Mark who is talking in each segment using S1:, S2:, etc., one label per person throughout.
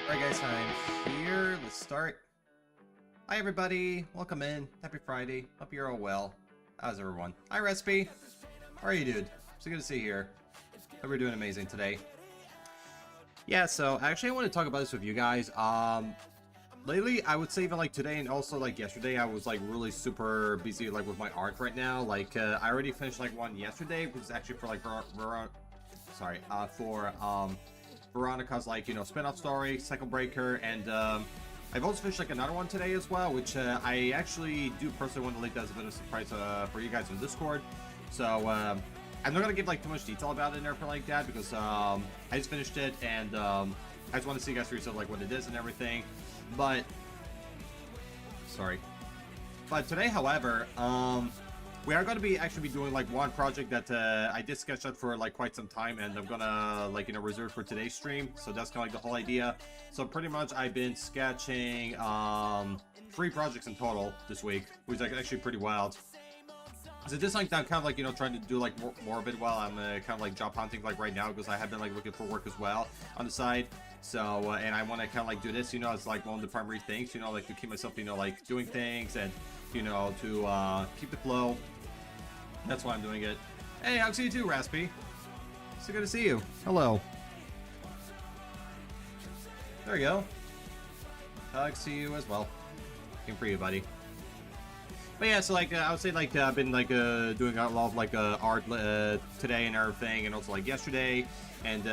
S1: Alright guys, I'm here. Let's start. Hi everybody, welcome in. Happy Friday. Hope you're all well. How's everyone? Hi Recipe. How are you, dude? So good to see you here. Hope we're doing amazing today. Yeah, so actually I want to talk about this with you guys. Lately, I would say even like today and also like yesterday, I was like really super busy like with my art right now. Like I already finished like one yesterday, which is actually for like Veronica's like, you know, spin-off story, Cycle Breaker, and I've also finished like another one today as well, which I actually do personally want to link as a bit of a surprise for you guys on Discord. So I'm not gonna give like too much detail about it and everything like that because I just finished it and I just want to see you guys for yourself like what it is and everything. But today, however, we are going to be actually doing like one project that I did sketch out for like quite some time, and I'm gonna like, you know, reserve for today's stream. So that's kind of like the whole idea. So pretty much I've been sketching 3 projects in total this week, which is like actually pretty wild. So this like I'm kind of like, you know, trying to do like more of it while I'm kind of like job hunting like right now, because I have been like looking for work as well on the side. So and I want to kind of like do this, you know, as like one of the primary things, you know, like to keep myself, you know, like doing things and, you know, to keep the flow. That's why I'm doing it. Hey, I'll see you too, Raspy. So good to see you. Hello. There you go. Hugs to you as well. Same for you, buddy. But yeah, so like I would say like I've been like doing a lot of like art today and everything, and also like yesterday, and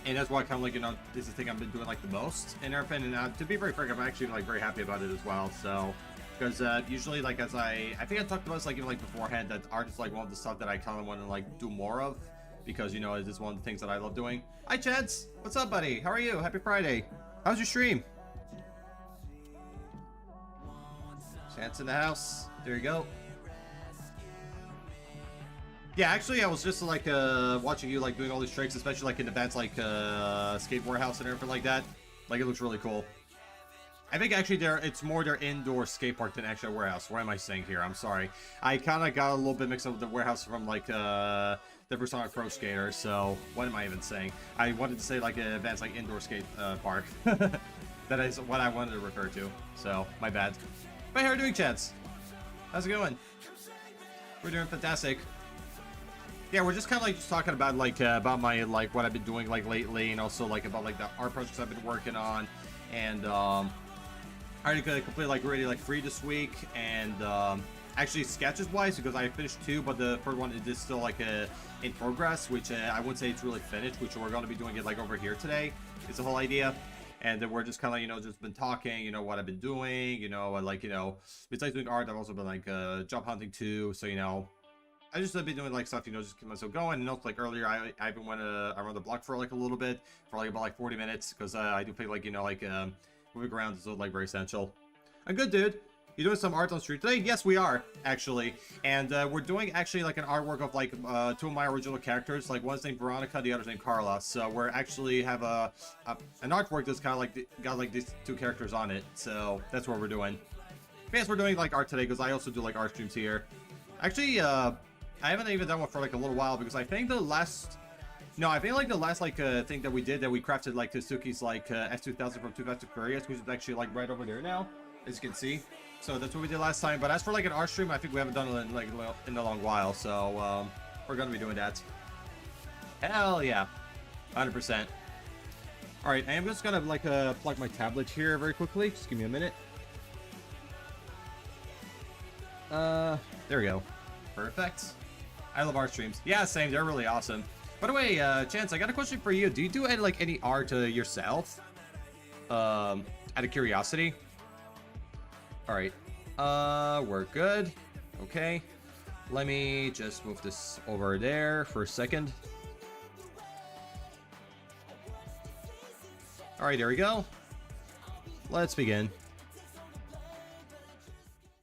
S1: that's why I kind of like, you know, this is the thing I've been doing like the most and everything. And to be very frank, I'm actually like very happy about it as well. So because usually like as I think I talked about this like even like beforehand, that art is like one of the stuff that I kind of want to like do more of, because, you know, it is one of the things that I love doing. Hi Chads, what's up, buddy? How are you? Happy Friday. How's your stream? Chance in the house. There you go. Yeah, actually, I was just like watching you like doing all these tricks, especially like in events like Skate Warehouse and everything like that. Like, it looks really cool. I think actually it's more their indoor skate park than actually a warehouse. What am I saying here? I'm sorry. I kind of got a little bit mixed up with the warehouse from like the Persona Pro Skater. So what am I even saying? I wanted to say like an advanced like indoor skate park. That is what I wanted to refer to. So my bad. But how are you doing, Chance? How's it going? We're doing fantastic. Yeah, we're just kind of like just talking about like about my like what I've been doing like lately, and also like about like the art projects I've been working on, and I already completely like really like free this week, and actually sketches wise, because I finished 2, but the third one is still like in progress, which I wouldn't say it's really finished, which we're going to be doing it like over here today. It's the whole idea. And then we're just kind of, you know, just been talking, you know, what I've been doing, you know, like, you know, besides doing art, I've also been like job hunting too. So, you know, I just have been doing like stuff, you know, just keep myself going. And also like earlier, I even went around the block for like a little bit, for like about like 40 minutes, because I do feel like, you know, like moving around is like very essential. I'm good, dude. You doing some art on street today? Yes, we are, actually. And we're doing actually like an artwork of like 2 of my original characters. Like, one's named Veronica, the other's named Carla. So we're actually have an artwork that's kind of like got like these 2 characters on it. So that's what we're doing. But yes, we're doing like art today, because I also do like art streams here. Actually, I haven't even done one for like a little while, because I think the last... No, I think like the last like thing that we did, that we crafted like Suzuki's like S2000 from Too Fast to Furious, which is actually like right over there now, as you can see. So that's what we did last time. But as for like an art stream, I think we haven't done it in like in a long while. So we're gonna be doing that. Hell yeah, 100%. All right, I am just gonna like plug my tablet here very quickly. Just give me a minute. There we go. Perfect. I love art streams. Yeah, same. They're really awesome. By the way, Chance, I got a question for you. Do you do any art yourself? Out of curiosity. All right, we're good. Okay, let me just move this over there for a second. All right, there we go. Let's begin.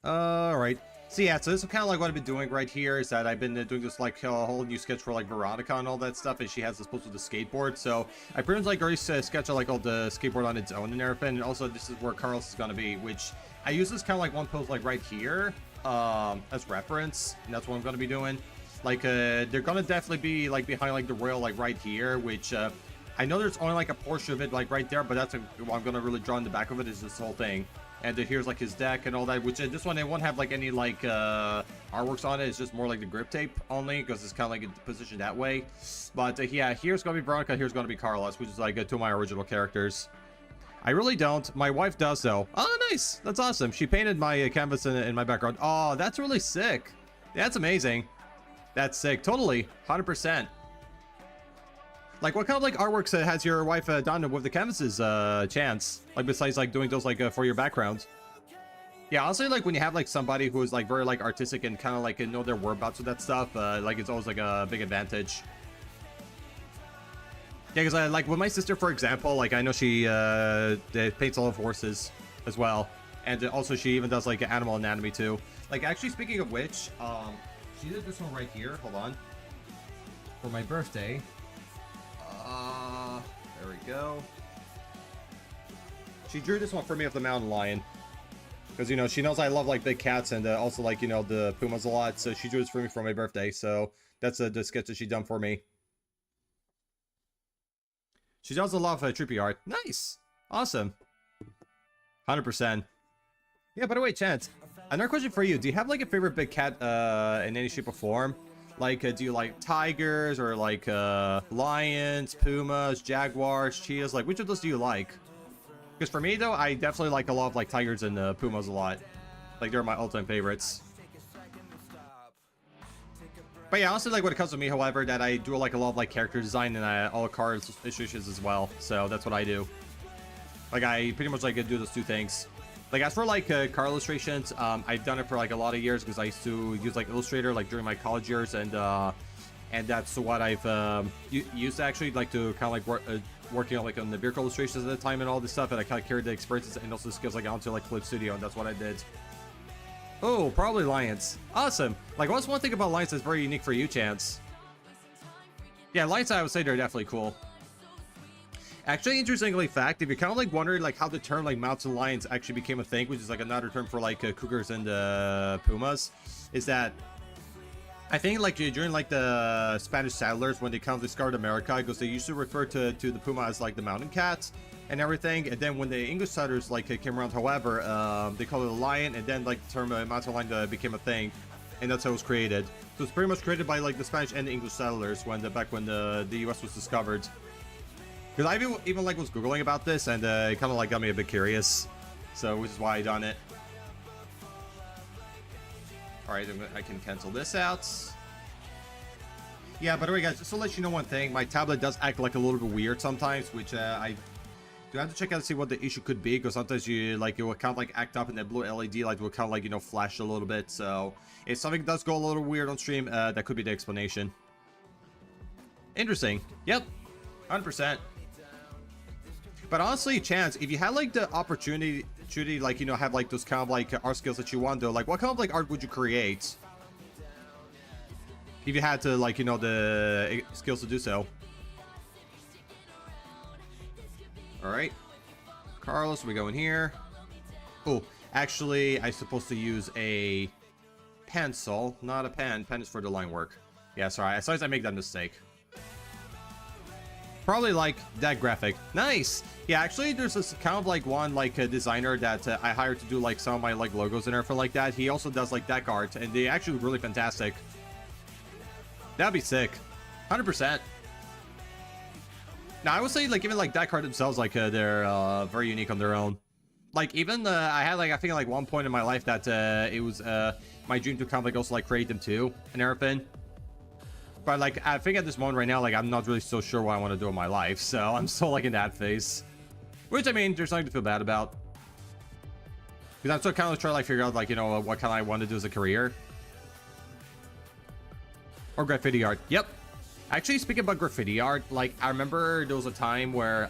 S1: All right. So yeah, so this is kind of like what I've been doing right here, is that I've been doing this like whole new sketch for like Veronica and all that stuff, and she has this post with the skateboard. So I pretty much like already sketched out like all the skateboard on its own and everything, and also this is where Carlos is gonna be, which I use this kind of like one post like right here as reference, and that's what I'm gonna be doing. Like they're gonna definitely be like behind like the rail like right here, which I know there's only like a portion of it like right there, but that's what I'm gonna really draw in the back of it is this whole thing. And here's like his deck and all that, which this one, they won't have like any like artworks on it. It's just more like the grip tape only, because it's kind of like positioned that way. But yeah, here's gonna be Veronica, here's gonna be Carlos, which is like two of my original characters. I really don't. My wife does though. Oh, nice. That's awesome. She painted my canvas in my background. Oh, that's really sick. That's amazing. That's sick. Totally. 100%. Like, what kind of like artworks has your wife done with the canvases, Chance? Like, besides like doing those like for your background? Yeah, honestly, like when you have like somebody who is like very like artistic and kind of like know their whereabouts with that stuff, like it's always like a big advantage. Yeah, because I like with my sister, for example, like I know she paints all of horses as well, and also she even does like animal anatomy too. Like, actually, speaking of which, she did this one right here. Hold on. For my birthday. There we go. She drew this one for me of the mountain lion. Because, you know, she knows I love, like, big cats and also, like, you know, the pumas a lot. So she drew this for me for my birthday. So that's the sketch that she done for me. She does a lot of trippy art. Nice. Awesome. 100%. Yeah, by the way, Chance, another question for you. Do you have, like, a favorite big cat in any shape or form? Like, do you like tigers or like lions, pumas, jaguars, cheetahs? Like, which of those do you like? Because for me, though, I definitely like a lot of like tigers and pumas a lot. Like, they're my all-time favorites. But yeah, honestly, like when it comes to me, however, that I do like a lot of like character design and all card illustrations as well. So that's what I do. Like, I pretty much like do those two things. Like, as for like card illustrations, I've done it for like a lot of years because I used to use like Illustrator like during my college years, and that's what I've used actually, like to kind of like working on like on the vehicle illustrations at the time and all this stuff, and I kind of carried the experiences and also the skills like onto like Clip Studio, and that's what I did. Oh, probably lions. Awesome. Like, what's one thing about lions that's very unique for you, Chance? Yeah, lions, I would say they're definitely cool. Actually, interestingly fact, if you're kind of like wondering like how the term like mountain lions actually became a thing, which is like another term for like cougars and pumas, is that I think like during like the Spanish settlers, when they kind of discovered America, because they used to refer to the puma as like the mountain cat and everything, and then when the English settlers like came around, however, they called it a lion, and then like the term mountain lion became a thing, and that's how it was created. So it's pretty much created by like the Spanish and the English settlers back when the US was discovered. Because I even like was googling about this, and it kind of like got me a bit curious, so which is why I done it. All right, I can cancel this out. Yeah, by the way, guys, just to let you know one thing, my tablet does act like a little bit weird sometimes, which I do have to check out to see what the issue could be, because sometimes you like it will kind of like act up, and that blue LED like will kind of like, you know, flash a little bit. So if something does go a little weird on stream, that could be the explanation. Interesting. Yep, 100%. But honestly, Chance, if you had like the opportunity like, you know, have like those kind of like art skills that you want, though, like what kind of like art would you create if you had to, like, you know, the skills to do so? All right, Carlos, we go in here. Oh, actually, I'm supposed to use a pencil, not a pen. Pen is for the line work. Yeah, sorry. As soon as I make that mistake. Probably like that graphic. Nice. Yeah, actually, there's this kind of like one like a designer that I hired to do like some of my like logos and everything like that. He also does like deck art, and they actually look really fantastic. That'd be sick. 100%. Now, I would say like even like deck art themselves, like they're very unique on their own. Like even I had like I think like one point in my life that it was my dream to kind of like also like create them too and everything. But like I think at this moment right now, like I'm not really so sure what I want to do in my life, so I'm still like in that phase. Which, I mean, there's nothing to feel bad about, because I'm still kind of trying to like figure out like, you know, what kind of I want to do as a career. Or graffiti art. Yep. Actually, speaking about graffiti art, like I remember there was a time where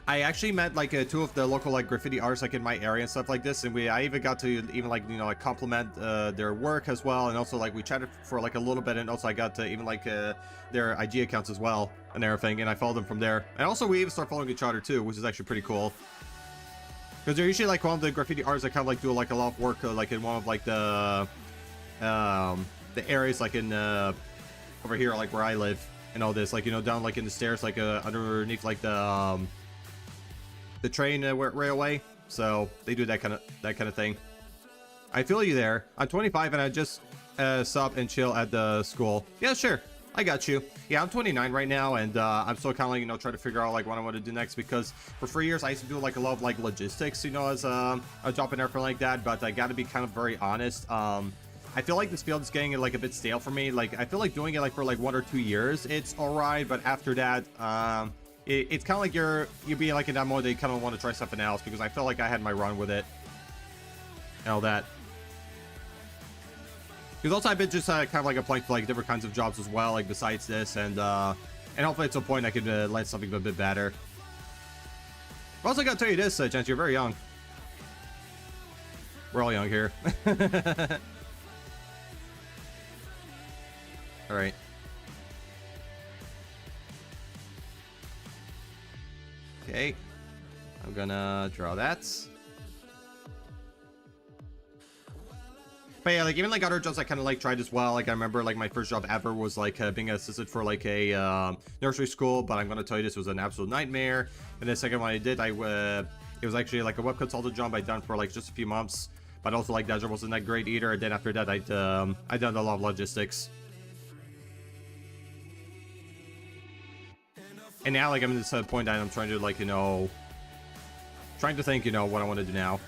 S1: I actually met like two of the local like graffiti artists like in my area and stuff like this, and I even got to even like, you know, like compliment their work as well, and also like we chatted for like a little bit, and also I got to even like their IG accounts as well and everything, and I followed them from there, and also we even start following each other too, which is actually pretty cool, because they're usually like one of the graffiti artists that kind of like do like a lot of work like in one of like the areas like in over here like where I live. and all this, like, you know, down like in the stairs, like underneath like the train railway. So they do that kind of thing. I feel you there. I'm 25 and I just stop and chill at the school. Yeah, sure. I got you. Yeah, I'm 29 right now, and I'm still kind of like, you know, trying to figure out like what I want to do next, because for 3 years I used to do like a lot of like logistics, you know, as a job and everything like that. But I got to be kind of very honest. I feel like this field is getting like a bit stale for me. Like, I feel like doing it like for like 1 or 2 years, it's all right, but after that, it's kind of like you're being like in that mode that you kind of want to try something else, because I feel like I had my run with it and all that. Because also I've been just kind of like applying for like different kinds of jobs as well, like besides this, and hopefully at some point I could land something a bit better. But also I gotta tell you this, Chance, you're very young. We're all young here. All right. Okay. I'm gonna draw that. But yeah, like even like other jobs I kind of like tried as well. Like I remember like my first job ever was like being an assistant for like a nursery school. But I'm gonna tell you, this was an absolute nightmare. And the second one I did, it was actually like a web consultant job I done for like just a few months. But also like that job wasn't that great either. And then after that, I done a lot of logistics. And now like I'm at this point that I'm trying to like, you know, trying to think, you know, what I want to do now.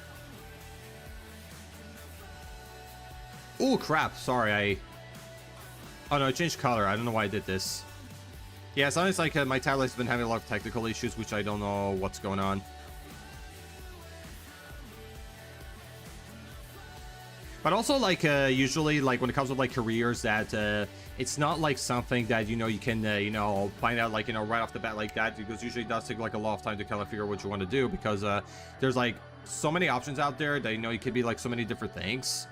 S1: Oh crap, sorry, oh no, I changed color. I don't know why I did this. Yeah, sometimes like my tablet's been having a lot of technical issues, which I don't know what's going on. But also like usually like when it comes to like careers, that it's not like something that, you know, you can you know, find out like, you know, right off the bat like that, because usually it does take like a lot of time to kind of figure out what you want to do, because there's like so many options out there that, you know, you could be like so many different things.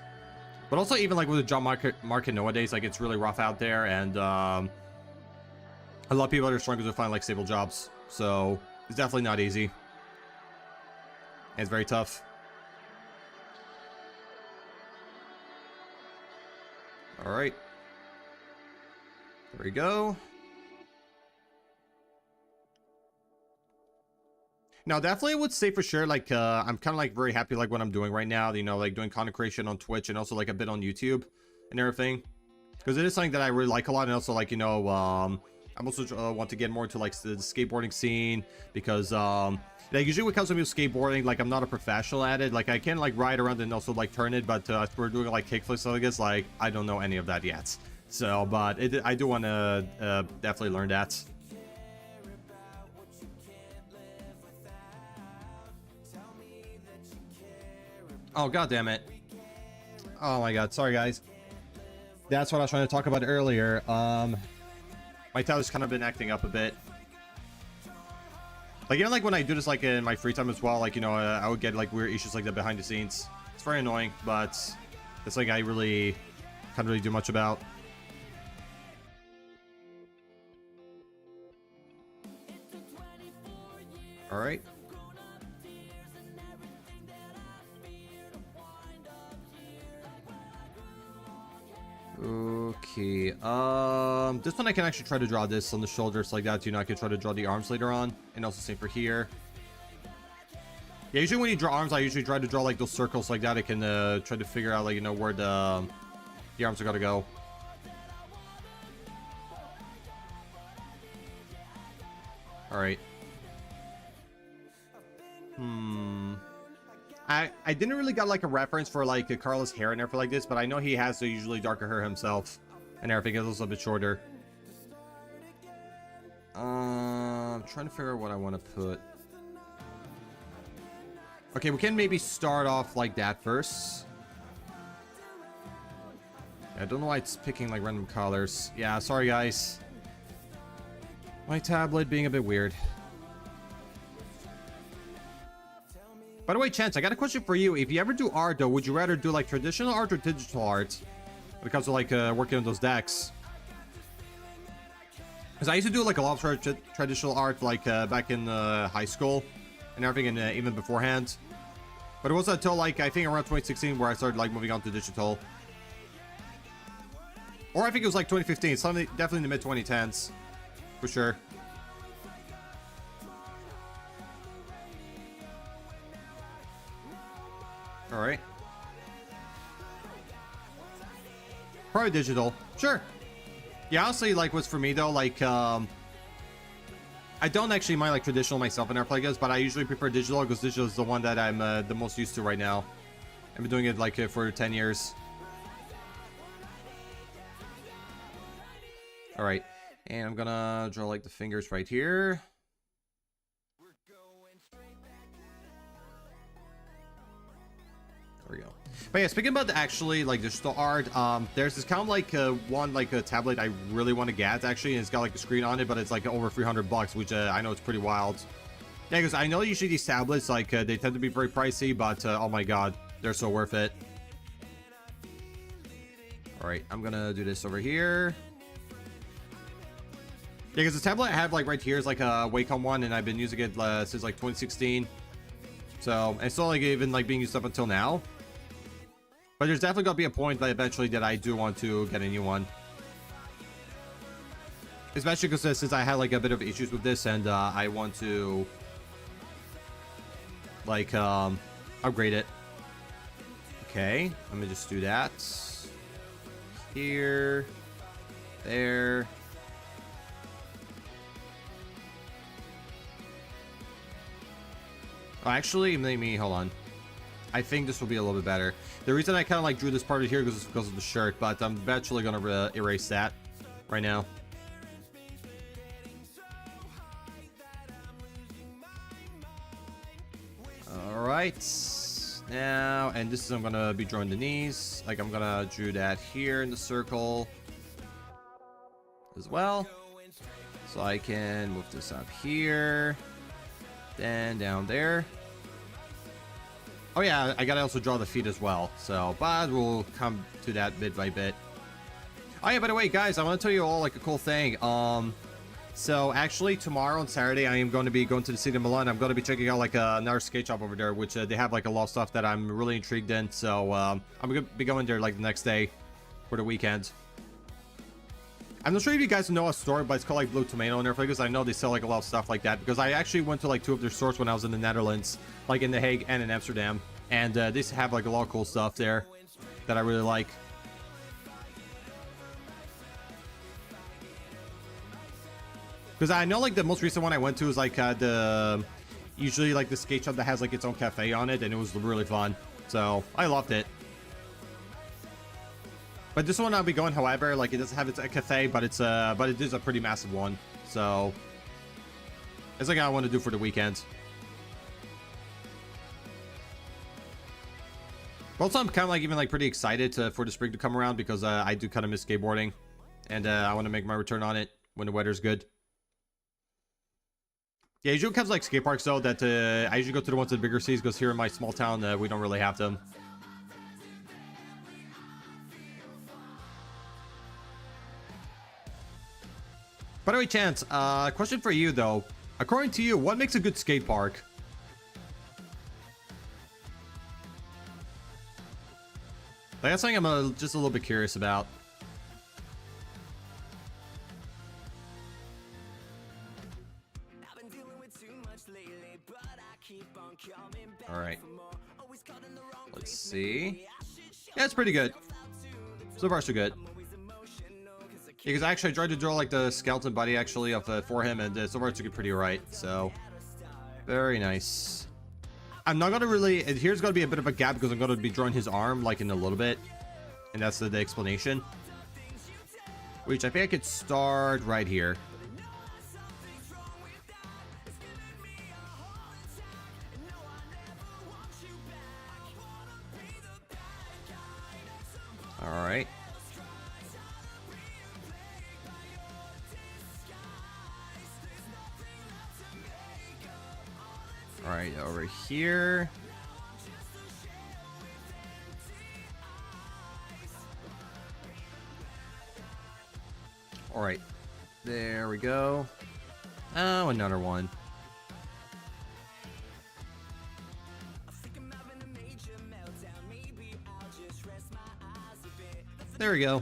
S1: But also even like with the job market nowadays, like it's really rough out there, and a lot of people are struggling to find like stable jobs. So it's definitely not easy. And it's very tough. All right. There we go. Now, definitely would say for sure, like, I'm kind of like very happy like what I'm doing right now, you know, like doing content creation on Twitch and also like a bit on YouTube and everything, because it is something that I really like a lot. And also like, you know, I'm also want to get more into like the skateboarding scene, because like usually when it comes to skateboarding, like I'm not a professional at it. Like I can like ride around and also like turn it, but if we're doing like kickflips, so I guess like I don't know any of that yet. So, but I do want to definitely learn that. Oh, god damn it. Oh my god, sorry guys. That's what I was trying to talk about earlier. My tablet's kind of been acting up a bit. Like even like when I do this like in my free time as well, like, you know, I would get like weird issues like that behind the scenes. It's very annoying, but it's like I really can't really do much about. All right. Okay, this one I can actually try to draw this on the shoulders like that, you know, I can try to draw the arms later on, and also same for here. Yeah, usually when you draw arms, I usually try to draw like those circles like that. I can try to figure out like, you know, where the arms are gonna go. All right. I didn't really got like a reference for like Carlos' hair and everything like this, but I know he has usually darker hair himself, and everything is also a bit shorter. I'm trying to figure out what I want to put. Okay, we can maybe start off like that first. I don't know why it's picking like random colors. Yeah, sorry guys. My tablet being a bit weird. By the way, Chance, I got a question for you. If you ever do art, though, would you rather do like traditional art or digital art when it comes to like working on those decks? Because I used to do like a lot of traditional art like back in high school and everything, and even beforehand. But it wasn't until like I think around 2016 where I started like moving on to digital. Or I think it was like 2015, something definitely in the mid 2010s. for sure. All right. Probably digital. Sure. Yeah, honestly, like, what's for me though, like, I don't actually mind like traditional myself in airplay games, but I usually prefer digital because digital is the one that I'm the most used to right now. I've been doing it like for 10 years. All right, and I'm gonna draw like the fingers right here. There we go. But yeah, speaking about actually like digital art, there's this kind of like one like a tablet I really want to get actually, and it's got like a screen on it, but it's like over $300, which I know it's pretty wild. Yeah, because I know usually these tablets like they tend to be very pricey, but oh my god, they're so worth it. All right, I'm gonna do this over here. Yeah, because the tablet I have like right here is like a Wacom one, and I've been using it since like 2016. So it's not like even like being used up until now. But there's definitely gonna be a point that eventually that I do want to get a new one. Especially because since I had like a bit of issues with this, and I want to like upgrade it. Okay, let me just do that. Here, there. Oh, actually, maybe, hold on. I think this will be a little bit better. The reason I kind of like drew this part of here is because of the shirt, but I'm eventually going to erase that right now. All right. Now, and this is, I'm going to be drawing the knees. Like, I'm going to do that here in the circle as well. So I can move this up here. Then down there. Oh yeah, I gotta also draw the feet as well. So, but we'll come to that bit by bit. Oh yeah, by the way, guys, I want to tell you all like a cool thing. So actually tomorrow on Saturday, I am going to be going to the city of Milan. I'm going to be checking out like another skate shop over there, which they have like a lot of stuff that I'm really intrigued in. So I'm going to be going there like the next day for the weekend. I'm not sure if you guys know a store, but it's called like Blue Tomato and everything, because I know they sell like a lot of stuff like that, because I actually went to like 2 of their stores when I was in the Netherlands, like in The Hague and in Amsterdam, and they have like a lot of cool stuff there that I really like. Because I know like the most recent one I went to is like usually like the skate shop that has like its own cafe on it, and it was really fun, so I loved it. But this one I'll be going, however, like it doesn't have its a cafe, but it's but it is a pretty massive one. So it's like I want to do for the weekend. Also, I'm kind of like even like pretty excited for the spring to come around, because I do kind of miss skateboarding, and I want to make my return on it when the weather's good. Yeah, usually comes like skate parks though that I usually go to the ones in bigger cities, because here in my small town we don't really have them. By the way, Chance, question for you though. According to you, what makes a good skate park? Like, that's something I'm just a little bit curious about. All right. Let's see. Yeah, it's pretty good. So far, so good. Because actually I tried to draw like the skeleton body actually of for him, and so far it's looking pretty right. So very nice. I'm not gonna really, here's gonna be a bit of a gap because I'm gonna be drawing his arm like in a little bit, and that's the explanation, which I think I could start right here. All right. All right, over here. All right, there we go. Oh, another one. There we go.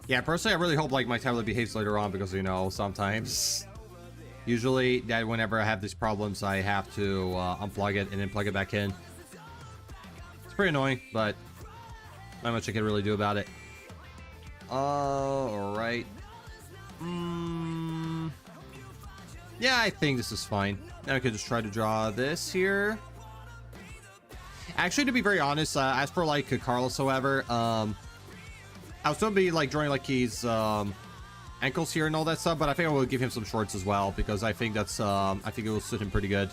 S1: Yeah, personally, I really hope like my tablet behaves later on because, you know, sometimes, usually that whenever I have these problems, I have to unplug it and then plug it back in. It's pretty annoying, but not much I can really do about it. All right. Yeah, I think this is fine. Now I could just try to draw this here. Actually, to be very honest, as for like Carlos, however, I was still be like drawing like his ankles here and all that stuff, but I think I will give him some shorts as well because I think that's I think it will suit him pretty good.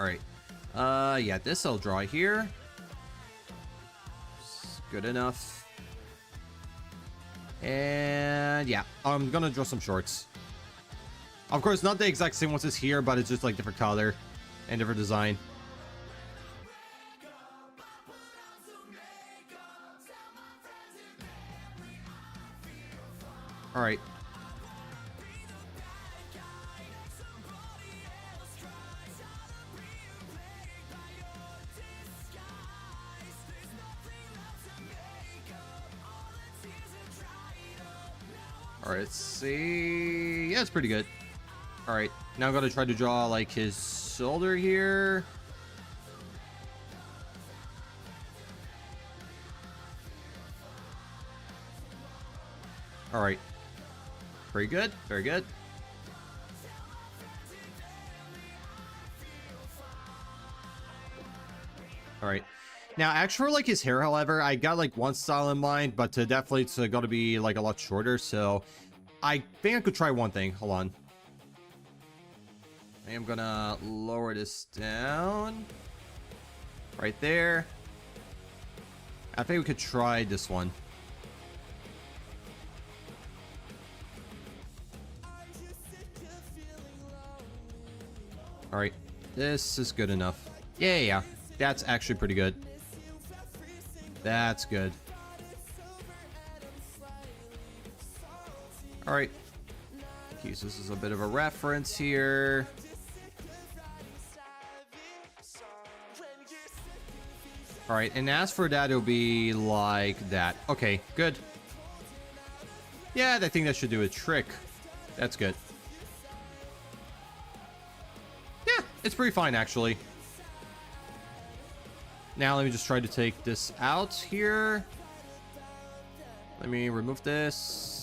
S1: All right. Yeah, this I'll draw here. Good enough. And yeah, I'm gonna draw some shorts. Of course, not the exact same ones as here, but it's just like different color and different design. All right. All right, let's see. Yeah, it's pretty good. All right, now I'm gonna try to draw like his shoulder here. All right, very good, very good. All right, now actually for like his hair, however, I got like one style in mind, but definitely it's got to be like a lot shorter. So I think I could try one thing. Hold on. I am gonna lower this down right there. I think we could try this one. All right, this is good enough. Yeah, that's actually pretty good. That's good. All right, use this as a bit of a reference here. All right, and as for that, it'll be like that. Okay, good. Yeah, I think that should do a trick. That's good. Yeah, it's pretty fine, actually. Now, let me just try to take this out here. Let me remove this.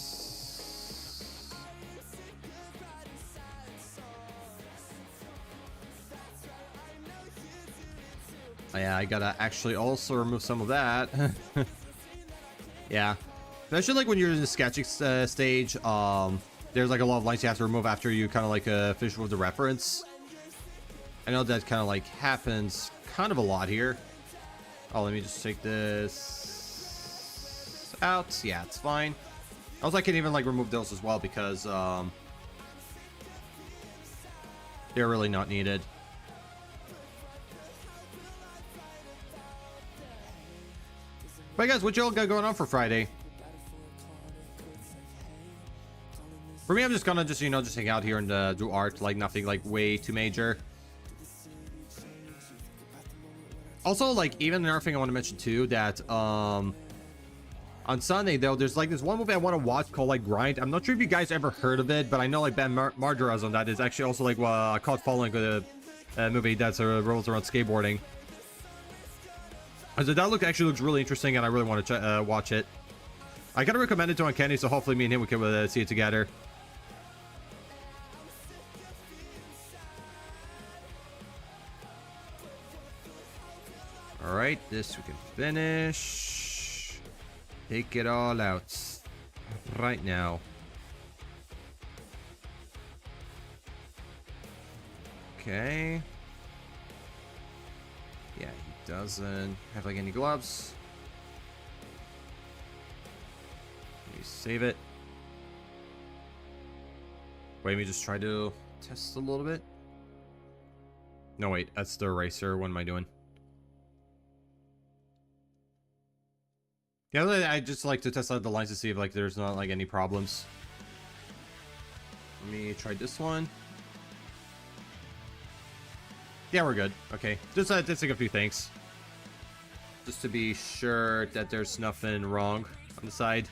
S1: Oh, yeah, I gotta actually also remove some of that. Yeah. Especially like when you're in the sketching stage, there's like a lot of lines you have to remove after you kind of like finish with the reference. I know that kind of like happens kind of a lot here. Oh, let me just take this out. Yeah, it's fine. Also, I can even like remove those as well because they're really not needed. But guys, what y'all got going on for Friday? For me, I'm just gonna just, you know, just hang out here and do art, like nothing like way too major. Also, like, even another thing I want to mention too, that on Sunday though, there's like this one movie I want to watch called like Grind. I'm not sure if you guys ever heard of it, but I know like Ben Margera's on that. It's actually also like caught following a movie that's rolls around skateboarding. So that actually looks really interesting, and I really want to watch it. I gotta recommend it to Uncanny, so hopefully me and him we can see it together. All right, this we can finish. Take it all out right now. Okay. Yeah, he doesn't have like any gloves. Let me save it. Wait, let me just try to test a little bit. No, wait, that's the eraser. What am I doing? Yeah, I just like to test out the lines to see if like there's not like any problems. Let me try this one. Yeah, we're good. Okay. Just like a few things. Just to be sure that there's nothing wrong on the side.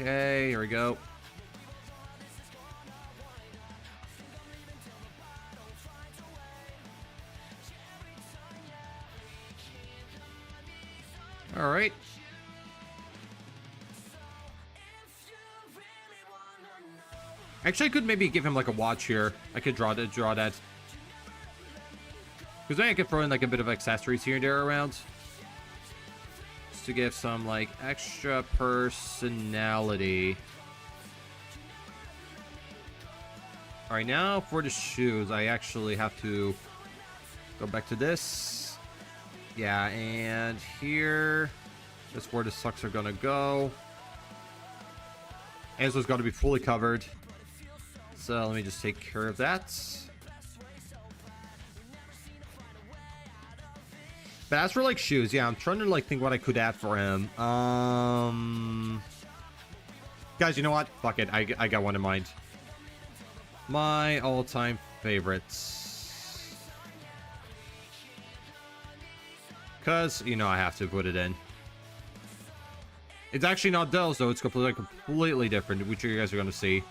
S1: Okay, here we go. All right. Actually, I could maybe give him like a watch here. I could draw that. Because then I could throw in like a bit of accessories here and there around. Just to give some like extra personality. Alright, now for the shoes, I actually have to go back to this. Yeah, and here, that's where the socks are gonna go. Enzo's got to be fully covered. So let me just take care of that. But as for like shoes, yeah, I'm trying to like think what I could add for him. Guys, you know what? Fuck it. I got one in mind. My all-time favorites. Because, you know, I have to put it in. It's actually not those, though. It's completely different, which you guys are going to see.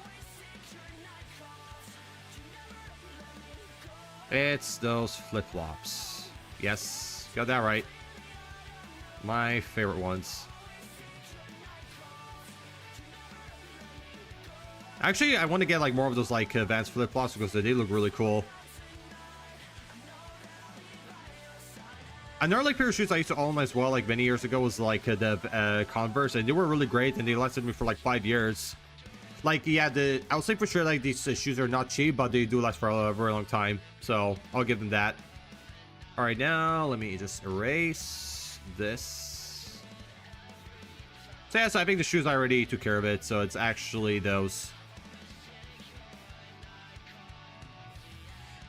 S1: It's those flip-flops. Yes, got that right. My favorite ones. Actually, I want to get like more of those like advanced flip-flops because they look really cool. Another like pair of shoes I used to own as well like many years ago was like the Converse, and they were really great and they lasted me for like 5 years. Like, yeah, I'll say for sure like these shoes are not cheap, but they do last for a very long time, so I'll give them that. All right, now let me just erase this. So yeah, so I think the shoes I already took care of it, so it's actually those.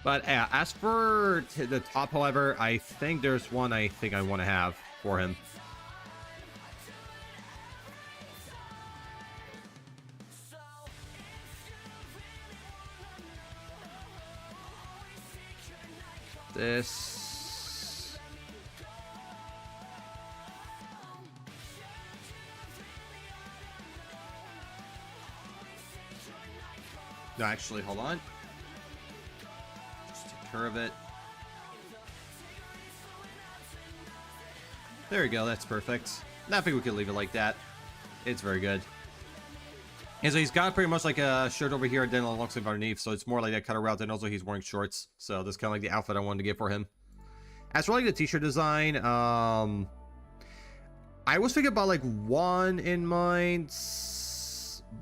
S1: But yeah, as for the top, however, I think there's one I think I want to have for him. This. No, actually, hold on. Care of it. There we go, that's perfect. I think we can leave it like that. It's very good. And so he's got pretty much like a shirt over here and then a long sleeve underneath, so it's more like that kind of route, and also he's wearing shorts. So that's kind of like the outfit I wanted to get for him. As for like the t-shirt design, I was thinking about like one in mind,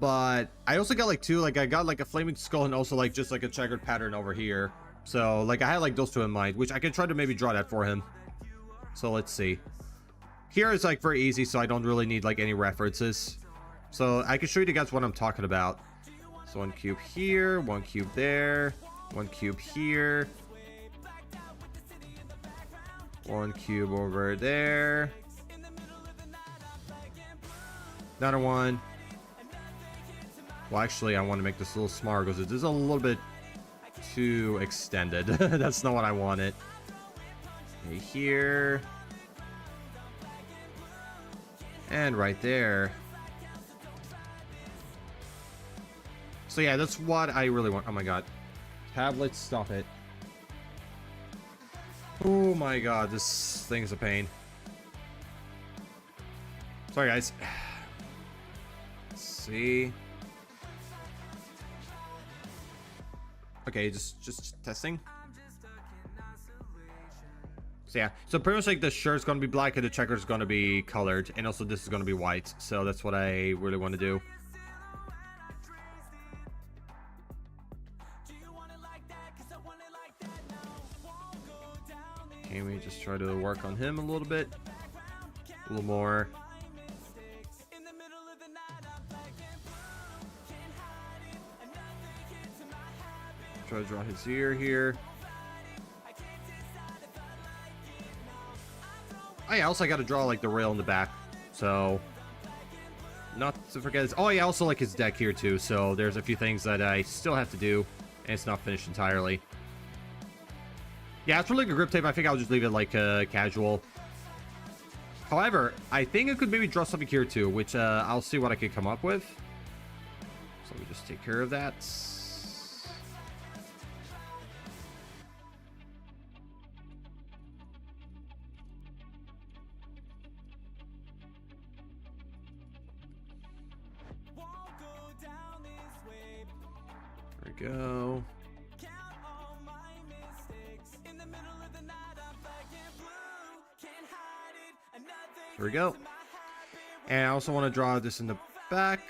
S1: but I also got like two. Like I got like a flaming skull and also like just like a checkered pattern over here. So, like, I had, like, those two in mind, which I can try to maybe draw that for him. So, let's see. Here is, like, very easy, so I don't really need, like, any references. So, I can show you guys what I'm talking about. So, one cube here, one cube there, one cube here. One cube over there. Another one. Well, actually, I want to make this a little smaller because it is a little bit too extended. That's not what I wanted. Okay, here. And right there. So yeah, that's what I really want. Oh my god. Tablet, stop it. Oh my god, this thing is a pain. Sorry guys. Let's see. Okay, just testing. So yeah, so pretty much like the shirt's gonna be black and the checker's gonna be colored, and also this is gonna be white. So that's what I really want to do. Okay, we just try to work on him a little bit, a little more. Try to draw his ear here. Oh yeah, also I got to draw like the rail in the back. So not to forget this. Oh, yeah, also like his deck here too. So there's a few things that I still have to do, and it's not finished entirely. Yeah, it's really good grip tape. I think I'll just leave it like casual. However, I think I could maybe draw something here too, which I'll see what I can come up with. So let me just take care of that. There we go. There we go. And I also want to draw this in the back.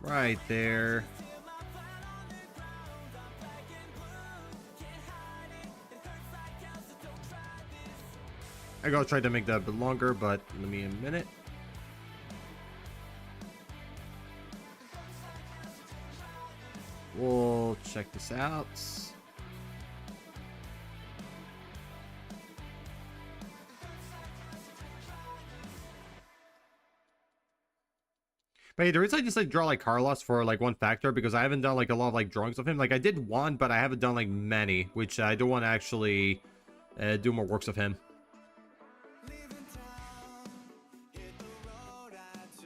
S1: Right there. I gotta try to make that a bit longer, but let me a minute. We'll check this out. But hey, the reason I just like draw like Carlos for like one factor because I haven't done like a lot of like drawings of him. Like I did one, but I haven't done like many, which I don't want to actually do more works of him.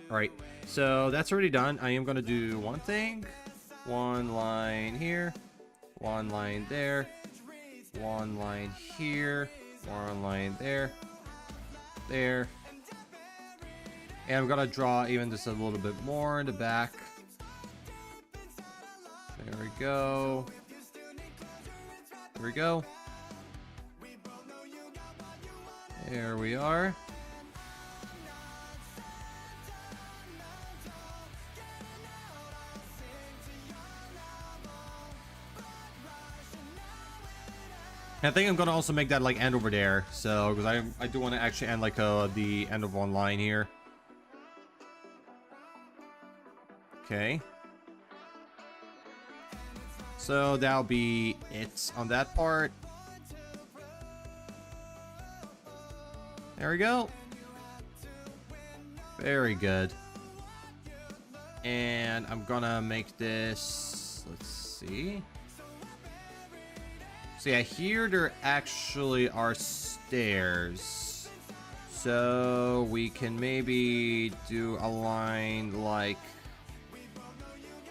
S1: All right, so that's already done. I am gonna do one thing, one line here, one line there, one line here, one line there, there. And I'm gonna draw even just a little bit more in the back. There we go. There we go. There we are. I think I'm gonna also make that like end over there, so because I do want to actually end like the end of one line here. Okay. So that'll be it on that part. There we go. Very good. And I'm gonna make this, let's see. So yeah, here there actually are stairs. So we can maybe do a line like,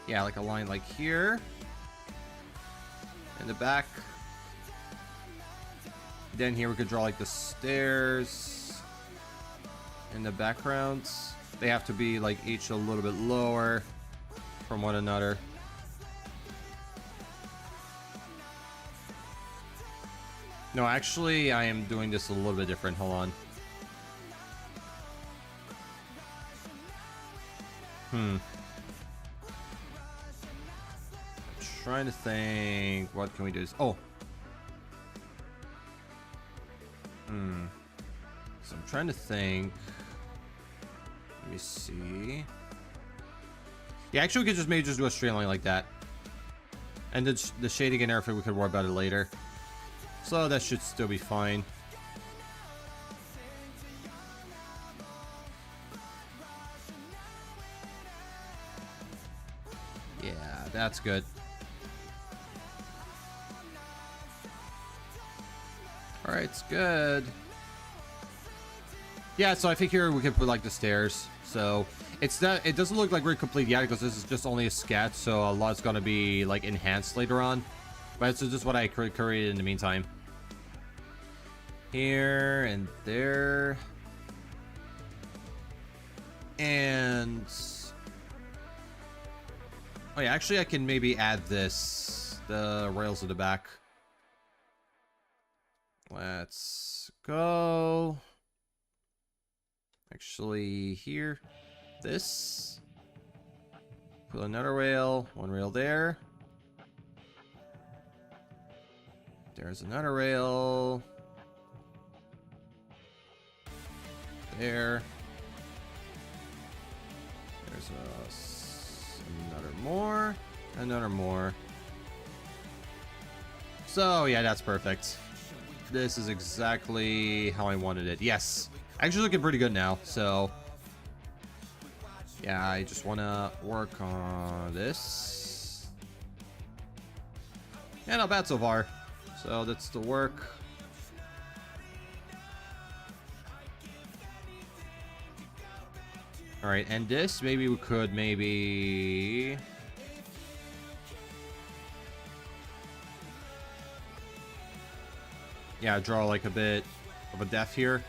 S1: yeah, like a line like here. In the back. Then here we could draw like the stairs in the background. They have to be like each a little bit lower from one another. No, actually, I am doing this a little bit different. Hold on. I'm trying to think. What can we do? Oh. So I'm trying to think. Let me see. Yeah, actually, we could just maybe just do a straight line like that. And the shading and everything, we could worry about it later. So that should still be fine. Yeah, that's good. All right, it's good. Yeah, so I think here we can put like the stairs. So it's not, it doesn't look like we're complete yet because this is just only a sketch. So a lot's gonna be like enhanced later on. But it's just what I created in the meantime. Here and there. And oh yeah, actually I can maybe add this, the rails at the back. Let's go. Actually here, this. Put another rail, one rail there. There's another rail. There. There's another more. Another more. So yeah, that's perfect. This is exactly how I wanted it. Yes. Actually looking pretty good now, so yeah, I just want to work on this. Yeah, not bad so far. So that's the work. All right, and this, maybe we could yeah, draw like a bit of a depth here.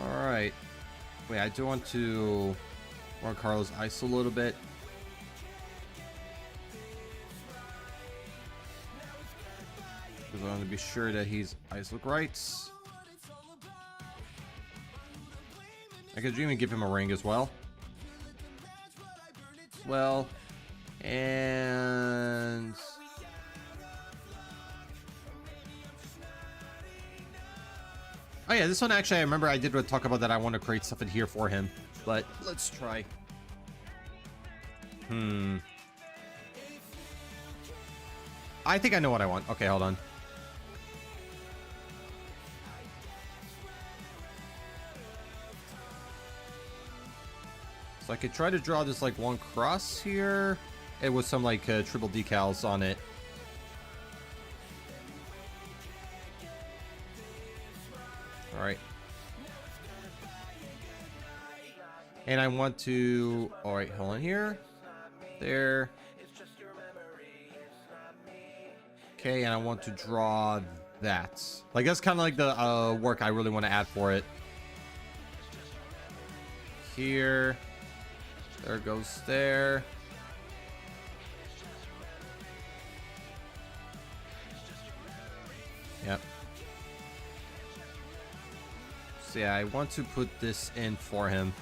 S1: All right. Wait, I do want to work Carlos' ice a little bit. Because I want to be sure that he's eyes look right. I could even give him a ring as well. And oh yeah, this one actually I remember I did talk about that I want to create stuff in here for him, but let's try. I think I know what I want. Okay, hold on. So I could try to draw this like one cross here. It was some like triple decals on it. All right. And I want to, all right, hold on here. There. Okay, and I want to draw that. Like that's kind of like the work I really want to add for it. Here. There goes there. Yep. So yeah, I want to put this in for him.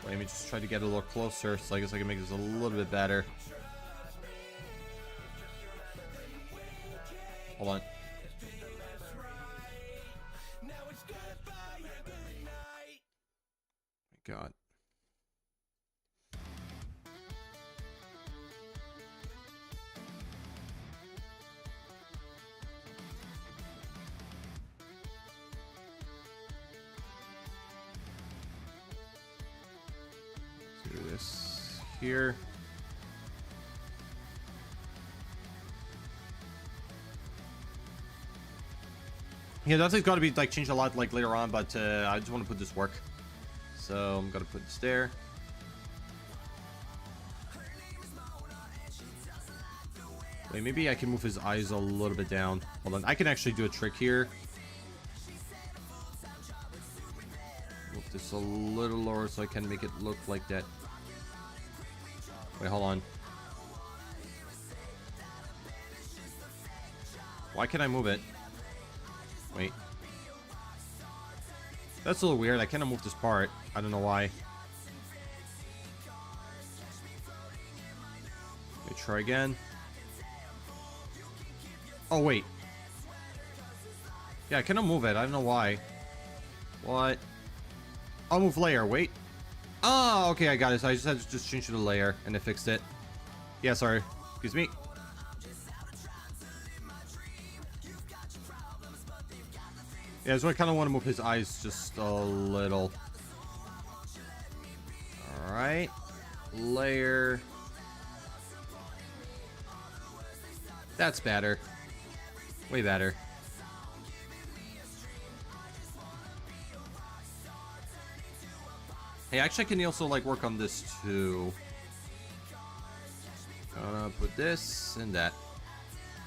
S1: Let me just try to get a little closer, so I guess I can make this a little bit better. Hold on. God. Let's do this here. Yeah, that's got to be like changed a lot like later on, but I just want to put this work. So I'm gonna put this there. Wait, maybe I can move his eyes a little bit down. Hold on, I can actually do a trick here. Move this a little lower so I can make it look like that. Wait, hold on. Why can't I move it? Wait. That's a little weird. I cannot move this part. I don't know why. Let me try again. Oh, wait. Yeah, I cannot move it. I don't know why. What? I'll move layer. Wait. Oh, okay. I got it. So I just had to just change to the layer and it fixed it. Yeah, sorry. Excuse me. Yeah, I just kind of want to move his eyes just a little. Alright. Layer. That's better. Way better. Hey, actually I can also like work on this too. Gonna put this and that.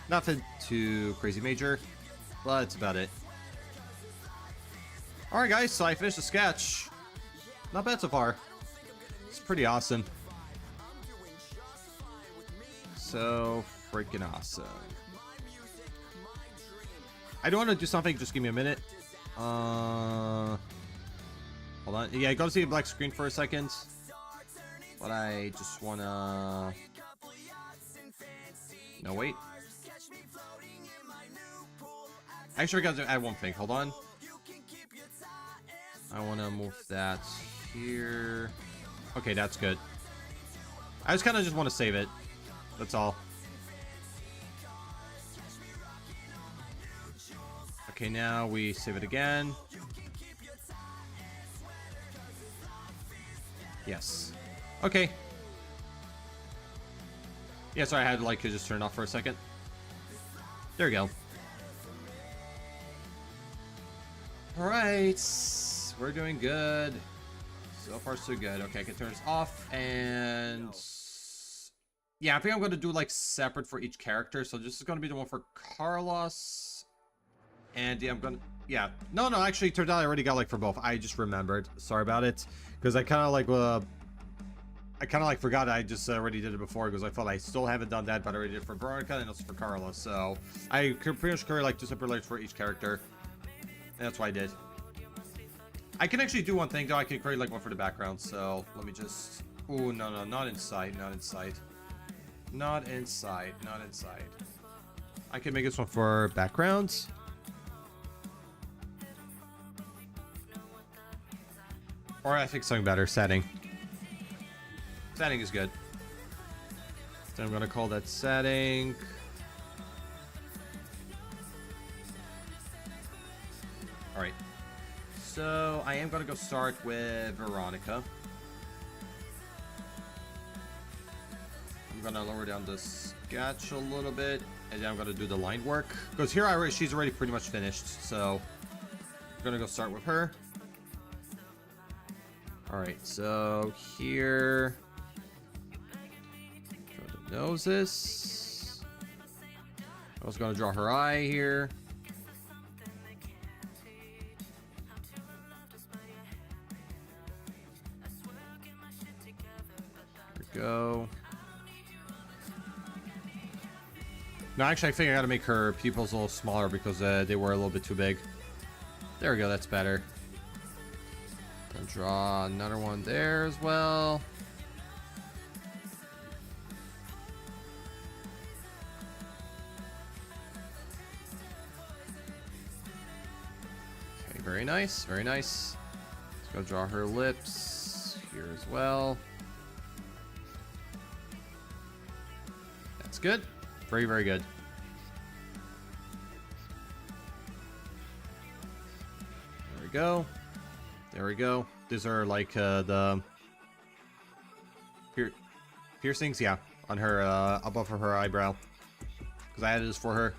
S1: Nothing too crazy major, but that's about it. Alright guys, so I finished the sketch. Not bad so far. It's pretty awesome. So freaking awesome. I do want to do something, just give me a minute. Hold on. Yeah, I gotta see a black screen for a second. But I just wanna... No, wait. Actually, I gotta add one thing. Hold on. I want to move that here. Okay, that's good. I just kind of just want to save it. That's all. Okay, now we save it again. Yes. Okay. Yeah, sorry, I had like to just turn it off for a second. There we go. Alright. We're doing good. So far, so good. Okay, I can turn this off. And yeah, I think I'm going to do like separate for each character. So this is going to be the one for Carlos. And yeah, I'm going to... Yeah. No, actually, it turned out I already got like for both. I just remembered. Sorry about it. Because I kind of like forgot I just already did it before, because I thought I still haven't done that, but I already did it for Veronica and also for Carlos. So I could pretty much carry like 2 separate alerts for each character. And that's what I did. I can actually do one thing though. I can create like one for the background. So let me just... Ooh, no, not inside, not inside. Not inside, not inside. I can make this one for backgrounds. Or I think something better, setting. Setting is good. So I'm going to call that setting. Alright. So I am going to go start with Veronica. I'm going to lower down the sketch a little bit. And then I'm going to do the line work. Because here she's already pretty much finished. So I'm going to go start with her. Alright, so here... Draw the noses. I was going to draw her eye here. There we go. No, actually, I think I got to make her pupils a little smaller because they were a little bit too big. There we go, that's better. Gonna draw another one there as well. Okay, very nice, very nice. Let's go draw her lips here as well. That's good. Very, very good. There we go. There we go. These are like the piercings, yeah, on her above her eyebrow, because I added this for her.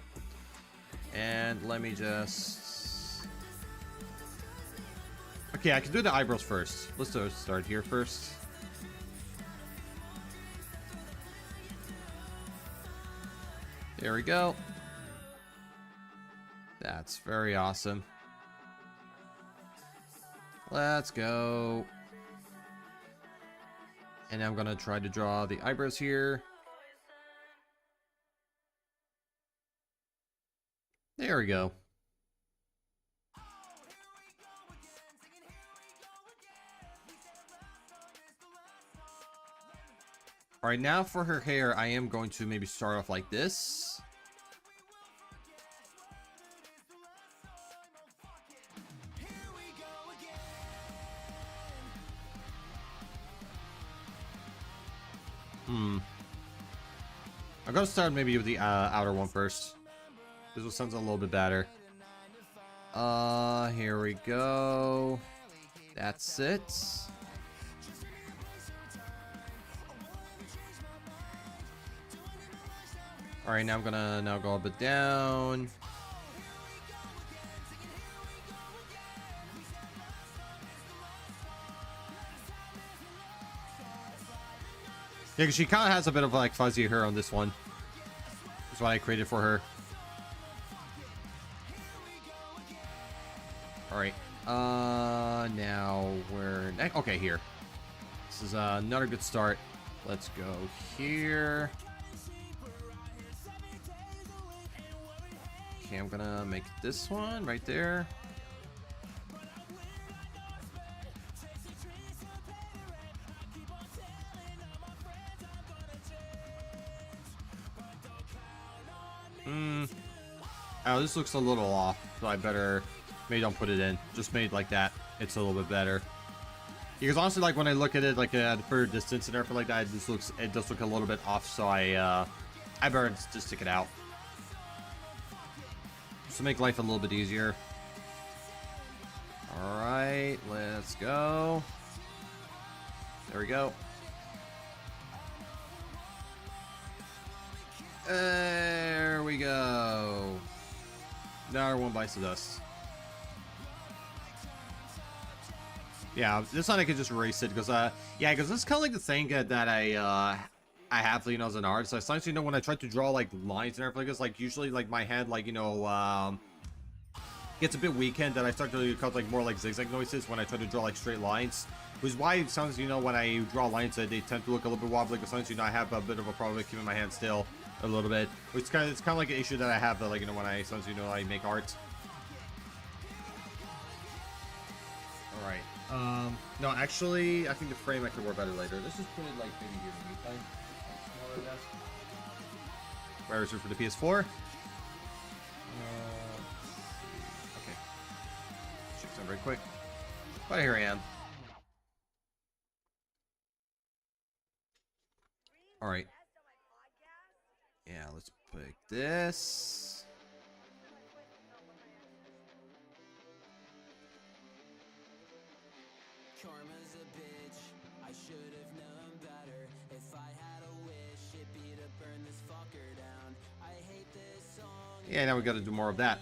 S1: And let me just... Okay, I can do the eyebrows first. Let's start here first. There we go. That's very awesome. Let's go. And I'm gonna try to draw the eyebrows here. There we go. Alright, now for her hair, I am going to maybe start off like this. I'm gonna start maybe with the outer one first. This one sounds a little bit better. Here we go. That's it. Alright, now I'm gonna go a bit down. Yeah, because she kind of has a bit of like fuzzy hair on this one. That's what I created for her. Alright. Now we're... Okay, here. This is another good start. Let's go here. Okay, I'm gonna make this one right there. Oh, this looks a little off, so I better maybe don't put it in. Just made like that. It's a little bit better. Because honestly, like when I look at it like at further distance and everything like that, it does look a little bit off. So I better just stick it out. Just to make life a little bit easier. Alright, let's go. There we go. There we go. Now everyone bites the dust. Yeah, this one I could just erase it because yeah, because this is kind of like the thing that I have, you know, as an artist. So sometimes, you know, when I try to draw like lines and everything, it's like usually like my hand, like, you know, gets a bit weakened, that I start to cause like more like zigzag noises when I try to draw like straight lines. Which is why sometimes, you know, when I draw lines, they tend to look a little bit wobbly. Because sometimes, you know, I have a bit of a problem with keeping my hand still a little bit. Which it's kind of like an issue that I have, that, like, you know, when I sometimes, you know, I make art. All right. No, actually, I think the frame I could work better later. Let's just put it like maybe here in the meantime. Smaller desk. Where is it for the PS4? Okay. Check some very quick. But here I am. All right. Yeah, let's pick this. Yeah, now we got to do more of that.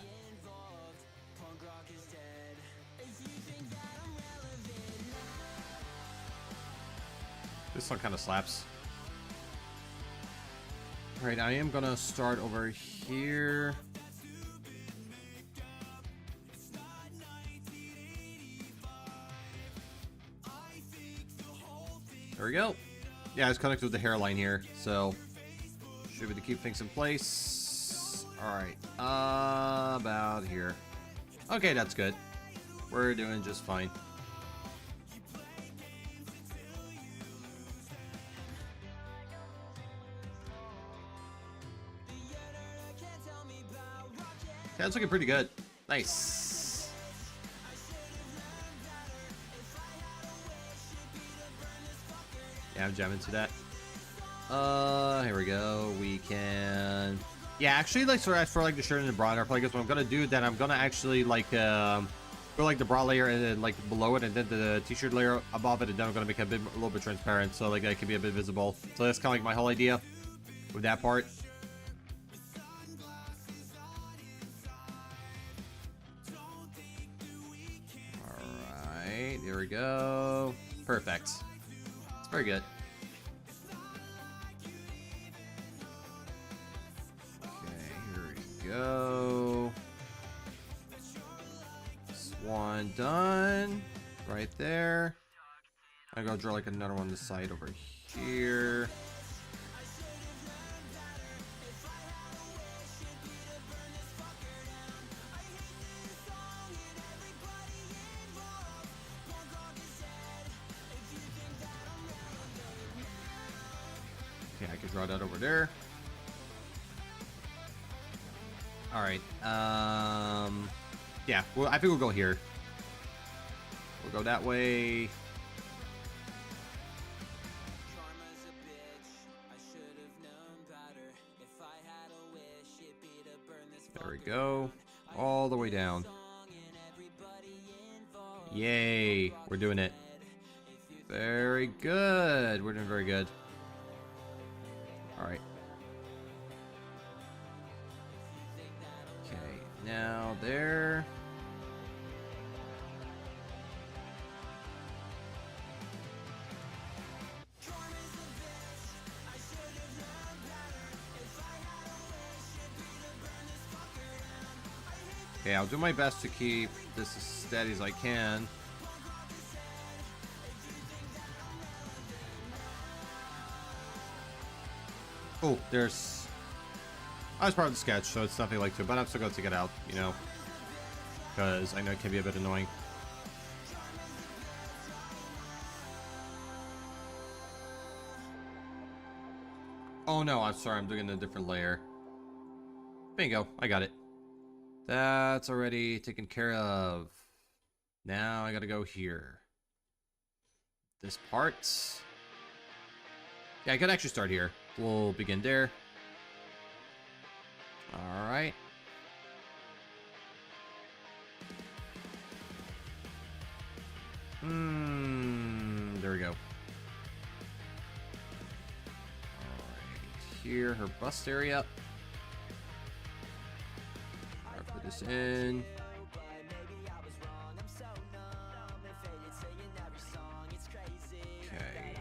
S1: This one kind of slaps. All right, I am gonna start over here. There we go. Yeah, it's connected with the hairline here, so should be able to keep things in place. Alright, about here. Okay, that's good. We're doing just fine. Okay, that's looking pretty good. Nice. Yeah, I'm jamming to that. Here we go. We can... Yeah, actually, like, so as for like the shirt and the bra, I guess what I'm gonna do, then I'm gonna actually like go like the bra layer and then like below it, and then the t-shirt layer above it, and then I'm gonna make it a little bit transparent, so like that can be a bit visible. So that's kind of like my whole idea with that part. All right, here we go. Perfect. It's very good. Go. This one done. Right there. I'm gonna draw like another one on the side over here. Okay, I can draw that over there. All right. Yeah. Well, I think we'll go here. We'll go that way. There we go. All the way down. Yay! We're doing it. Very good. We're doing very good. All right. Now there. Okay, I'll do my best to keep this as steady as I can. Oh, there's... I was part of the sketch, so it's nothing like to, but I'm still going to take it out, you know, because I know it can be a bit annoying. Oh no, I'm sorry, I'm doing a different layer. Bingo, I got it. That's already taken care of. Now I gotta go here. this part. Yeah, I could actually start here. We'll begin there. Alright. There we go. Alright, here, her bust area. Alright, put this in. Okay.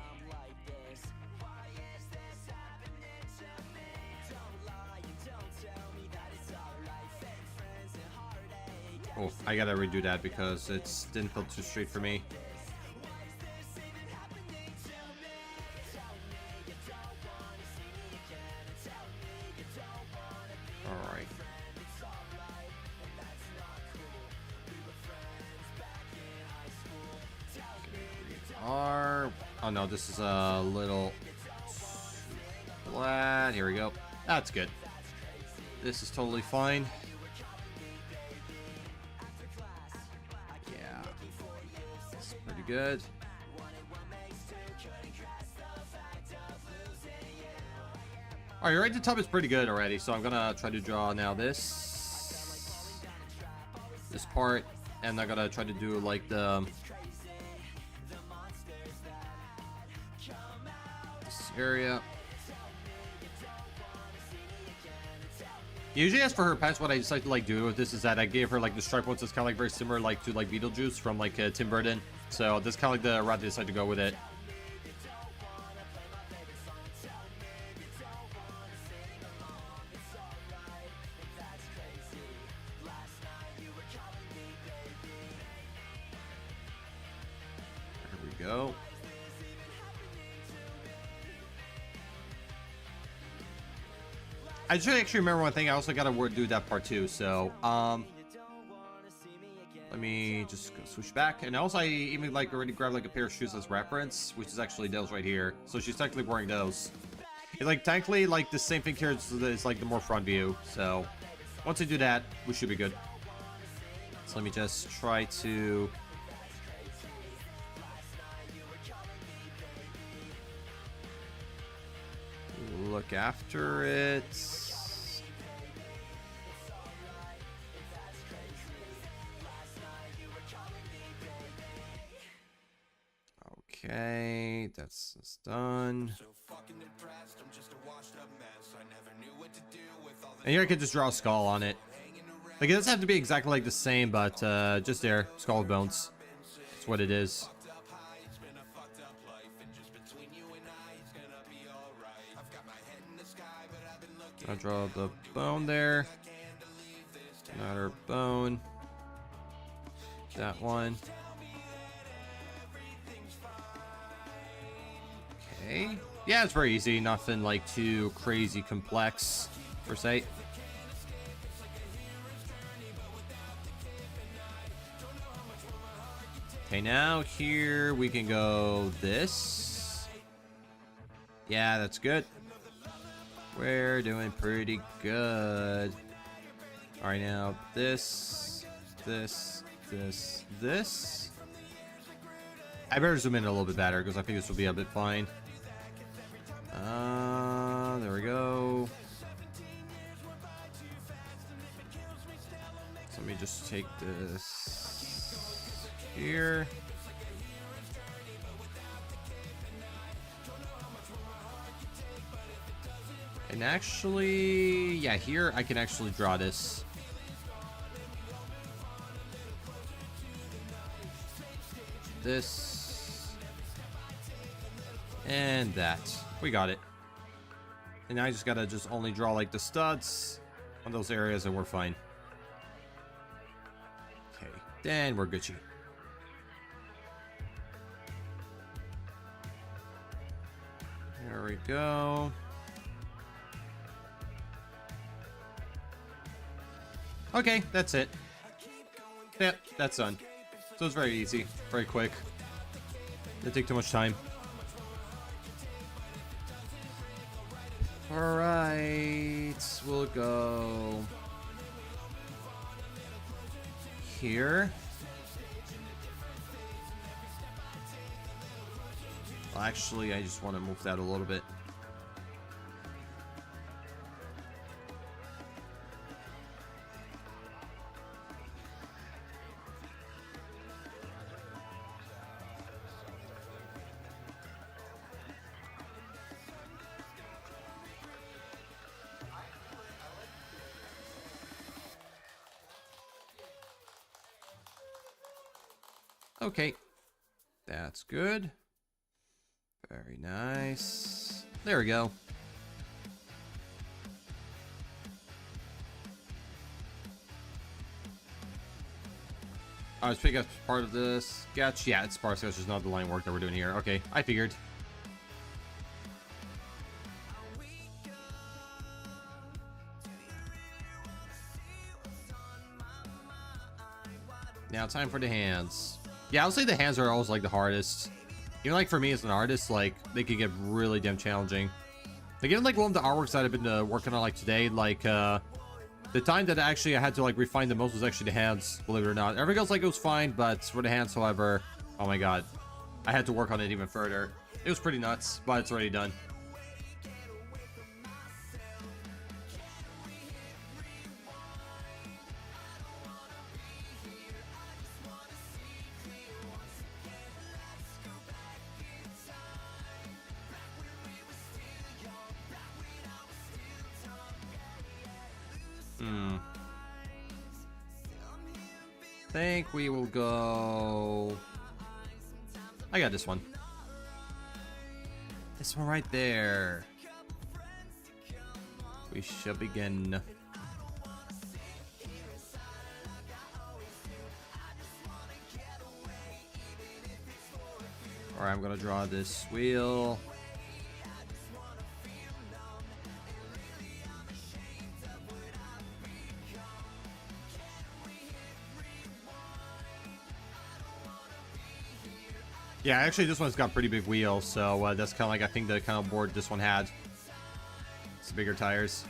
S1: Oh, I gotta redo that because it didn't feel too straight for me. Alright. Oh no, this is a little flat. Here we go. That's good. This is totally fine. Yeah. It's pretty good. Alright, right at the top is pretty good already, so I'm gonna try to draw now this part, and I'm gonna try to do like this area. Usually as for her pets, what I decide to like do with this is that I gave her like the stripe ones that's kind of like very similar like to like Beetlejuice from like Tim Burton. So this kind of like the route I decided to go with it. There we go. I just actually remember one thing. I also gotta do that part too. So, let me just go switch back. And also, I even like already grabbed like a pair of shoes as reference, which is actually those right here. So she's technically wearing those. It's like technically like the same thing here. It's like the more front view. So, once I do that, we should be good. So let me just try to. Look after it. Okay, that's done. And here I could just draw a skull on it. Like, it doesn't have to be exactly like the same, but just there, skull with bones. That's what it is. I'll draw the bone there. Another bone. That one. Okay. Yeah, it's very easy. Nothing like too crazy complex, per se. Okay, now here we can go this. Yeah, that's good. We're doing pretty good. Alright, now this. I better zoom in a little bit better because I think this will be a bit fine. There we go. So let me just take this here. And actually, yeah, here I can actually draw this. This. And that. We got it. And now I just gotta only draw like the studs on those areas and we're fine. Okay, then we're Gucci. There we go. Okay, that's it. Yep, that's done. So it's very easy, very quick. Didn't take too much time. Alright, we'll go here. Actually, I just want to move that a little bit. Okay, that's good. Very nice. There we go. I was picking up part of this sketch. Yeah, it's sparse. It's just not the line work that we're doing here. Okay, I figured. Now time for the hands. Yeah, I'll say the hands are always like the hardest. Even like for me as an artist, like they can get really damn challenging. Like even like one of the artworks that I've been working on like today, like the time that actually I had to like refine the most was actually the hands, believe it or not. Everything else like it was fine, but for the hands, however, oh my god, I had to work on it even further. It was pretty nuts, but it's already done. Think we will go. I got this one. This one right there. We shall begin. Alright, I'm gonna draw this wheel. Yeah, actually this one's got pretty big wheels, so that's kind of like I think the kind of board this one had. It's bigger tires.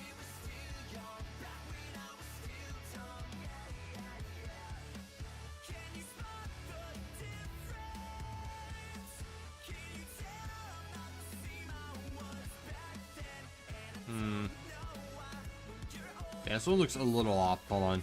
S1: Yeah, this one looks a little off. Hold on.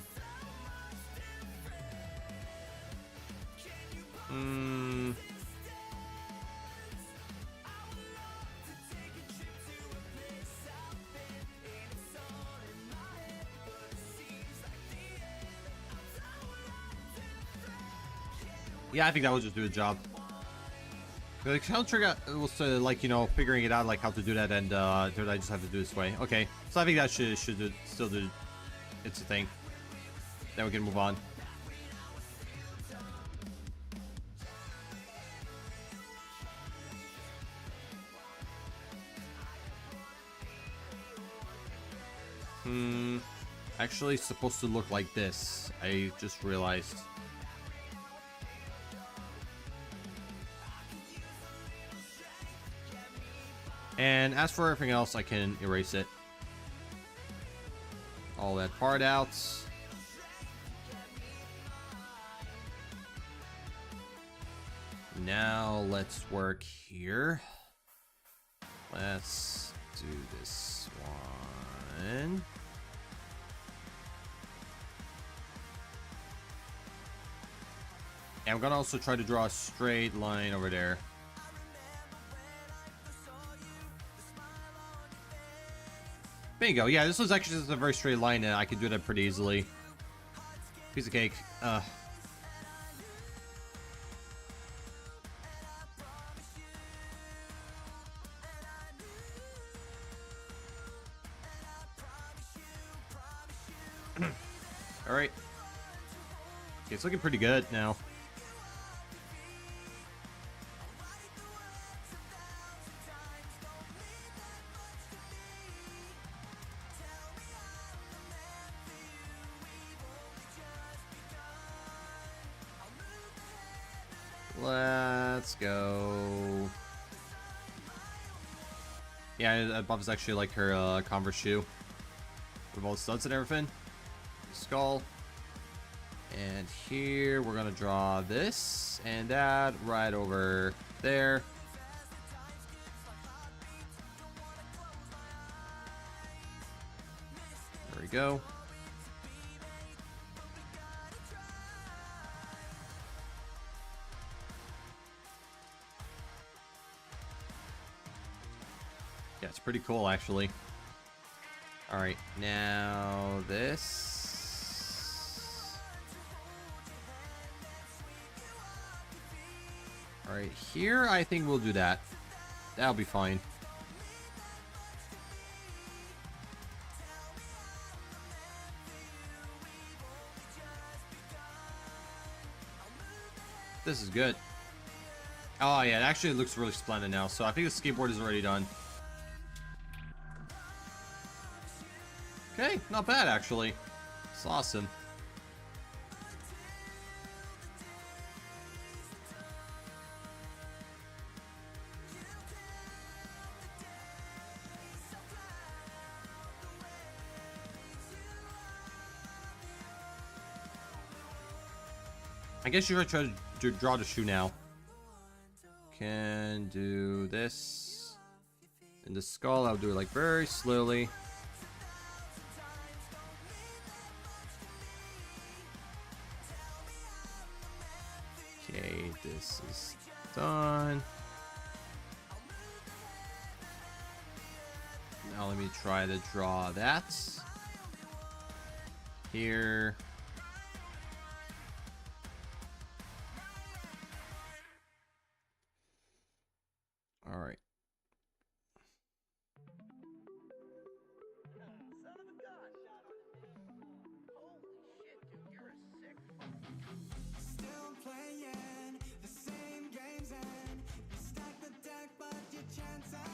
S1: Yeah, I think that would just do the job. The count trigger was like, you know, figuring it out, like how to do that, and did I just have to do this way? Okay, so I think that should still do its thing. Then we can move on. Actually, it's supposed to look like this. I just realized. And as for everything else, I can erase it. All that part out. Now let's work here. Let's do this one. And I'm gonna also try to draw a straight line over there. Bingo. Yeah, this was actually just a very straight line, and I could do that pretty easily. Piece of cake. Alright. Okay, it's looking pretty good now. Let's go. Yeah, Bob's actually like her Converse shoe with all the studs and everything. Skull. And here we're gonna draw this and that right over there. we go. Yeah, it's pretty cool, actually. Alright, now this. Alright, here I think we'll do that. That'll be fine. This is good. Oh yeah, it actually looks really splendid now. So I think the skateboard is already done. Okay, not bad actually. It's awesome. I guess you're gonna try to draw the shoe now. Can do this. In the skull, I'll do it like very slowly. Okay, this is done. Now let me try to draw that. Here. All right.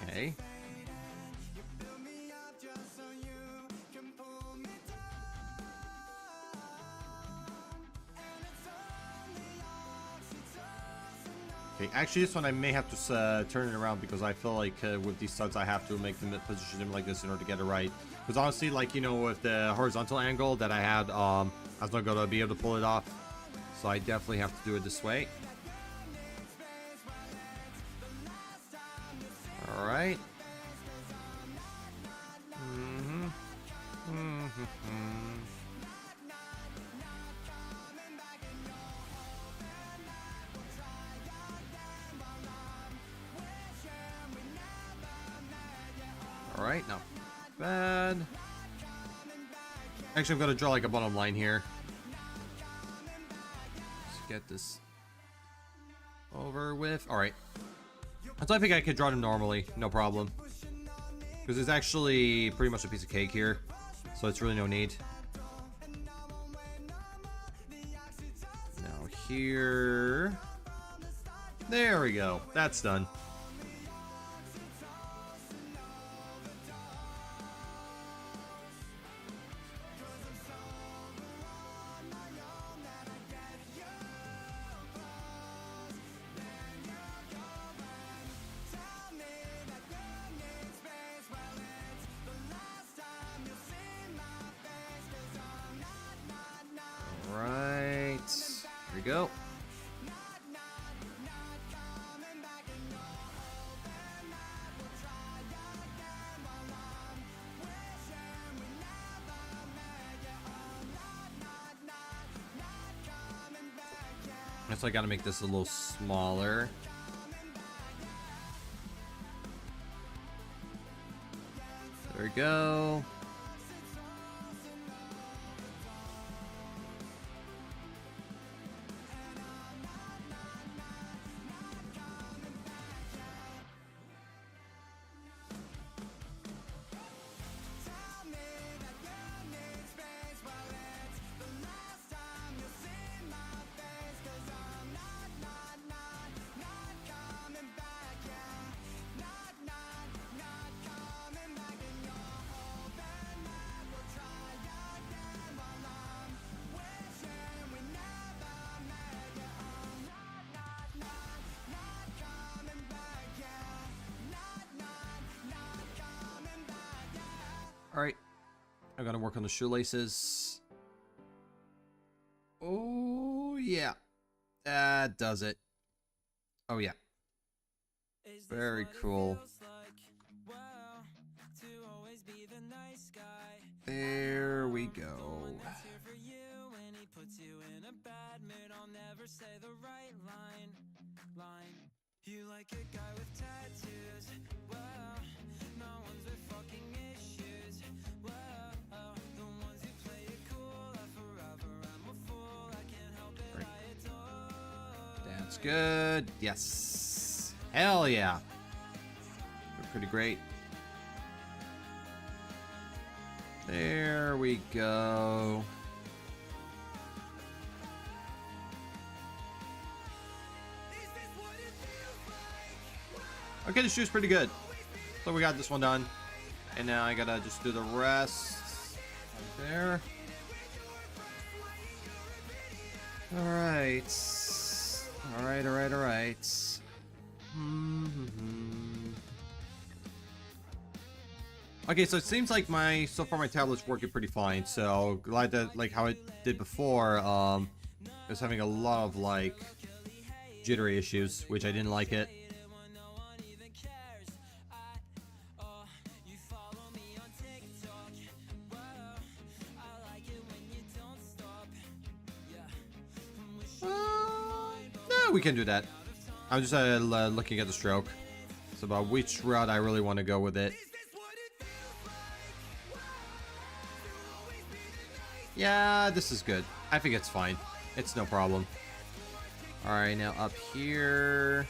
S1: Okay. Okay, actually this one I may have to turn it around because I feel like with these studs I have to make them position them like this in order to get it right. Because honestly, like, you know, with the horizontal angle that I had, I was not going to be able to pull it off. So I definitely have to do it this way. Alright. Alright, not bad. Actually, I'm going to draw like a bottom line here. Let's get this over with. Alright. So I think I could draw them normally, no problem. Because it's actually pretty much a piece of cake here. So it's really no need. Now here. There we go. That's done. Right. Here we go. So I gotta make this a little smaller. There we go. Alright. I gotta work on the shoelaces. Oh, yeah. That does it. Oh, yeah. Very cool. There we go.
S2: You like a guy with tattoos, well, no ones with fucking issues, well, the ones who play it cool are forever, I'm a fool, I can't help it, I adore.
S1: That's good. Yes. Hell yeah. They're pretty great. There we go. Okay, the shoe's pretty good. So we got this one done. And now I gotta just do the rest. Right there. Alright. Alright. Okay, so it seems like so far my tablet's working pretty fine. So glad that, like how it did before, it was having a lot of like jittery issues, which I didn't like it. No, we can do that. I'm just looking at the stroke. It's about which route I really want to go with it. Yeah, this is good. I think it's fine. It's no problem. Alright, now up here.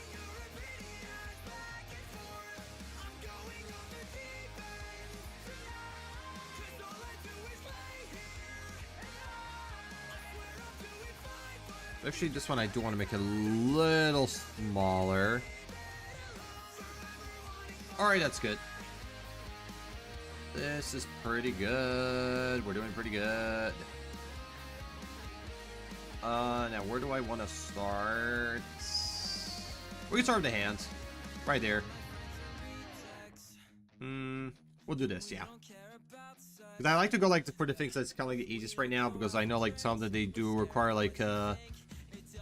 S1: Actually, this one I do want to make it a little smaller. Alright, that's good. This is pretty good. We're doing pretty good. Now where do I want to start? We can start with the hands. Right there. We'll do this, yeah. Because I like to go like for the things that's kind of like the easiest right now, because I know like some that they do require like a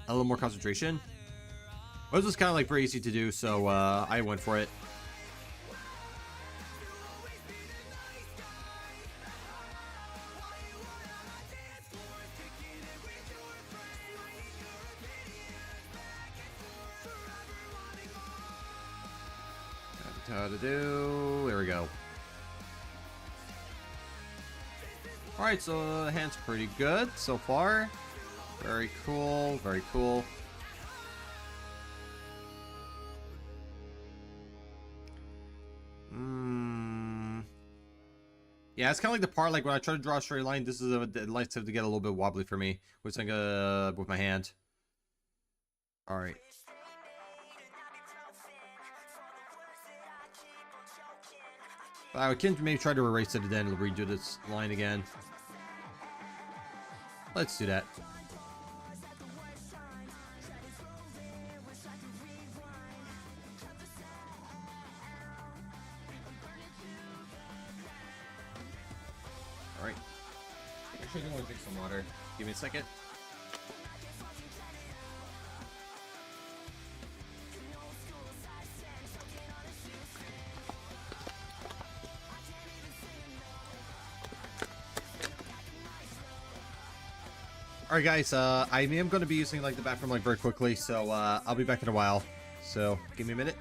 S1: little more concentration. But this was kind of like very easy to do, so I went for it. How to do. There we go. Alright, so the hand's pretty good so far. Very cool, very cool. Yeah, it's kind of like the part like when I try to draw a straight line, this is it likes to get a little bit wobbly for me, which I'm gonna with my hand. Alright. I can maybe try to erase it and then redo this line again. Let's do that. Alright. Actually, I do want to drink some water. Give me a second. Alright guys, I am going to be using like the bathroom like very quickly, so I'll be back in a while. So, give me a minute.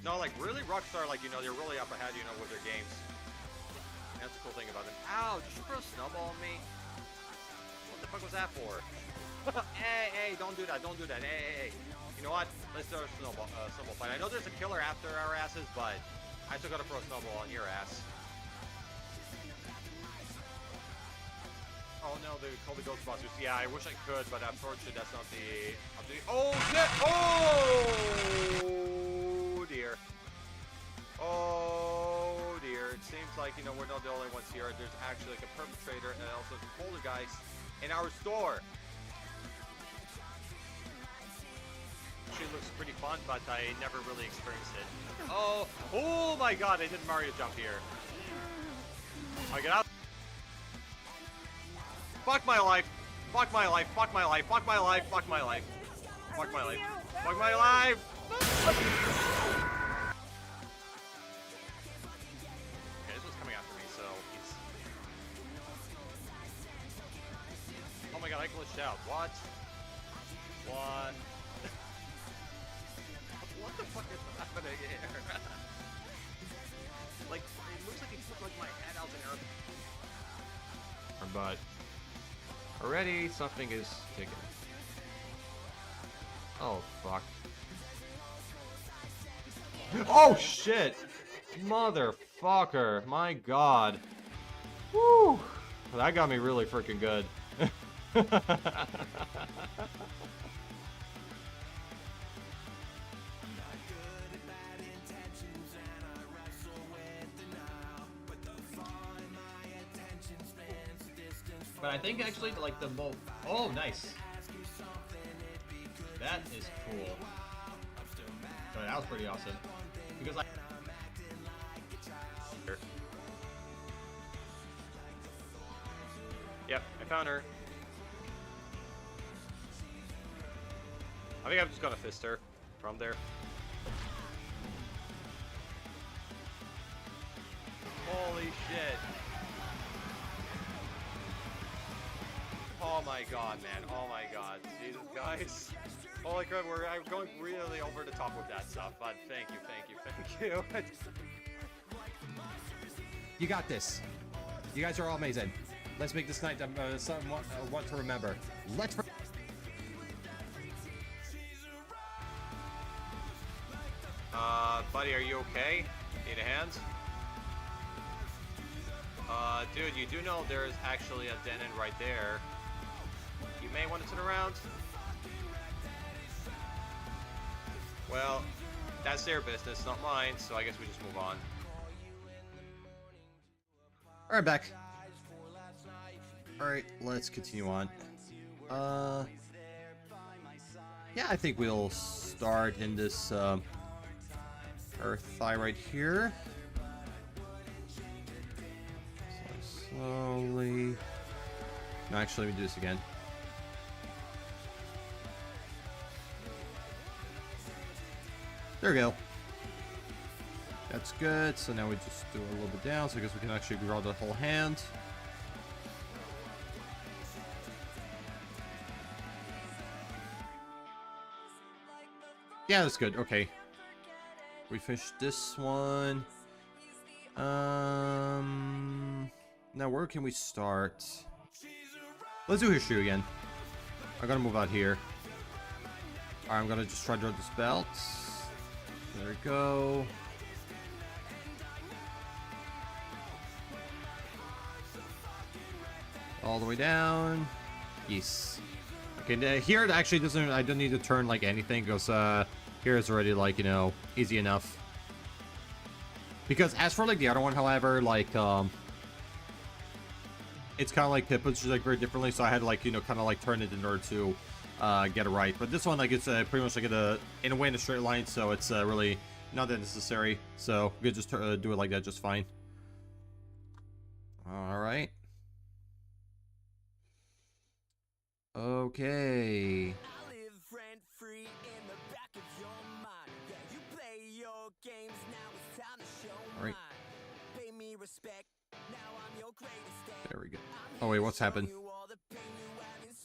S1: No, like really Rockstar, like, you know, they're really up ahead, you know, with their games. That's the cool thing about them. Ow, did you throw a snowball on me? What the fuck was that for? Hey, don't do that, don't do that. Hey. You know what? Let's throw a snowball fight. I know there's a killer after our asses, but I still gotta throw a snowball on your ass. Oh no, they call the Ghostbusters. Yeah, I wish I could, but unfortunately that's not the... Oh shit! Oh dear. Oh dear. It seems like, you know, we're not the only ones here. There's actually like a perpetrator and also some poltergeist in our store. Actually looks pretty fun, but I never really experienced it. Oh my god, I did Mario jump here. I get out. Fuck my life. Fuck my life. Fuck my life. Fuck my life. Fuck my life.
S3: Fuck my life. Fuck my life! Okay, this one's coming after me, so he's... Oh my god, I glitched out. What? What? What the fuck is happening here? Like, it looks like he took like my head out in air. But already something is ticking. Oh fuck. Oh shit! Motherfucker! My god. Woo! That got me really freaking good. But I think actually, like, the most... Oh, nice. That is cool. But that was pretty awesome. Because, like... Yep, I found her. I think I'm just gonna fist her from there. Holy shit. Oh my god, man. Oh my god. Jesus, guys. Holy crap, I'm going really over the top with that stuff, but thank you.
S1: You got this. You guys are all amazing. Let's make this night somewhat one to remember. Let's.
S3: Buddy, are you okay? Need a hand? Dude, you do know there's actually a den in right there. You may want to turn around. Well, that's their business, not mine, so I guess we just move on.
S1: Alright, back. Alright, let's continue on. Yeah, I think we'll start in this, Earth Eye right here. Slowly. No, actually, let me do this again. There we go. That's good. So now we just do a little bit down. So I guess we can actually draw the whole hand. Yeah, that's good. Okay. We finished this one. Now where can we start? Let's do Hishu again. I'm gonna move out here. Alright, I'm gonna just try to draw this belt. There we go. All the way down. Yes. Okay, here it actually doesn't, I don't need to turn like anything because here it's already like, you know, easy enough. Because as for like the other one, however, like it's kind of like it puts like very differently, so I had to like, you know, kind of like turn it in order to get it right. But this one, like, it's pretty much like in a way in a straight line, so it's really not that necessary. So we could just do it like that just fine. All right. Okay. All right. There we go. Oh wait, what's happened?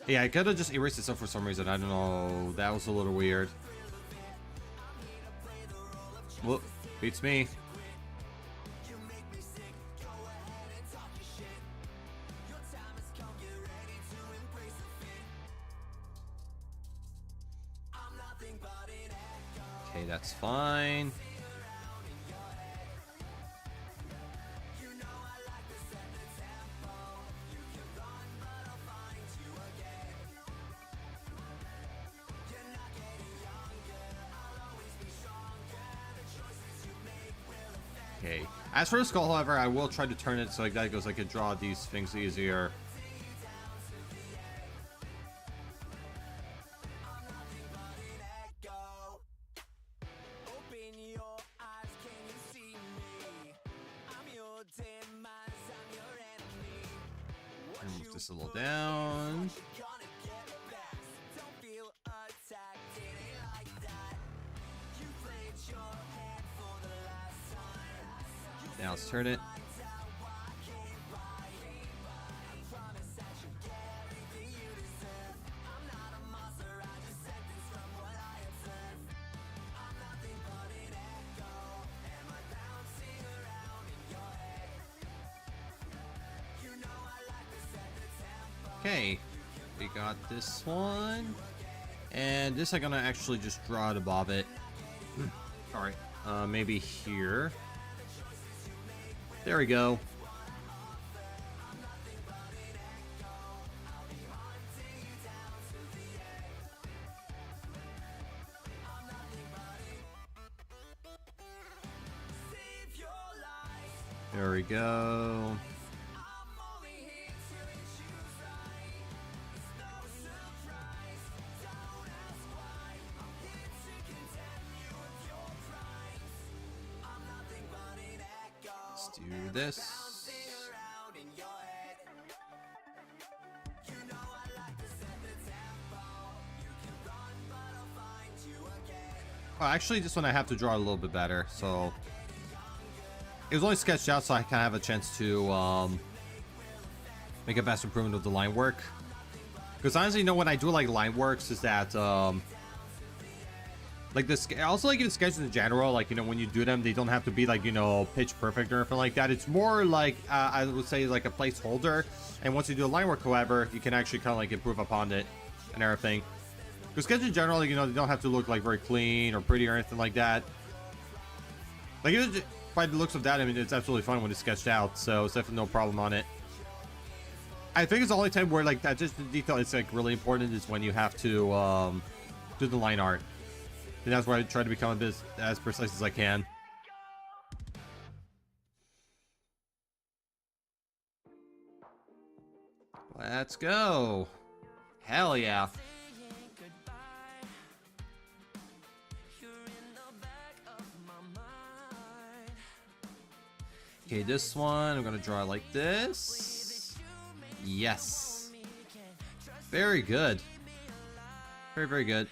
S1: Yeah, I could have just erased itself for some reason. I don't know. That was a little weird. Well, beats me. Okay, that's fine. Okay. As for the skull, however, I will try to turn it so like that goes I can draw these things easier. Move this a little down. Now let's turn it. Okay, we got this one. And this I'm gonna actually just draw it above it. Alright, maybe here. There we go. There we go. Let's do this. Oh, actually, this one I have to draw a little bit better, so it was only sketched out so I can have a chance to make a best improvement of the line work. Because honestly, you know, when I do like line works is that like this, I also like even sketches in general, like, you know, when you do them, they don't have to be like, you know, pitch perfect or anything like that. It's more like I would say like a placeholder, and once you do a line work, however, you can actually kind of like improve upon it and everything. Because sketches in general, you know, they don't have to look like very clean or pretty or anything like that. Like, by the looks of that, I mean, it's absolutely fun when it's sketched out, so it's definitely no problem on it. I think it's the only time where like that just the detail is like really important is when you have to do the line art. And that's where I try to become a bit as precise as I can. Let's go. Hell yeah. Okay, this one, I'm gonna draw it like this. Yes. Very good. Very, very good.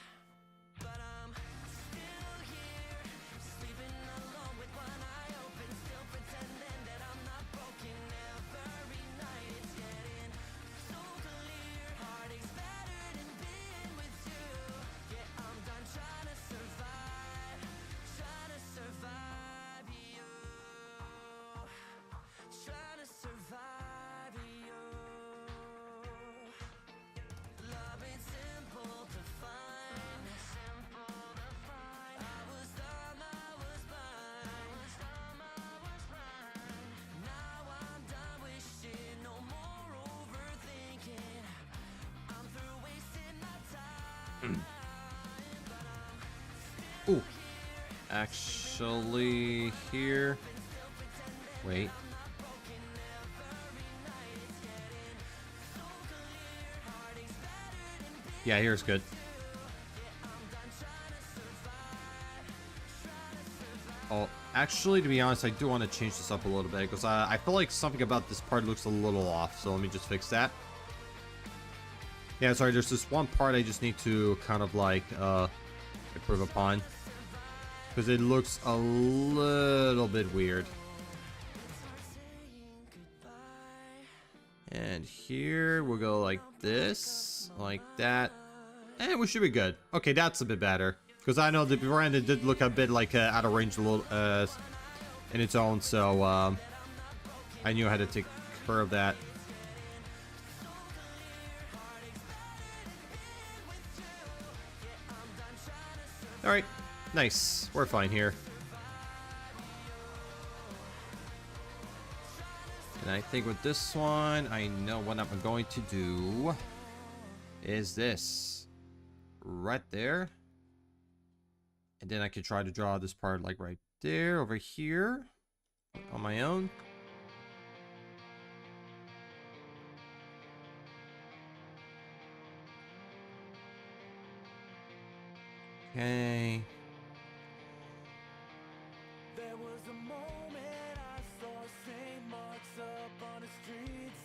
S1: Ooh. Actually, here. Wait. Yeah, here's good. Oh, actually, to be honest, I do want to change this up a little bit because I feel like something about this part looks a little off. So let me just fix that. Yeah, sorry, there's this one part I just need to kind of like improve upon because it looks a little bit weird. And here we'll go like this, like that, and we should be good. Okay, that's a bit better because I know the veranda did look a bit like out of range a little in its own, so I knew I had to take care of that. Alright, nice. We're fine here. And I think with this one, I know what I'm going to do is this. Right there. And then I could try to draw this part like right there, over here. On my own. Okay.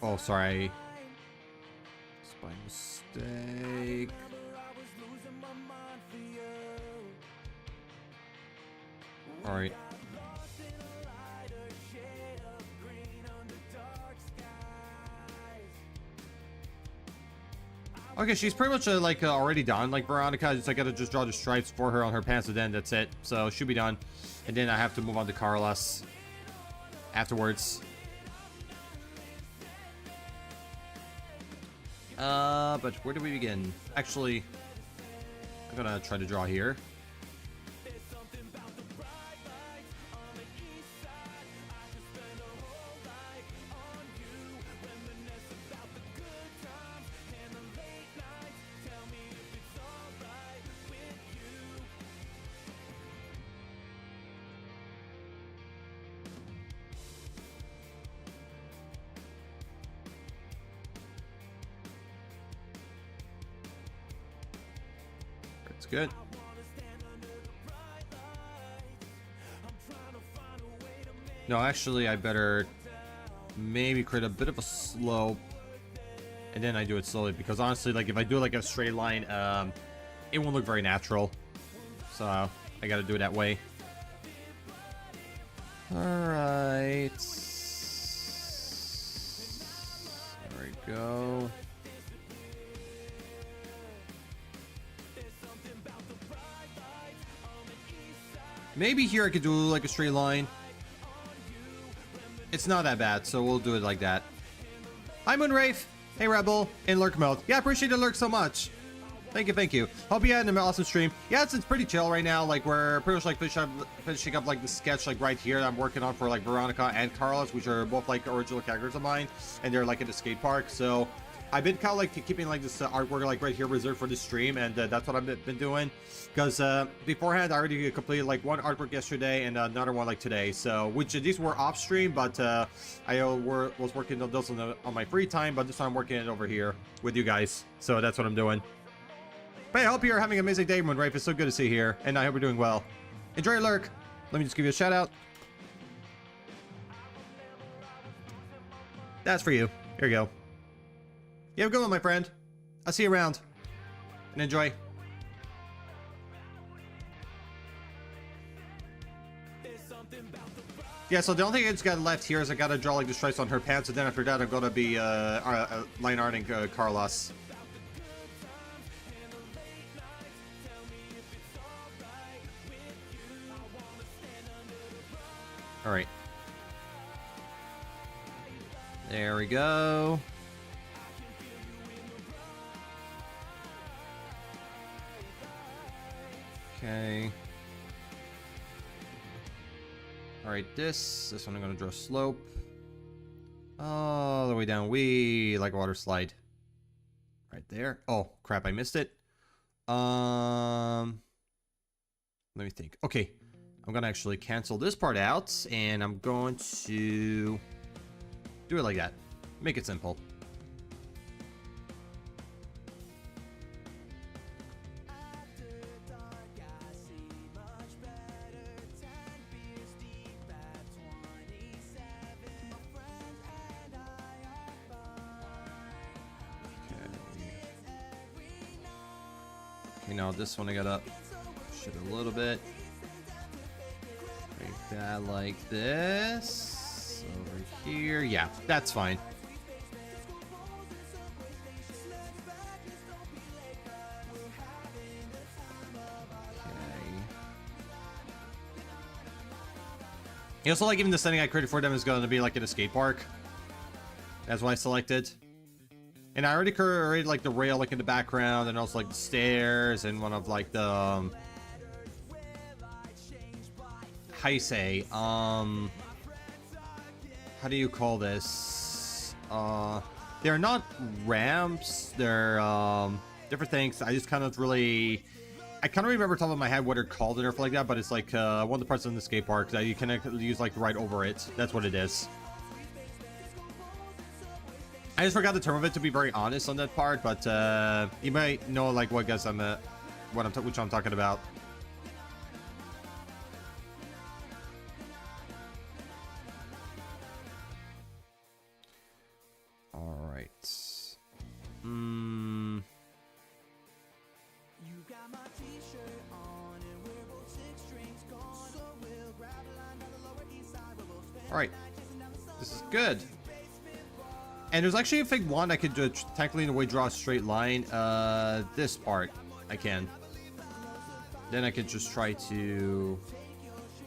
S1: Oh, sorry. It's by mistake. Alright. Okay, she's pretty much like already done. Like Veronica, I gotta just draw the stripes for her on her pants, and then that's it. So should be done. And then I have to move on to Carlos afterwards. But where do we begin? Actually, I'm gonna try to draw here. It's good. No, actually, I better maybe create a bit of a slope, and then I do it slowly, because honestly, like if I do like a straight line, it won't look very natural. So I gotta do it that way. All right. There we go. Maybe here I could do like a straight line. It's not that bad, so we'll do it like that. Hi, Moonwraith. Hey, Rebel. In Lurk mode. Yeah, I appreciate the Lurk so much. Thank you, thank you. Hope you had an awesome stream. Yeah, it's pretty chill right now. Like, we're pretty much like finishing up like the sketch like right here that I'm working on for like Veronica and Carlos, which are both like original characters of mine, and they're like at the skate park. So I've been kind of like keeping like this artwork like right here reserved for this stream, and that's what I've been doing. Because beforehand, I already completed like one artwork yesterday and another one like today. So which these were off stream, but I was working on those on my free time. But this time I'm working it over here with you guys. So that's what I'm doing. But hey, I hope you're having an amazing day, Moonwraith. It's so good to see you here, and I hope you're doing well. Enjoy your lurk. Let me just give you a shout out. That's for you. Here you go. You have a good one, my friend. I'll see you around. And enjoy. Yeah, so the only thing I just got left here is I gotta draw like the stripes on her pants, and then after that I'm gonna be line arting Carlos. All right. There we go. Okay. All right, this one I'm gonna draw slope all the way down, wee, like a water slide. Right there. Oh crap, I missed it. Let me think. Okay, I'm gonna actually cancel this part out, and I'm going to do it like that. Make it simple. Okay, now this one I gotta push it a little bit. Make that like this. Over here. Yeah, that's fine. Okay. Also, like, even the setting I created for them is going to be like in a skate park. That's why I selected. And I already created like the rail like in the background, and also like the stairs, and one of like the how you say how do you call this? They're not ramps, they're different things. I just kind of really, I kind of remember top of my head what they're called and everything like that, but it's like one of the parts in the skate park that you can use like right over it. That's what it is. I just forgot the term of it, to be very honest on that part, but you might know like what guess I'm which I'm talking about. All right. All right. This is good. And there's actually, I think, one I could do, technically in a way draw a straight line. This part, I can. Then I could just try to...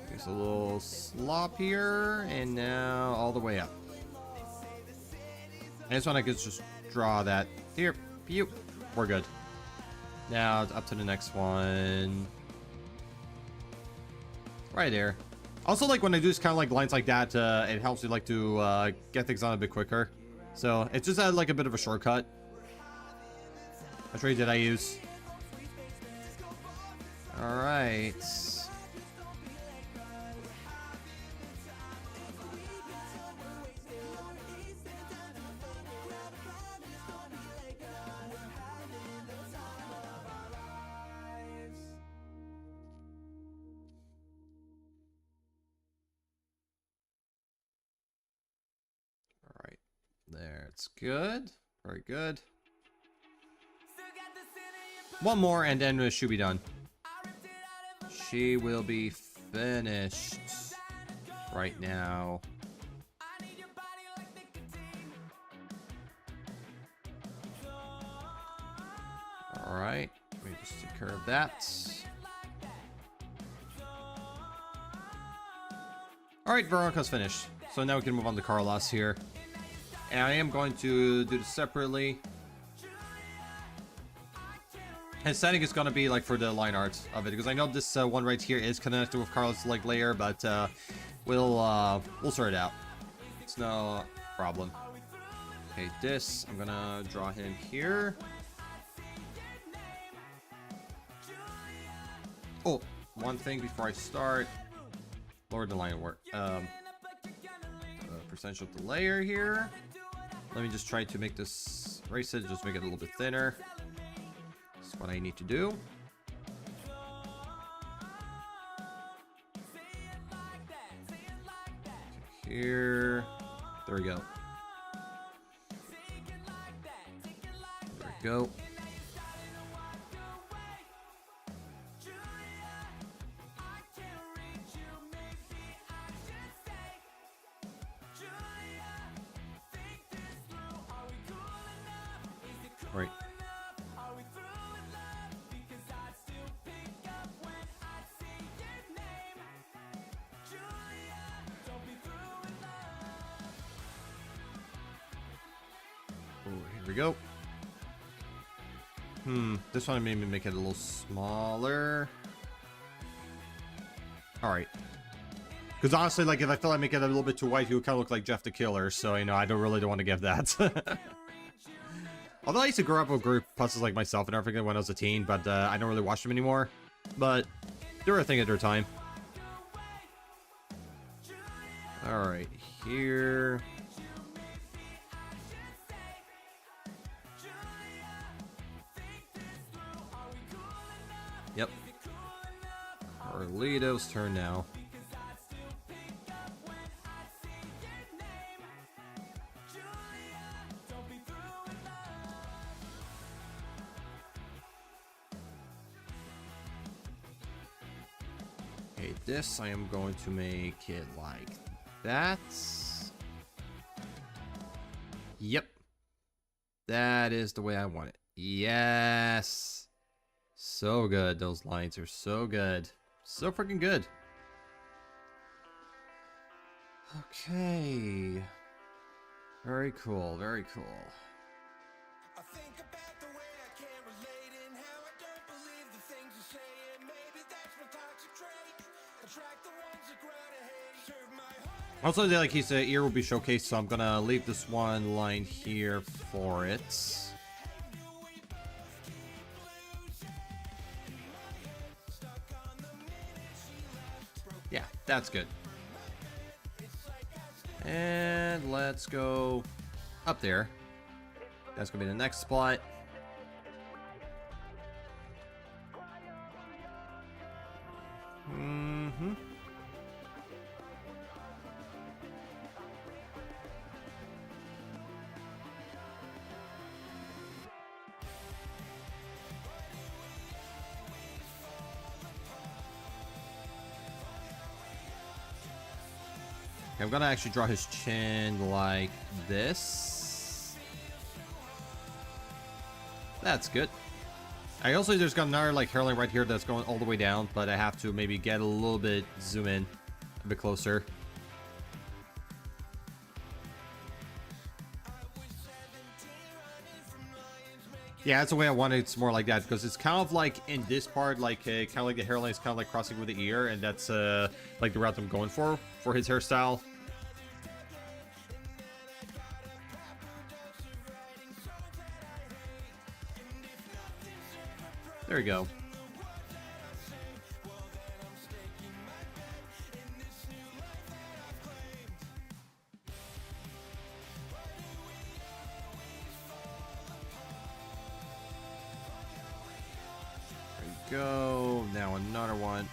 S1: There's a little slop here, and now all the way up. And this one I could just draw that. Here, pew. We're good. Now up to the next one. Right there. Also, like when I do this kind of like lines like that, it helps me like to get things on a bit quicker. So it's just like a bit of a shortcut. Which way did I use? All right. There, it's good. Very good. One more and then it should be done. She will be finished right now. Alright, let me just take care of that. Alright, Veronica's finished. So now we can move on to Carlos here. And I am going to do this separately. And setting is going to be like for the line art of it, because I know this one right here is connected with Carlos' like layer, but we'll sort it out. It's no problem. Okay, this I'm gonna draw him here. Oh, one thing before I start. Lower the line work. Percentage of the layer here. Let me just try to make this, erase it, just make it a little bit thinner. That's what I need to do. Here, there we go. There we go. Right. Oh, here we go. This one maybe make it a little smaller. Alright. Because honestly, like, if I feel like make it a little bit too white, he would kind of look like Jeff the Killer, so, you know, I don't really want to give that. Although I used to grow up with group puzzles like myself and everything when I was a teen, but I don't really watch them anymore. But they were a thing at their time. Alright, here. Yep. Carlito's turn now. Okay, this I am going to make it like that. Yep. That is the way I want it. Yes. So good. Those lines are so good. So freaking good. Okay. Very cool. Very cool.
S2: I think about the way I can't relate and how I don't believe the things you say, and maybe that's my toxic trait. Attract the ones that grow to hate. Serve my heart.
S1: Also, like he said, ear will be showcased, so I'm gonna leave this one line here for it. Yeah, that's good. And let's go up there. That's gonna be the next spot. I'm gonna actually draw his chin like this. That's good. I also there's got another like hairline right here that's going all the way down, but I have to maybe get a little bit zoom in a bit closer. Yeah, that's the way I want it. It's more like that because it's kind of like in this part, like kind of like the hairline is kind of like crossing with the ear, and that's like the route I'm going for his hairstyle. There we go. Go. Now another one.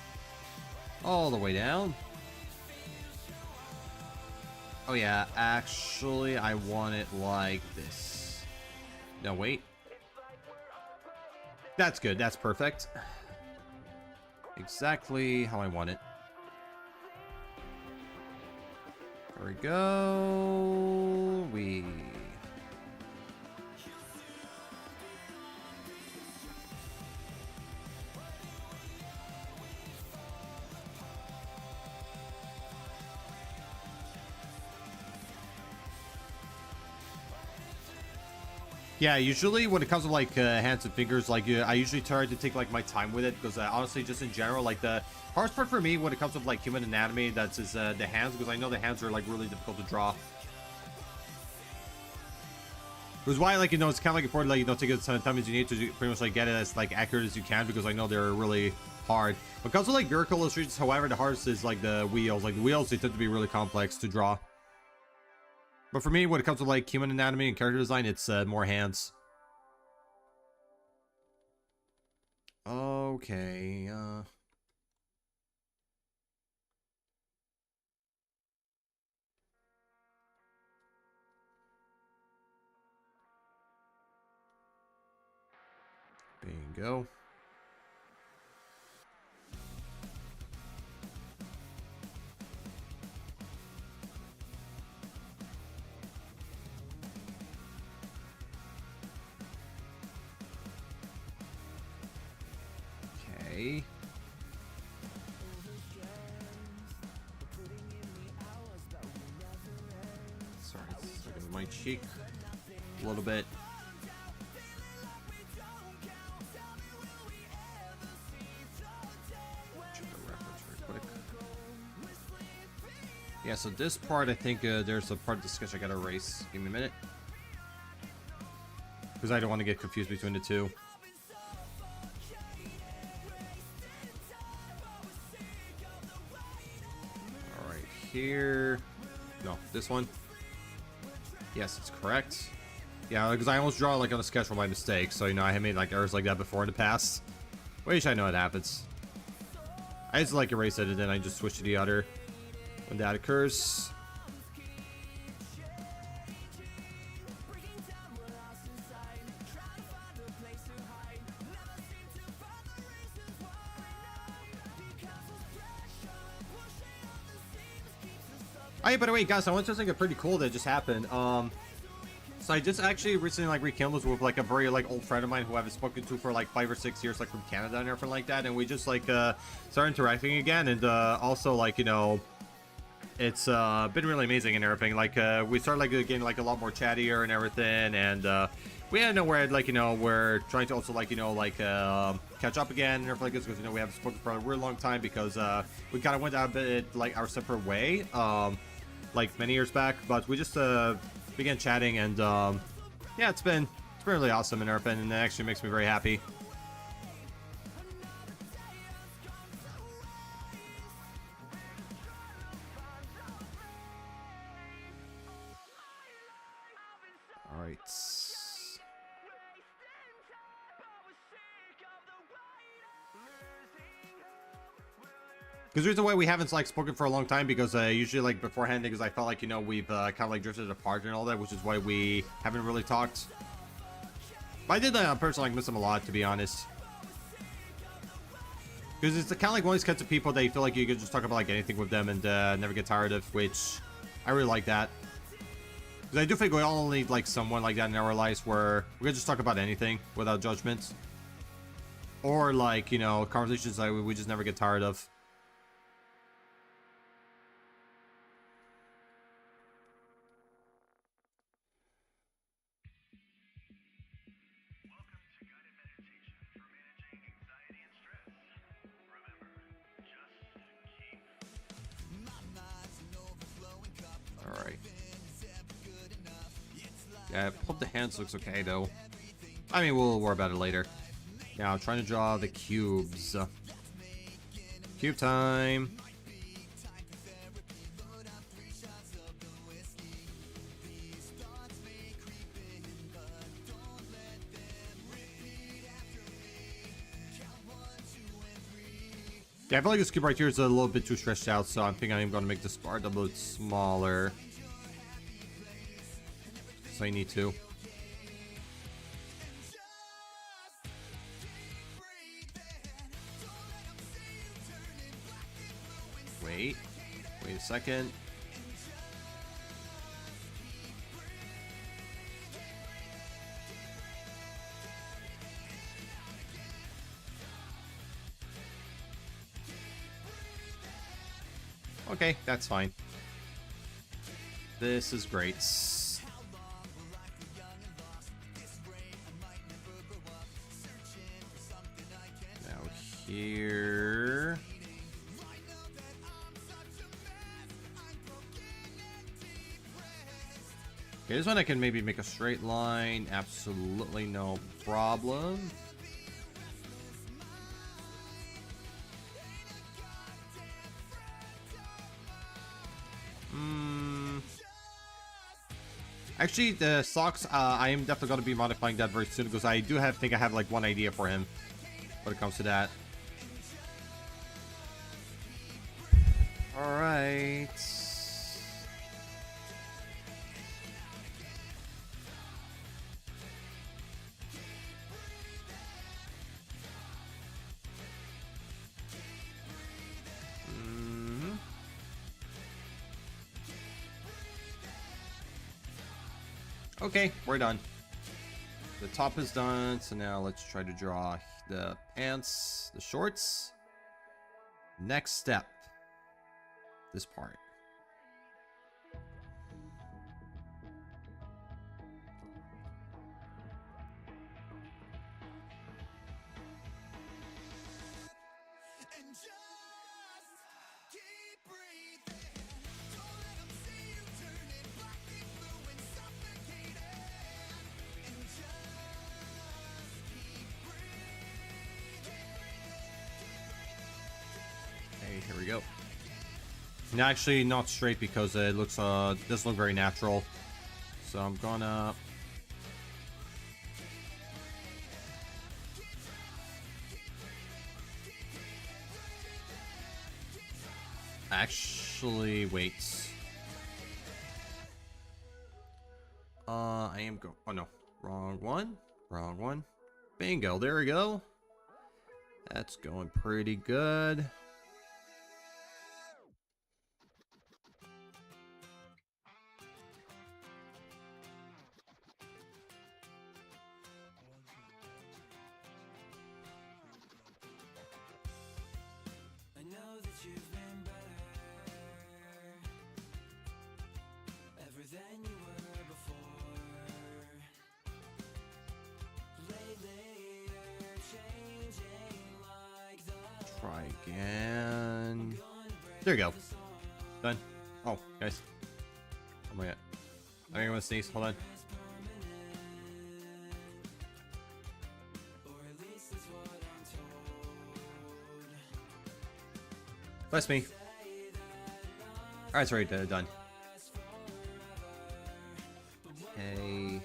S1: All the way down. Oh yeah, actually I want it like this. No, wait. That's good. That's perfect. Exactly how I want it. There we go. Yeah, usually when it comes to like hands and fingers, like I usually try to take like my time with it because honestly, just in general, like the hardest part for me when it comes to like human anatomy, that's is the hands, because I know the hands are like really difficult to draw. Which is why, like, you know, it's kind of like important, like, you know, take as much time as you need to pretty much like get it as like accurate as you can, because I know they're really hard. When it comes to like vertical illustrations, however, the hardest is like the wheels. Like the wheels, they tend to be really complex to draw. But for me, when it comes to like human anatomy and character design, it's more hands. Okay, bingo. Okay. Sorry, it's stuck in my cheek a little bit. Check the reference real quick. Yeah, so this part, I think there's a part of the sketch I gotta erase. Give me a minute. Because I don't want to get confused between the two. Alright, here. No, this one. Yes, it's correct. Yeah, because I almost draw like on a sketch from my mistake, so you know I have made like errors like that before in the past. Wish I know it happens. I just like erase it and then I just switch to the other when that occurs. Oh, yeah, by the way, guys, I want to something pretty cool that just happened. So I just actually recently like rekindled with like a very like old friend of mine who I haven't spoken to for like 5 or 6 years, like from Canada and everything like that, and we just like started interacting again, and also like, you know, it's been really amazing and everything. Like we started like getting like a lot more chattier and everything, and we had nowhere like, you know, we're trying to also like, you know, like catch up again and everything like this, because you know we haven't spoken for a really long time because we kind of went out a bit like our separate way like many years back, but we just began chatting, and yeah, it's been really awesome and everything, and it actually makes me very happy. All right. Because the reason why we haven't like spoken for a long time, because usually like beforehand, because I felt like, you know, we've kind of like drifted apart and all that, which is why we haven't really talked. But I did personally like miss them a lot, to be honest. Because it's kind of like one of these kinds of people that you feel like you could just talk about like anything with them and never get tired of, which I really like that. Because I do think we all need like someone like that in our lives where we can just talk about anything without judgments. Or like, you know, conversations that we just never get tired of. Alright. Yeah, Pump the Hands looks okay, though. I mean, we'll worry about it later. Now, I'm trying to draw the cubes. Cube time. Yeah, I feel like this cube right here is a little bit too stretched out, so I think I'm going to make this part a little bit smaller. So I need to. Wait a second. Okay, that's fine. This is great. Now here. Okay, this one I can maybe make a straight line. Absolutely no problem. Actually, the socks, I am definitely going to be modifying that very soon because I do think I have like one idea for him when it comes to that. All right. Okay, we're done. The top is done, so now let's try to draw the pants, the shorts. Next step, this part. Here we go. And actually not straight because it looks doesn't look very natural. So I'm gonna actually wait. I am go oh no, wrong one. Wrong one. Bingo, there we go. That's going pretty good. Try again. There you go. Done. Oh, guys. Oh my god. I think I'm gonna sneeze. Hold on. Bless me. Alright, sorry, done. Okay.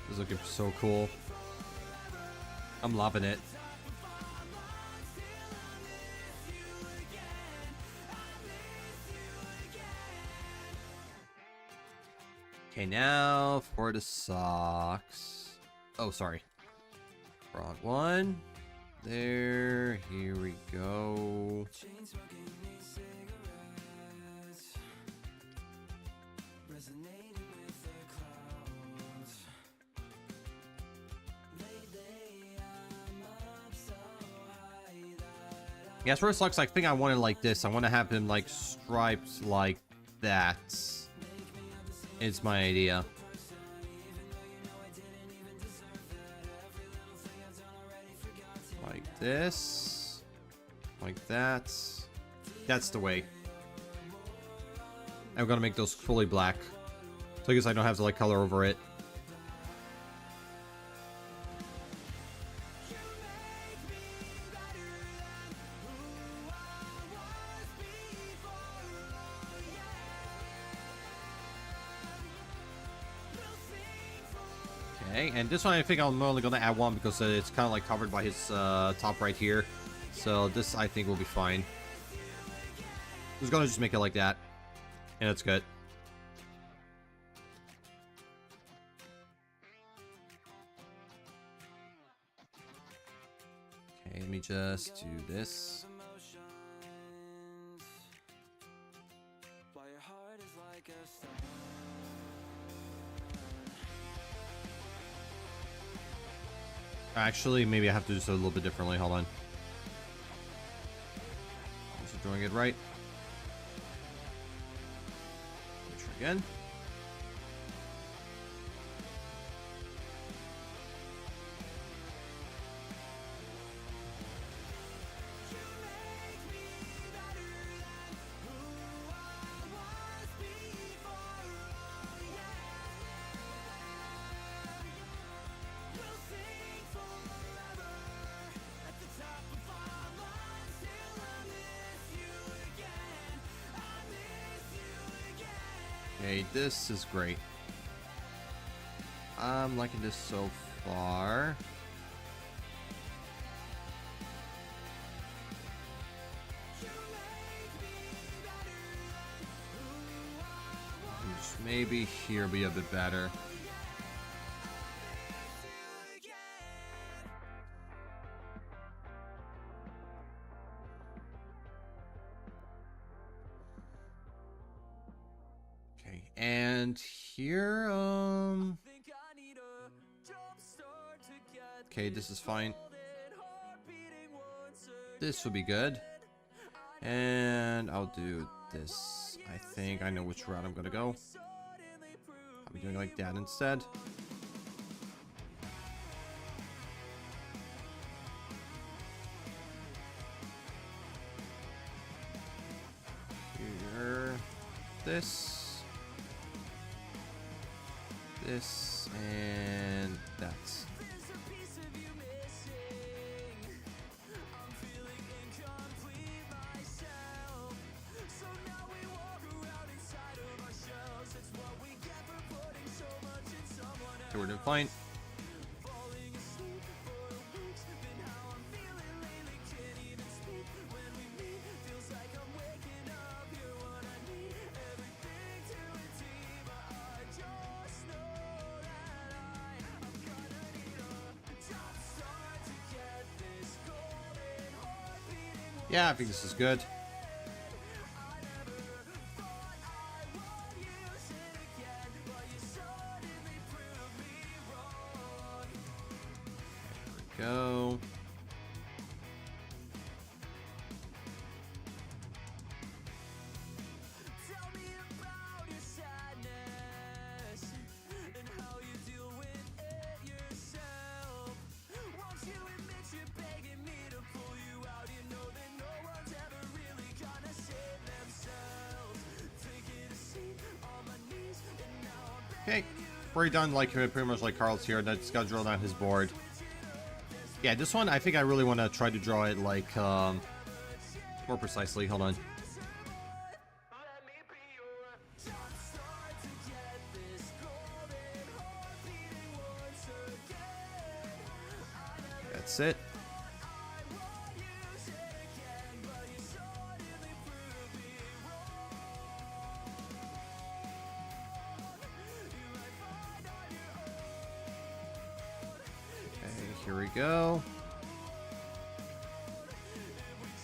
S1: This is looking so cool. I'm loving it. Okay, now for the socks. Oh, sorry. Wrong one. There. Here we go. Yeah, as for the socks, I think I want it like this. I want to have him like striped like that. It's my idea. Like this. Like that. That's the way. I'm gonna make those fully black. So I guess I don't have to like color over it. Okay, and this one I think I'm only gonna add one because it's kind of like covered by his top right here. So this I think will be fine. Just gonna just make it like that, and it's good. Okay, let me just do this. Actually, maybe I have to do this a little bit differently. Hold on. Just doing it right. Try again. Okay, this is great. I'm liking this so far. Just maybe here be a bit better. And here, okay, this is fine. This will be good. And I'll do this. I think I know which route I'm gonna go. I'm doing like that instead. Here, this. This and that. So we're doing fine. Yeah, I think this is good. There we go. Okay, we're done like pretty much like Carl's here. That's got to draw down his board. Yeah, this one I think I really want to try to draw it like more precisely. Hold on. That's it. here we go.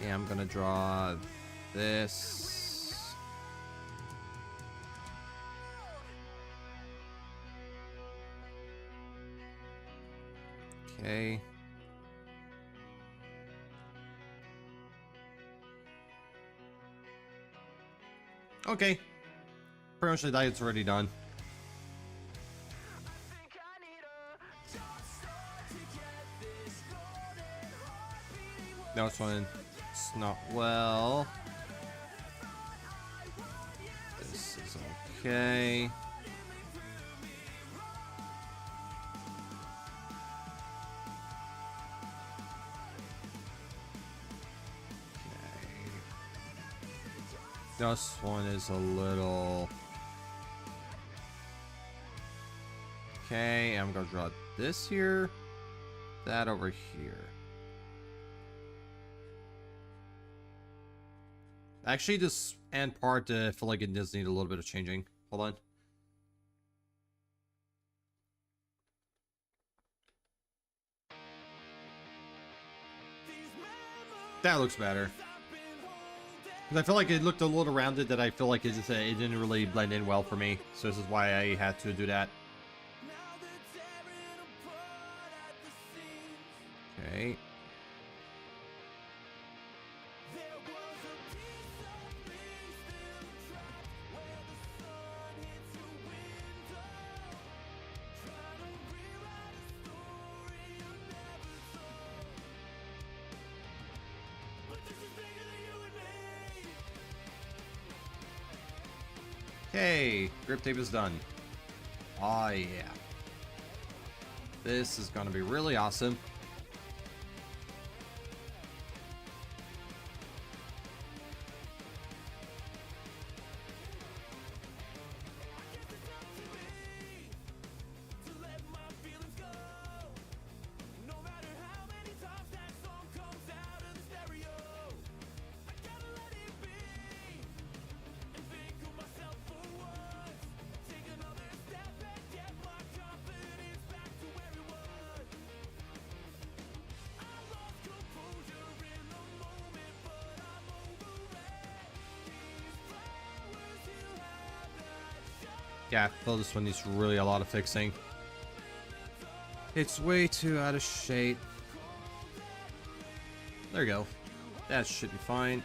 S1: Yeah, I'm gonna draw this. Okay. Okay. Pretty much the diet's already done. No, this one, it's not well. This is okay. This one is a little... Okay, I'm gonna draw this here, that over here. Actually, this end part, I feel like it does need a little bit of changing. Hold on. That looks better. I feel like it looked a little rounded that I feel like it just it didn't really blend in well for me. So this is why I had to do that. Okay. Okay, grip tape is done. Oh yeah. This is gonna be really awesome. Yeah, I feel this one needs really a lot of fixing. It's way too out of shape. There you go. That should be fine.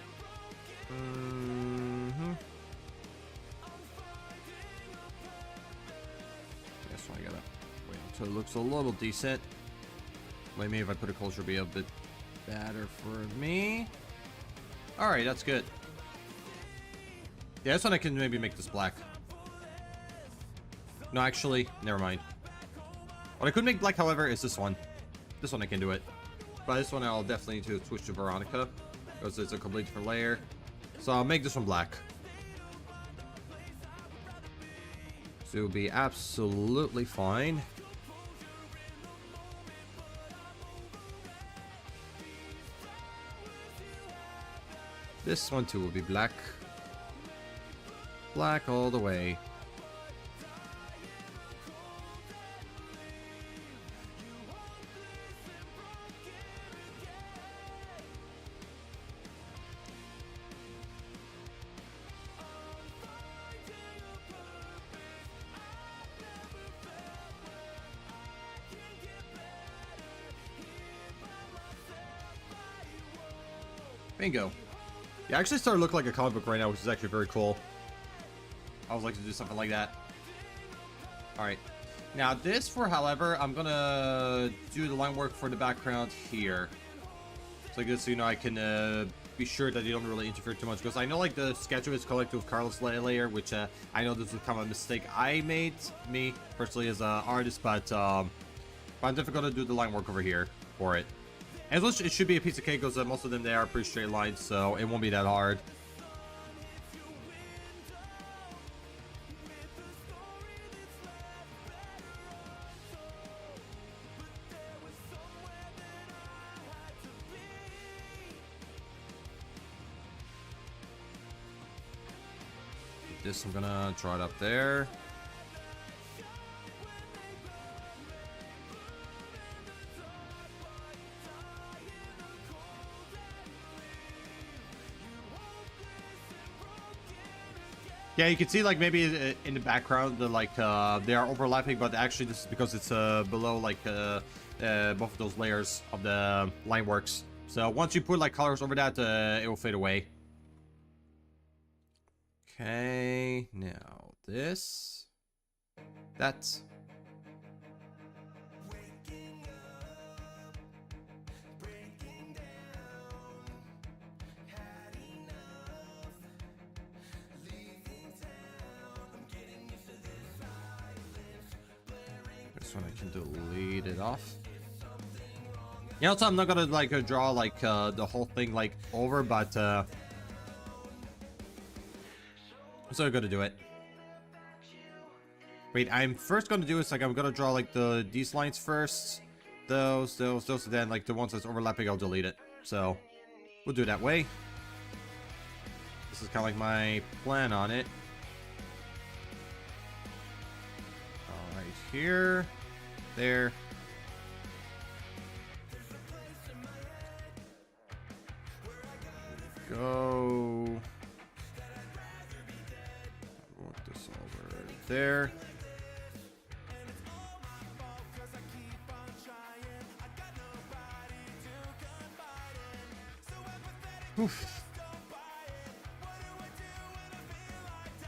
S1: Guess I gotta wait until it looks a little decent. Wait, maybe if I put it closer, it'll be a bit better for me. Alright, that's good. Yeah, this one I can maybe make this black. No, actually, never mind. What I could make black, however, is this one. This one I can do it. But this one I'll definitely need to switch to Veronica, because it's a completely different layer. So I'll make this one black. So it'll be absolutely fine. This one too will be black. Black all the way. Bingo. Yeah, actually starting to look like a comic book right now, which is actually very cool. I would like to do something like that. Alright. Now this for, however, I'm gonna do the line work for the background here. So just so you know, I can be sure that you don't really interfere too much. Because I know like the sketch of is collected with Carlos layer, which I know this was kind of a mistake I made, me personally as an artist, but I'm definitely gonna do the line work over here for it. And it should be a piece of cake because most of them, they are pretty straight lines, so it won't be that hard. This I'm gonna draw it up there. Yeah, you can see like maybe in the background, the like they are overlapping, but actually this is because it's below like both of those layers of the line works. So once you put like colors over that, it will fade away. Okay, now this, that. This one I can delete it off. Yeah, also I'm not gonna like draw like the whole thing like over, but I'm still gonna do it. Wait, I'm first gonna do is like I'm gonna draw like these lines first, those, and then like the ones that's overlapping I'll delete it. So we'll do it that way. This is kind of like my plan on it. All right, here, there. Go. I want this over there. Oof.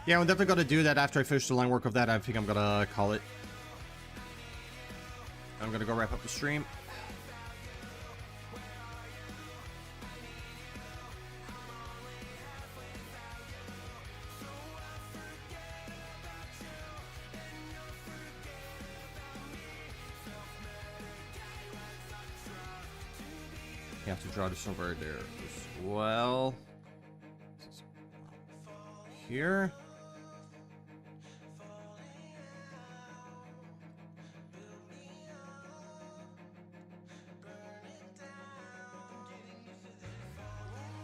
S1: Yeah, I'm definitely gonna do that after I finish the line work of that. I think I'm gonna call it. I'm gonna go wrap up the stream. You have to draw this over there as well. Here.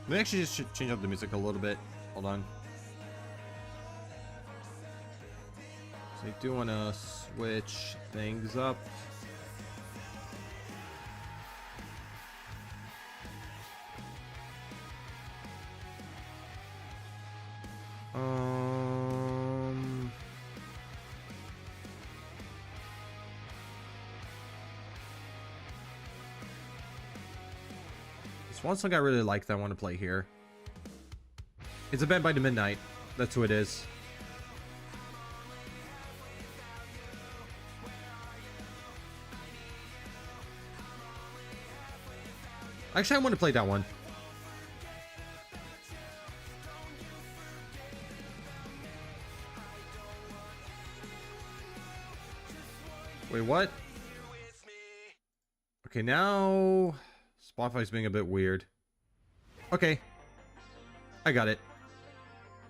S1: We actually just should change up the music a little bit. Hold on. So I do want to switch things up. There's one song I really like that I want to play here. It's a band by the Midnight. That's who it is. Actually, I want to play that one. Wait, what? Okay, now Spotify's being a bit weird. Okay. I got it.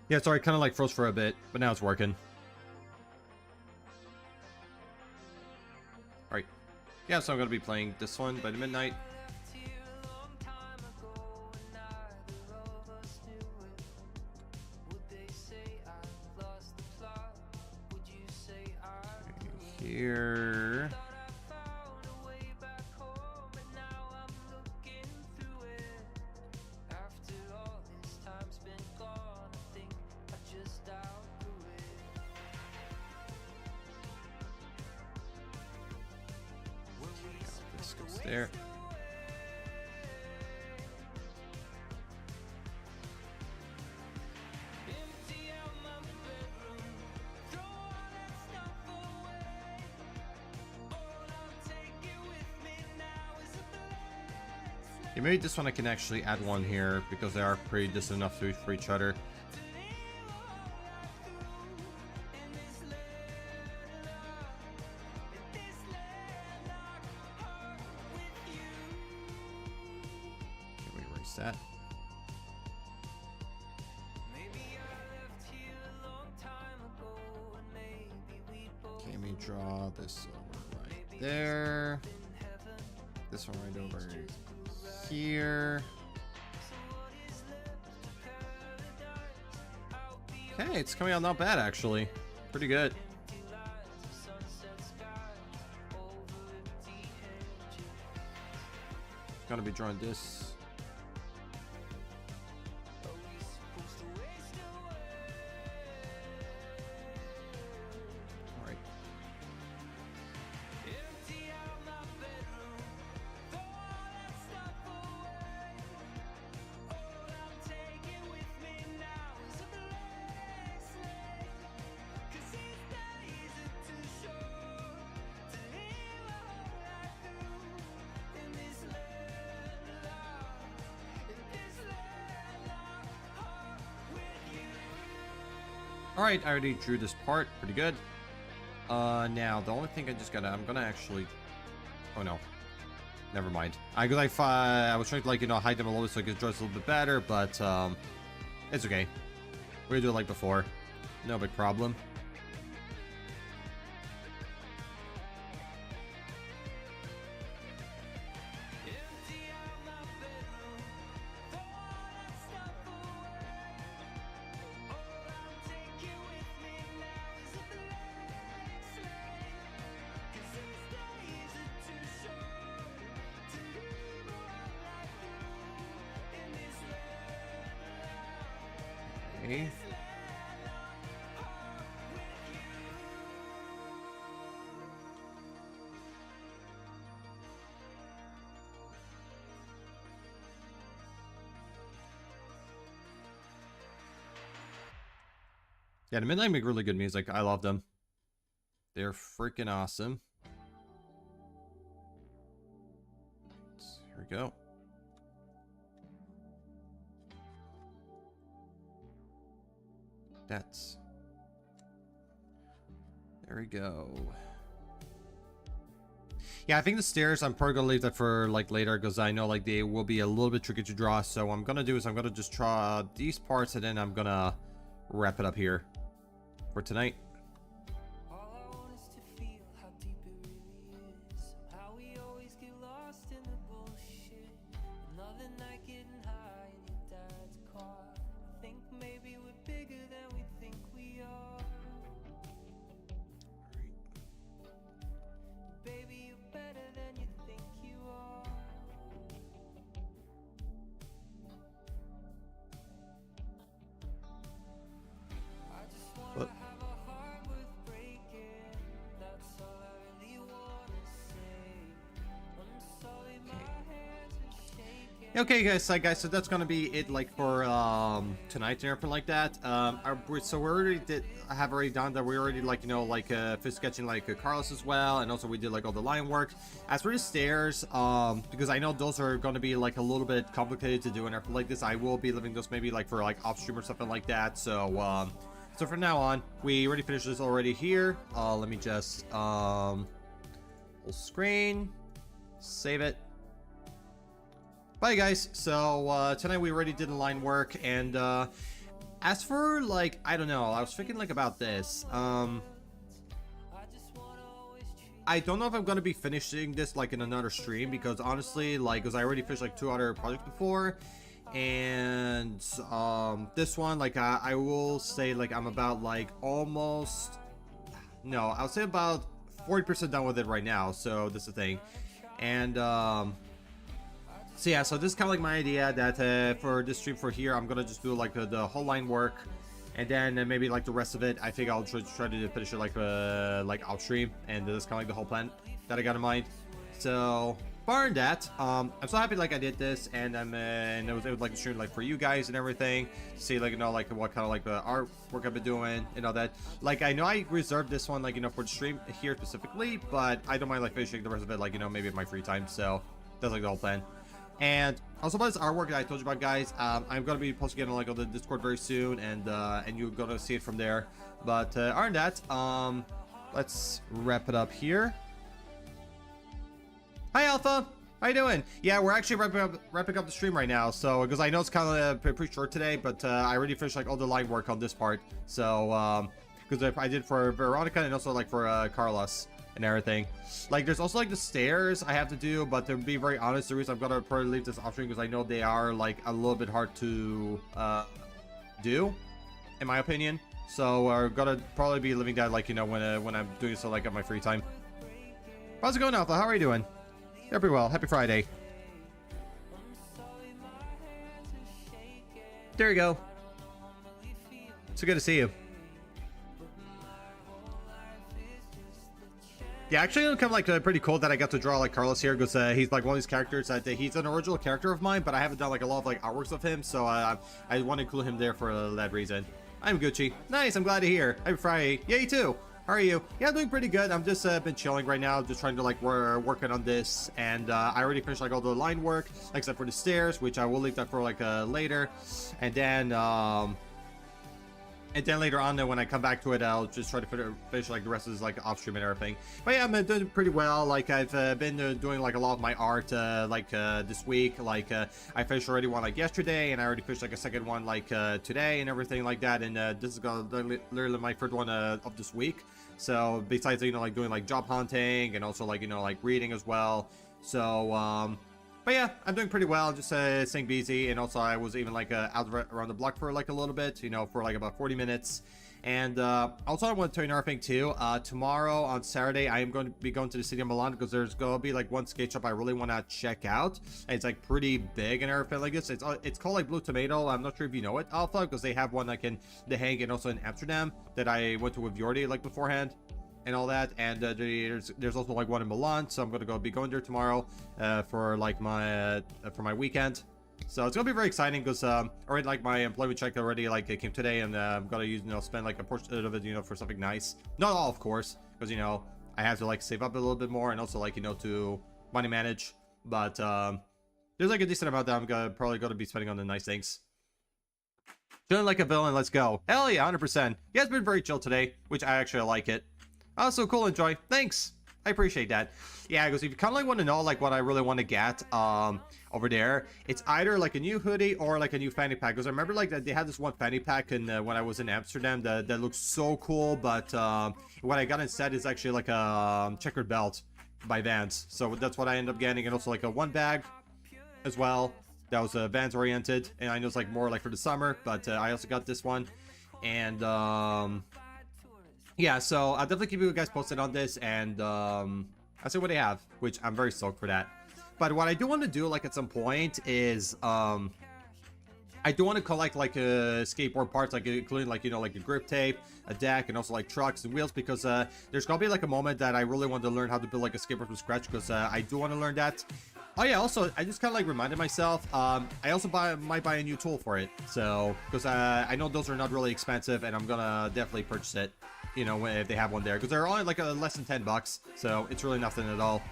S1: Yeah, sorry, kind of like froze for a bit, but now it's working. Alright. Yeah, so I'm going to be playing this one by the Midnight. Here. This goes there. Yeah, maybe this one I can actually add one here because they are pretty distant enough for each other. Can we erase that? Can we draw this over right there? This one right over here. Okay, it's coming out not bad actually. Pretty good. Gonna be drawing this. All right, I already drew this part. Pretty good. Now the only thing I'm gonna actually. Oh no. Never mind. I was trying to like hide them a little bit so I could draw this a little bit better, but it's okay. We're gonna do it like before. No big problem. Okay. Yeah, the Midnight make really good music. I love them. They're freaking awesome. Here we go. There we go. Yeah, I think the stairs, I'm probably gonna leave that for like later because I know like they will be a little bit tricky to draw. So what I'm gonna do is I'm gonna just draw these parts and then I'm gonna wrap it up here for tonight.
S2: All I want is to feel how deep it really is. How we always get lost in the bullshit. Another night getting high in your dad's car. I think maybe we're bigger than we think we are. Baby, you're better than you think you are. I just wanna
S1: What?
S2: have a heart worth breaking. That's all I really wanna say. I'm sorry my hands are shaking.
S1: Okay, guys, so that's gonna be it, like for tonight and everything like that. So we already have already done that. We already like fish sketching like Carlos as well, and also we did like all the line work. As for the stairs, because I know those are gonna be like a little bit complicated to do and everything like this, I will be leaving those maybe like for like off stream or something like that. So so from now on, we already finished this already here. Let me just full screen, save it. Bye guys. So tonight we already did the line work, and as for like, I don't know, I was thinking like about this. I don't know if I'm gonna be finishing this like in another stream, because honestly, like, because I already finished like 2 other projects before, and this one, like, I will say like I'm about like almost, no, I'll say about 40% done with it right now. So this is the thing, and so yeah, so this is kind of like my idea that for this stream for here, I'm gonna just do like the whole line work, and then maybe like the rest of it, I think I'll try to finish it like out stream, and that's kind of like the whole plan that I got in mind. So barring that, I'm so happy like I did this, and and I was able to like stream like for you guys and everything, to see like like what kind of like the artwork I've been doing and all that. Like, I know I reserved this one like for the stream here specifically, but I don't mind like finishing the rest of it like maybe in my free time. So that's like the whole plan. And also about this artwork that I told you about, guys, I'm gonna be posting it on like on the Discord very soon, and you're gonna see it from there. But other than that, let's wrap it up here. Hi Alpha, how you doing? Yeah, we're actually wrapping up the stream right now. So because I know it's kind of pretty short today, but I already finished like all the line work on this part. So because I did for Veronica and also like for Carlos and everything. Like, there's also like the stairs I have to do, but to be very honest, the reason I'm gonna probably leave this option because I know they are like a little bit hard to do, in my opinion. So we're gonna probably be leaving that like when I'm doing so like at my free time. How's it going, Alpha? How are you doing? Yeah, pretty well. Happy Friday. There you go. So good to see you. Yeah, actually, it's kind of like pretty cool that I got to draw like Carlos here, because he's like one of these characters that he's an original character of mine, but I haven't done like a lot of like artworks of him, so I want to include him there for that reason. I'm Gucci. Nice, I'm glad to hear. Happy Friday. Yeah, you too. How are you? Yeah, I'm doing pretty good. I'm just been chilling right now, just trying to like working on this, and I already finished like all the line work, except for the stairs, which I will leave that for like later, and then And then later on, when I come back to it, I'll just try to finish like the rest of this like off stream and everything. But yeah, I'm doing pretty well. Like I've been doing like a lot of my art this week. Like I finished already one like yesterday, and I already finished like a second one like today and everything like that. And this is literally my third one of this week. So besides like doing like job hunting and also like like reading as well. So but yeah, I'm doing pretty well. Just staying busy, and also I was even like out around the block for like a little bit, for like about 40 minutes. And also I want to tell you another thing too. Tomorrow on Saturday, I am going to be going to the city of Milan because there's going to be like one skate shop I really want to check out. And it's like pretty big and everything like this. It's called like Blue Tomato. I'm not sure if you know it, Alpha, because they have one like in The Hague and also in Amsterdam that I went to with Jordi like beforehand. And all that, and there's also like one in Milan, so I'm gonna be going there tomorrow for like my weekend. So it's gonna be very exciting because already like my employment check already like it came today, and I'm gonna use spend like a portion of it for something nice. Not all, of course, because I have to like save up a little bit more and also like to money manage. But there's like a decent amount that I'm probably gonna be spending on the nice things. Feeling like a villain, let's go. Hell yeah, 100%. Yeah, it's been very chill today, which I actually like it. Oh, so cool, Enjoy. Thanks. I appreciate that. Yeah, because if you kind of like want to know like what I really want to get over there, it's either like a new hoodie or like a new fanny pack. Because I remember like that they had this one fanny pack and when I was in Amsterdam that looks so cool, but what I got instead is actually like a checkered belt by Vans. So that's what I ended up getting, and also like a one bag as well that was Vans oriented, and I know it's like more like for the summer, but I also got this one. And yeah, so I'll definitely keep you guys posted on this, and I'll see what they have, which I'm very stoked for that. But what I do want to do like at some point is I do want to collect like skateboard parts, like including like like a grip tape, a deck, and also like trucks and wheels, because there's gonna be like a moment that I really want to learn how to build like a skateboard from scratch, because I do want to learn that. Oh yeah, also I just kind of like reminded myself I also might buy a new tool for it, so because I know those are not really expensive, and I'm gonna definitely purchase it, if they have one there, because they're only like less than $10, so it's really nothing at all.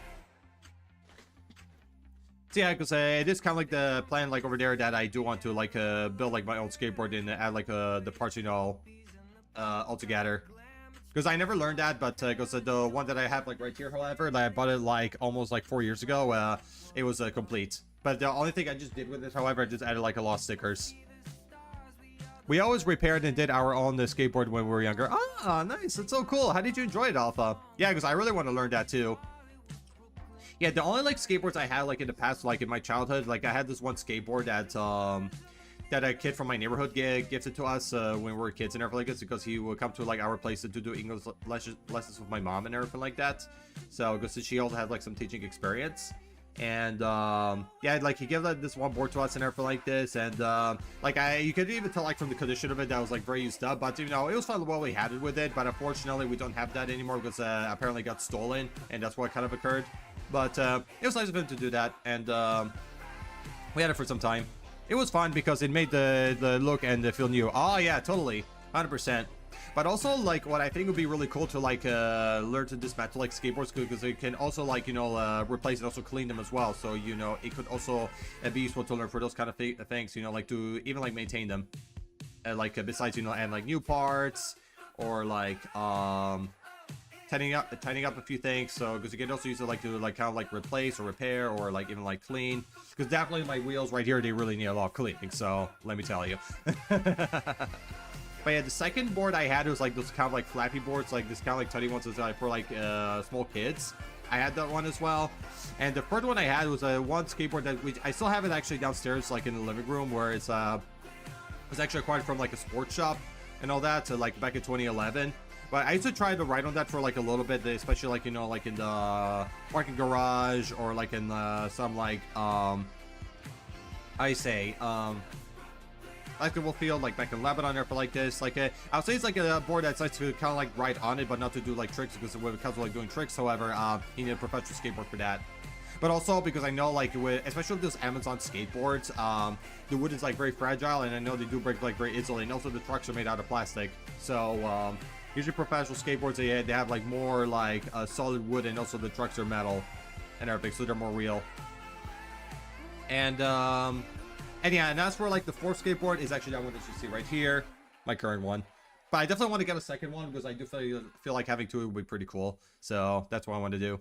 S1: So yeah, because it is kind of like the plan like over there that I do want to like build like my own skateboard and add like the parts all together. Because I never learned that, but because the one that I have like right here, however, that I bought it like almost like 4 years ago, it was complete. But the only thing I just did with it, however, I just added like a lot of stickers. We always repaired and did our own skateboard when we were younger. Ah, nice. That's so cool. How did you enjoy it, Alpha? Yeah, because I really want to learn that too. Yeah, the only like skateboards I had like in the past, like in my childhood, like I had this one skateboard that a kid from my neighborhood gifted to us when we were kids and everything like this, because he would come to like our place to do English lessons with my mom and everything like that. So because she also had like some teaching experience, and yeah, like he gave like this one board to us and everything like this, and like you could even tell like from the condition of it that was like very used up, but it was fun while we had it with it. But unfortunately we don't have that anymore because apparently it got stolen, and that's what kind of occurred. But it was nice of him to do that, and we had it for some time. It was fun because it made the look and the feel new. Oh yeah, totally, 100%. But also like what I think would be really cool to like learn to dismantle like skateboards, because it can also like replace and also clean them as well. So it could also be useful to learn for those kind of things. Like to even like maintain them, like besides and like new parts, or like tightening up a few things. So because you can also use it like to like kind of like replace or repair or like even like clean, because definitely my wheels right here, they really need a lot of cleaning, so let me tell you. But yeah, the second board I had was like those kind of like flappy boards, like this kind of like tiny ones for like small kids. I had that one as well. And the third one I had was one skateboard that I still have it actually downstairs, like in the living room, where it's was actually acquired from like a sports shop and all that, so like back in 2011. But I used to try to ride on that for like a little bit, especially like like in the parking garage, or like in some like basketball field, like back in Lebanon, or for like this. Like I would say it's like a board that's nice to kind of like ride on it, but not to do like tricks, because when it comes to like doing tricks, however, you need a professional skateboard for that. But also because I know like especially with those Amazon skateboards, the wood is like very fragile, and I know they do break like very easily, and also the trucks are made out of plastic. So usually professional skateboards, they have like more like solid wood, and also the trucks are metal and everything, so they're more real. And yeah, and as for like the fourth skateboard is actually that one that you see right here, my current one. But I definitely want to get a second one because I do feel like having two would be pretty cool. So that's what I want to do.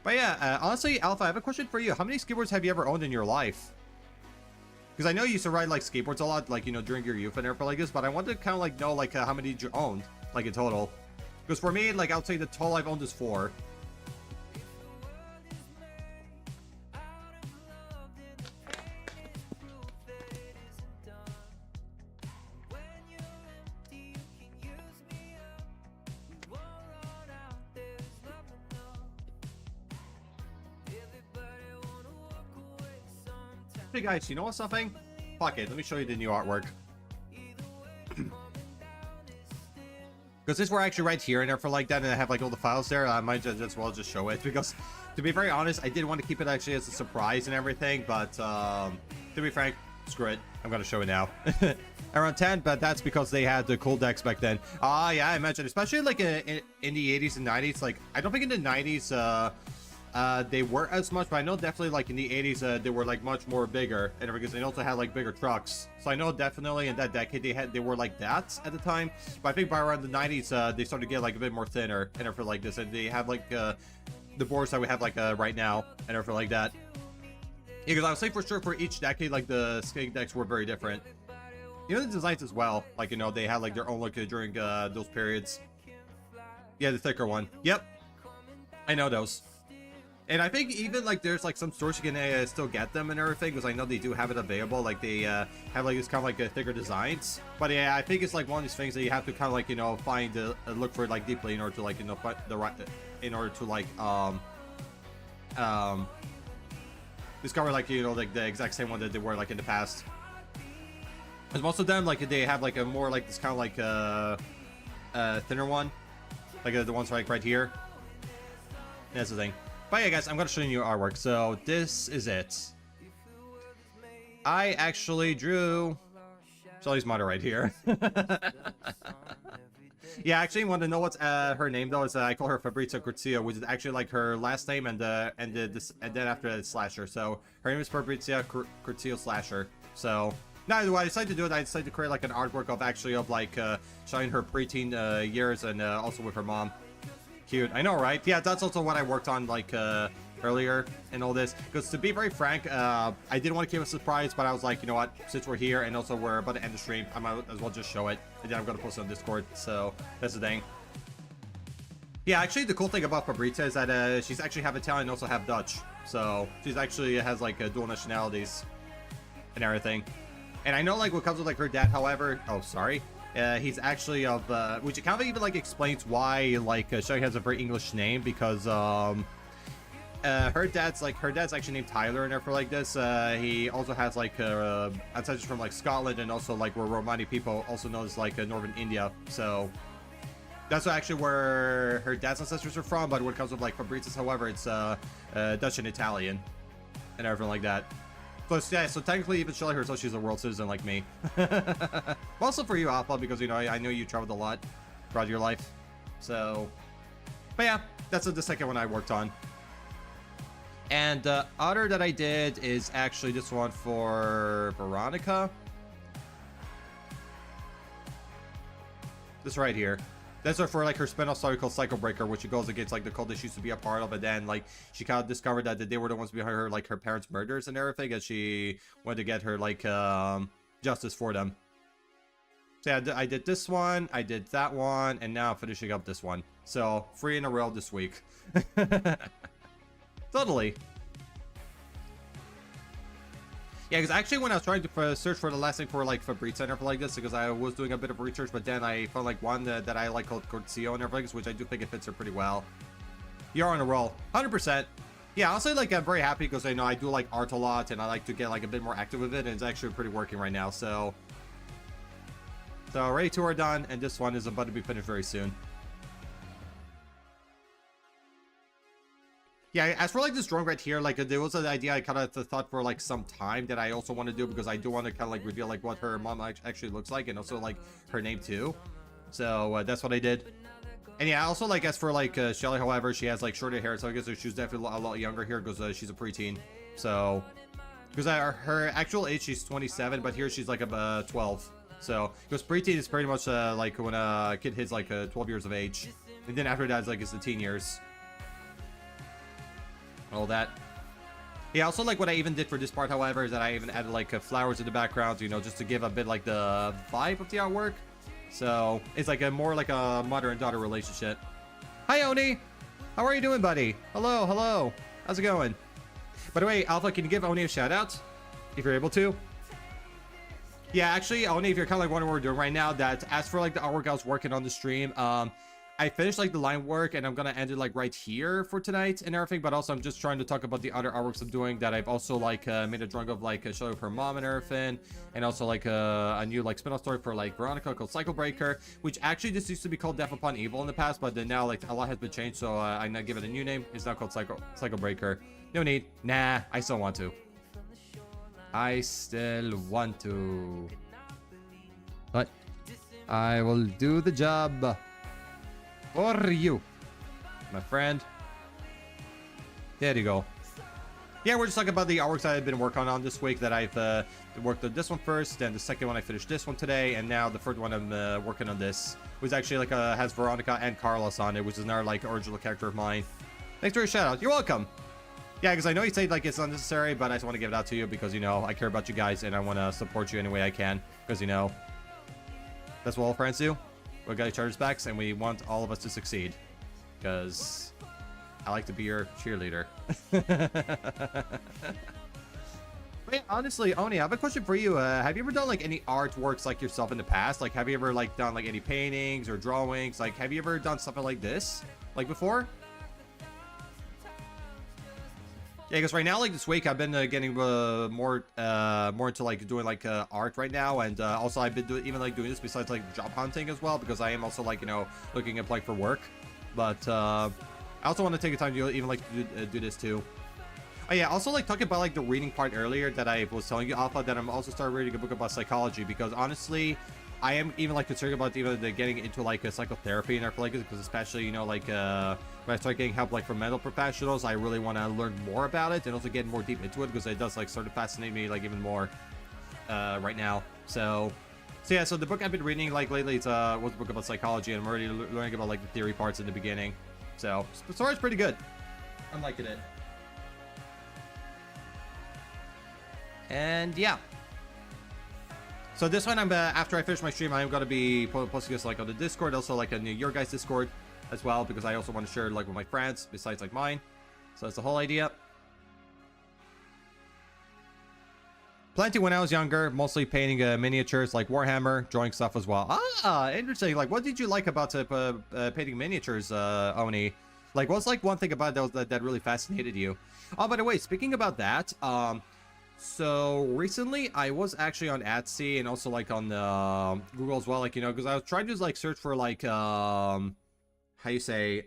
S1: But yeah, honestly, Alpha, I have a question for you. How many skateboards have you ever owned in your life? Because I know you used to ride like skateboards a lot, like, you know, during your youth and everything like this. But I want to kind of like know like how many you owned, like in total. Because for me, like, I would say the total I've owned is 4. Hey guys, you know what something? Fuck it, let me show you the new artwork. Because this were actually right here and everything like that, and I have like all the files there. I might just as well just show it because, to be very honest, I did want to keep it actually as a surprise and everything, but to be frank, screw it. I'm gonna show it now. Around 10, but that's because they had the cool decks back then. Yeah, I imagine, especially like in the 80s and 90s. Like, I don't think in the 90s they were as much, but I know definitely like in the 80s they were like much more bigger, and because they also had like bigger trucks. So I know definitely in that decade they were like that at the time. But I think by around the 90s they started to get like a bit more thinner and everything like this, and they have like the boards that we have like right now and everything like that. Yeah, because I would say for sure for each decade like the skate decks were very different. You know, the designs as well, like, you know, they had like their own look during those periods. Yeah, the thicker one. Yep, I know those. And I think even like there's like some stores you can still get them and everything, because I know they do have it available. Like they have like this kind of like thicker designs. But yeah, I think it's like one of these things that you have to kind of like, you know, find look for it like deeply in order to like, you know, find the right, in order to like discover like, you know, like the exact same one that they were like in the past. Because most of them like they have like a more like this kind of like thinner one, like the ones like right here. That's the thing. But yeah, guys, I'm gonna show you artwork. So this is it. I actually drew Shelly's mother right here. Yeah, I actually want to know what's her name though. Is I call her Fabrizio Curzio, which is actually like her last name and then after that Slasher. So her name is Fabrizio Curzio Slasher. So now what I decided to do it, I decided to create like an artwork of actually of like showing her preteen years and also with her mom. Cute, I know, right? Yeah, that's also what I worked on like earlier and all this. Because to be very frank, I didn't want to keep a surprise, but I was like, you know what? Since we're here and also we're about to end the stream, I might as well just show it. And then I'm gonna post it on Discord. So that's the thing. Yeah, actually, the cool thing about Fabrizia is that she's actually half Italian and also half Dutch. So she's actually has like dual nationalities and everything. And I know like what comes with like her dad, however. Oh, sorry. He's actually of, which kind of even like explains why like Shelly has a very English name, because her dad's actually named Tyler and everything like this. He also has like ancestors from like Scotland and also like were Romani people, also known as like northern India. So that's actually where her dad's ancestors are from. But when it comes with like Fabrizius, however, it's Dutch and Italian and everything like that. So yeah, so technically even Shelly herself, she's a world citizen like me. Also for you, Alpha, because, you know, I know you traveled a lot throughout your life. So, but yeah, that's the second one I worked on. And the other that I did is actually this one for Veronica. This right here. That's for like her spin-off story called Cycle Breaker, which goes against like the cult that she used to be a part of, and then like she kind of discovered that they were the ones behind her like her parents' murders and everything, and she wanted to get her like justice for them. So yeah, I did this one, I did that one, and now I'm finishing up this one. So 3 in a row this week. Totally. Yeah, because actually when I was trying to search for the last thing for like Fabrizio and everything like this, because I was doing a bit of research, but then I found like one that I like called Curzio and everything, which I do think it fits her pretty well. You're on a roll, 100%. Yeah, honestly, like I'm very happy because I know I do like art a lot and I like to get like a bit more active with it, and it's actually pretty working right now. So Ray 2 are done, and this one is about to be finished very soon. Yeah, as for like this drawing right here, like there was an idea I kind of thought for like some time that I also want to do, because I do want to kind of like reveal like what her mom actually looks like, and also like her name too. So that's what I did. And yeah, also like as for like Shelly, however, she has like shorter hair, so I guess she's definitely a lot younger here because she's a preteen. So because her actual age she's 27, but here she's like 12. So, because preteen is pretty much like when a kid hits like 12 years of age. And then after that, it's like it's the teen years. All that. Yeah, also like what I even did for this part, however, is that I even added like flowers in the background, you know, just to give a bit like the vibe of the artwork. So it's like a more like a mother and daughter relationship. Hi, Oni. How are you doing, buddy? Hello, hello. How's it going? By the way, Alpha, can you give Oni a shout out if you're able to? Yeah, actually, Oni, if you're kind of like wondering what we're doing right now, that as for like the artwork I was working on the stream, I finished like the line work and I'm gonna end it like right here for tonight and everything, but also I'm just trying to talk about the other artworks I'm doing that I've also like made a drawing of like a show of her mom and everything, and also like a new like spin-off story for like Veronica called Cycle Breaker, which actually this used to be called Death Upon Evil in the past, but then now like a lot has been changed, so I now give it a new name. It's now called Cycle Breaker. No need. Nah, I still want to. I still want to. But I will do the job. For you, my friend. There you go. Yeah, we're just talking about the artworks I've been working on this week, that I've worked on this one first, then the second one I finished this one today, and now the third one I'm working on this, which actually like has Veronica and Carlos on it, which is another like original character of mine. Thanks for your shout out. You're welcome. Yeah, because I know you say like it's unnecessary, but I just want to give it out to you because, you know, I care about you guys and I want to support you any way I can, because, you know, that's what all friends do. We got each other's backs, and we want all of us to succeed. Because I like to be your cheerleader. Wait, honestly, Oni, I have a question for you. Have you ever done like any artworks like yourself in the past? Like, have you ever like done like any paintings or drawings? Like, have you ever done something like this, like before? Yeah, because right now, like this week, I've been getting more into like doing like art right now, and also I've been doing this besides like job hunting as well, because I am also like, you know, looking at like for work. But I also want to take the time to even like do this too. Oh yeah, also like talking about like the reading part earlier that I was telling you, Alpha, that I'm also starting reading a book about psychology, because honestly, I am even like concerned about even getting into like a psychotherapy and everything like this, because especially, you know, like when I start getting help like from mental professionals, I really want to learn more about it and also get more deep into it, because it does like sort of fascinate me like even more right now. So yeah, so the book I've been reading like lately, it's was a book about psychology, and I'm already learning about like the theory parts in the beginning. So the story's pretty good. I'm liking it. And yeah. So this one, I'm after I finish my stream, I'm gonna be posting this like on the Discord, also like on your guys' Discord as well, because I also want to share like with my friends besides like mine. So that's the whole idea. Plenty when I was younger, mostly painting miniatures like Warhammer, drawing stuff as well. Ah, interesting. Like, what did you like about painting miniatures, Oni? Like, what's like one thing about those that really fascinated you? Oh, by the way, speaking about that, so recently I was actually on Etsy and also like on Google as well, like, you know, because I was trying to like search for like how you say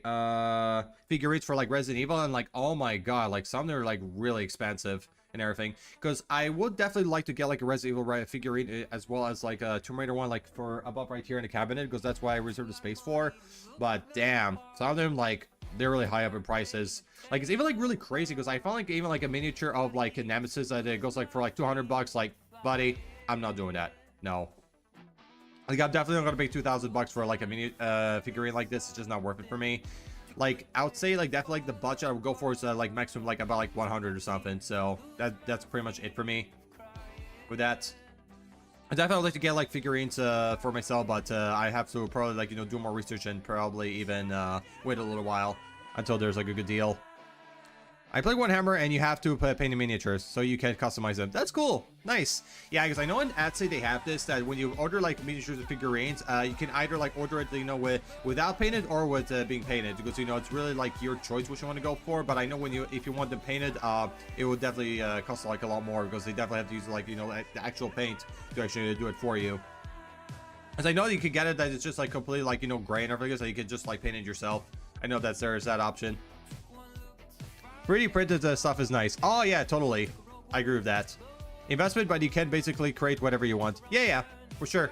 S1: figurines for like Resident Evil, and like, oh my god, like some of them are like really expensive and everything, because I would definitely like to get like a Resident Evil figurine as well as like a Tomb Raider one, like for above right here in the cabinet, because that's why I reserved the space for. But damn, some of them like they're really high up in prices. Like, it's even like really crazy, because I found like even like a miniature of like a Nemesis that it goes like for like $200. Like, buddy, I'm not doing that. No. Like, I'm definitely not gonna pay $2,000 for like a mini figurine like this. It's just not worth it for me. Like, I would say like definitely like the budget I would go for is like maximum like about like 100 or something. So that's pretty much it for me with that. I definitely would like to get like figurines for myself, but I have to probably like, you know, do more research and probably even wait a little while until there's like a good deal. I play Warhammer, and you have to paint the miniatures, so you can customize them. That's cool. Nice. Yeah, because I know in Etsy they have this, that when you order like miniatures and figurines, you can either like order it, you know, without painted or with being painted, because, you know, it's really like your choice which you want to go for. But I know if you want them painted, it would definitely cost like a lot more, because they definitely have to use like, you know, the actual paint to actually do it for you. As I know you can get it that it's just like completely like, you know, gray and everything, so you can just like paint it yourself. I know that there's that option. 3D printed stuff is nice. Oh yeah, totally. I agree with that. Investment, but you can basically create whatever you want. Yeah, for sure.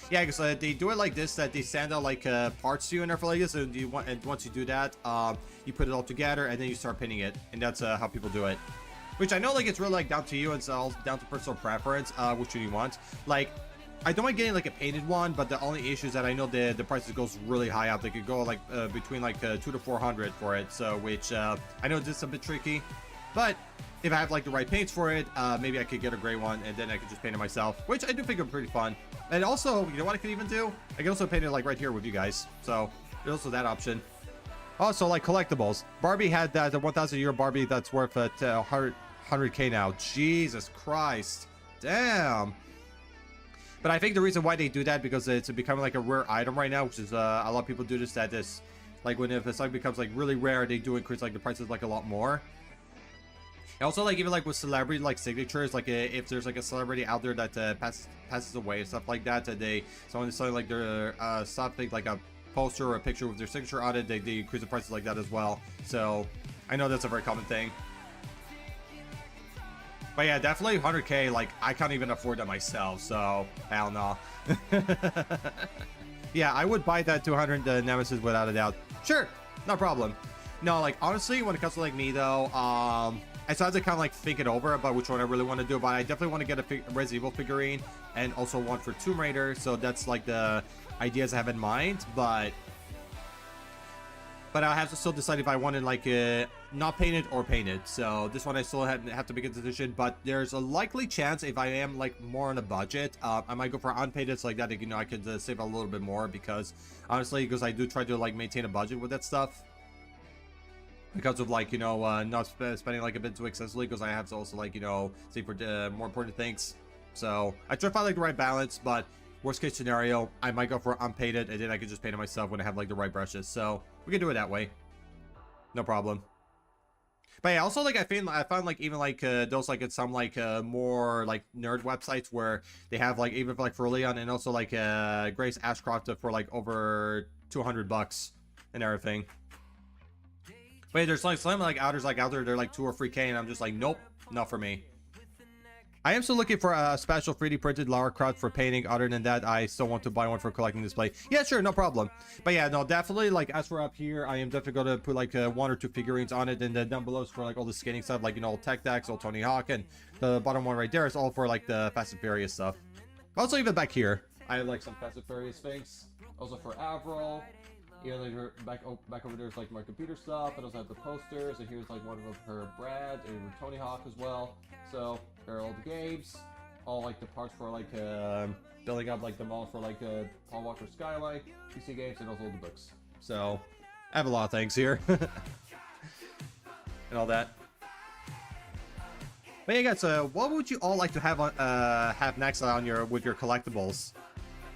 S1: Yeah, because they do it like this, that they send out like parts to you and everything like this, and once you do that, you put it all together and then you start pinning it, and that's how people do it. Which I know like it's really like down to you, and it's all down to personal preference, which one you want. Like, I don't mind getting like a painted one, but the only issue is that I know the prices goes really high up. They could go like between like 200 to 400 for it. So which I know this is a bit tricky, but if I have like the right paints for it, maybe I could get a gray one and then I could just paint it myself, which I do think are pretty fun. And also, you know what I could even do? I can also paint it like right here with you guys. So there's also that option. Also, like collectibles. Barbie had that the 1,000 euro Barbie that's worth at 100K now. Jesus Christ. Damn. But I think the reason why they do that because it's becoming like a rare item right now, which is a lot of people do this. That is like when if something becomes like really rare, they do increase like the prices like a lot more. And also like even like with celebrity like signatures, like if there's like a celebrity out there that passes away and stuff like that, someone is selling like their something like a poster or a picture with their signature on it, they increase the prices like that as well. So I know that's a very common thing. But yeah, definitely 100K, like, I can't even afford that myself, so, hell no. Yeah, I would buy that 200 Nemesis without a doubt. Sure, no problem. No, like, honestly, when it comes to, like, me, though, I still have to kind of, like, think it over about which one I really want to do, but I definitely want to get a Resident Evil figurine, and also one for Tomb Raider, so that's, like, the ideas I have in mind, but I have to still decide if I wanted like not painted or painted. So this one I still have to make a decision, but there's a likely chance if I am like more on a budget, I might go for unpainted so like that, you know, I could save a little bit more because honestly, because I do try to like maintain a budget with that stuff because of like, you know, not spending like a bit too excessively because I have to also like, you know, save for more important things. So I try to find like the right balance, but worst case scenario, I might go for unpainted and then I could just paint it myself when I have like the right brushes. So we can do it that way. No problem. But yeah, also like I found like even like those like it's some like more like nerd websites where they have like even like for Leon and also like Grace Ashcroft for like over $200 and everything. But there's like some like outers like out there they're like 2 or 3K and I'm just like nope, not for me. I am still looking for a special 3D printed Lara Croft for painting. Other than that, I still want to buy one for collecting display. Yeah, sure, no problem. But yeah, no, definitely, like, as for up here, I am definitely going to put, like, 1 or 2 figurines on it. And then down below is for, like, all the skating stuff, like, you know, Tech Decks, old Tony Hawk. And the bottom one right there is all for, like, the Fast and Furious stuff. Also, even back here, I have, like, some Fast and Furious things. Also for Avril. Yeah, like, back over there's, like, my computer stuff. And also have the posters. And here's, like, one of her Brad and Tony Hawk as well. So there are all the games, all like the parts for like building up like the mall for like Paul Walker Skyline, PC games, and also the books. So I have a lot of things here and all that. But yeah, guys, what would you all like to have on have next on your with your collectibles?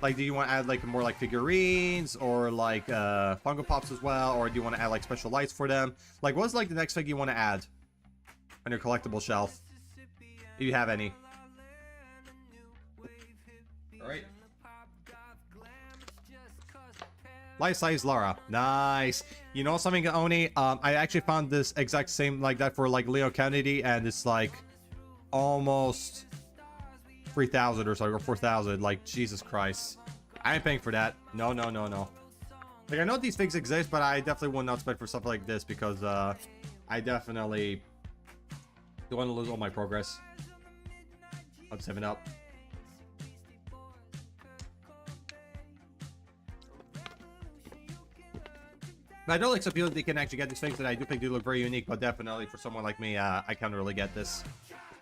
S1: Like, do you want to add like more like figurines or like Funko Pops as well, or do you want to add like special lights for them? Like, what's like the next thing you want to add on your collectible shelf? If you have any. Alright. Life-size Lara. Nice. You know something, Oni? I actually found this exact same like that for like Leo Kennedy, and it's like almost 3,000 or so, or 4,000. Like, Jesus Christ. I ain't paying for that. No, no, no, no. Like, I know these things exist, but I definitely would not spend for stuff like this because I definitely don't want to lose all my progress. I'm 7 up. I know like some people they can actually get these things that I do think do look very unique, but definitely for someone like me, I can't really get this.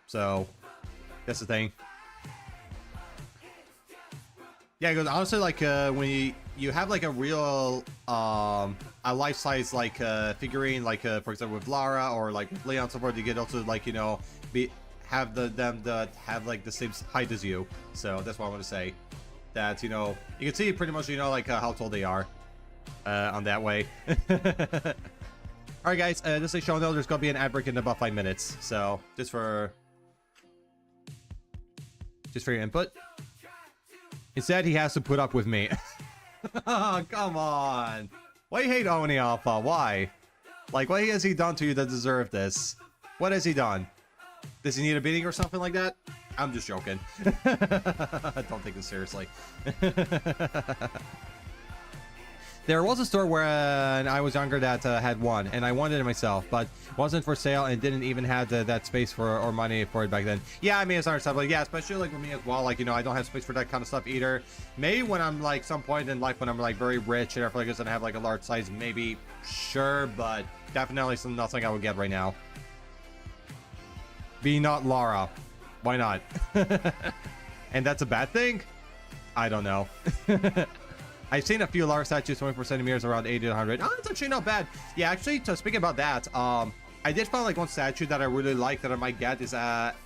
S1: So that's the thing. Yeah, because honestly, like when you have like a real a life-size like figurine, like for example with Lara or like with Leon, so forth, you get also like, you know, have them that have like the same height as you. So that's what I want to say. That, you know, you can see pretty much, you know, like how tall they are on that way. Alright guys, just to show no, there's gonna be an ad break in about 5 minutes. So just for your input. Instead, he has to put up with me. Oh, come on. Why you hate Oni Alpha? Why? Like, what has he done to you that deserve this? What has he done? Does he need a beating or something like that? I'm just joking. Don't take this seriously. There was a store where I was younger that had one, and I wanted it myself, but wasn't for sale and didn't even have that space for or money for it back then. Yeah, I mean, it's understandable. Like, yeah, especially like with me as well. Like, you know, I don't have space for that kind of stuff either. Maybe when I'm like some point in life when I'm like very rich and I feel like it's gonna have like a large size, maybe sure, but definitely nothing I would get right now. Be not Lara. Why not? And that's a bad thing? I don't know. I've seen a few Lara statues, 20% centimeters, around 80 to 100. Oh, it's actually not bad. Yeah, actually, so speaking about that, I did find like one statue that I really like that I might get. Is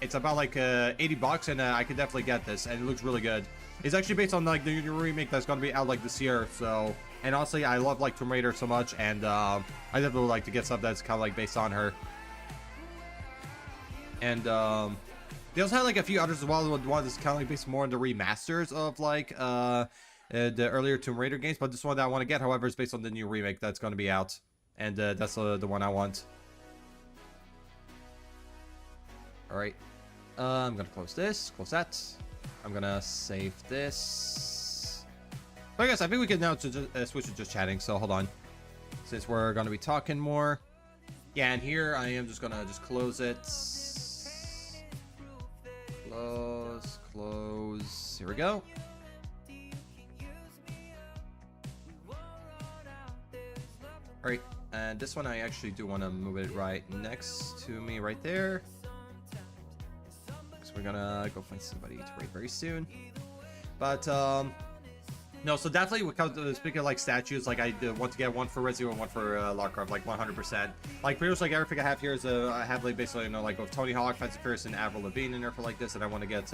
S1: it's about like 80 bucks, and I could definitely get this, and it looks really good. It's actually based on like the new remake that's gonna be out like this year. So, and honestly, I love like Tomb Raider so much, and I definitely would like to get stuff that's kind of like based on her. And they also had like a few others as well. One that's kind of like based more on the remasters of like the earlier Tomb Raider games, but this one that I want to get, however, is based on the new remake that's going to be out, and that's the one I want. All right, I'm gonna close this, close that. I'm gonna save this. But I guess I think we can now switch to just chatting. So hold on, since we're gonna be talking more. Yeah, and here I am just gonna close it. Close. Here we go. Alright, and this one I actually do want to move it right next to me right there. So we're gonna go find somebody to raid very soon. But, no, so definitely when it comes to, speaking of like statues, like I want to get one for Resident and one for Lara Croft, like 100%. Like pretty much like everything I have here is, I have like basically, you know, like with Tony Hawk, Fancy Pierce, and Avril Lavigne in there for like this, and I want to get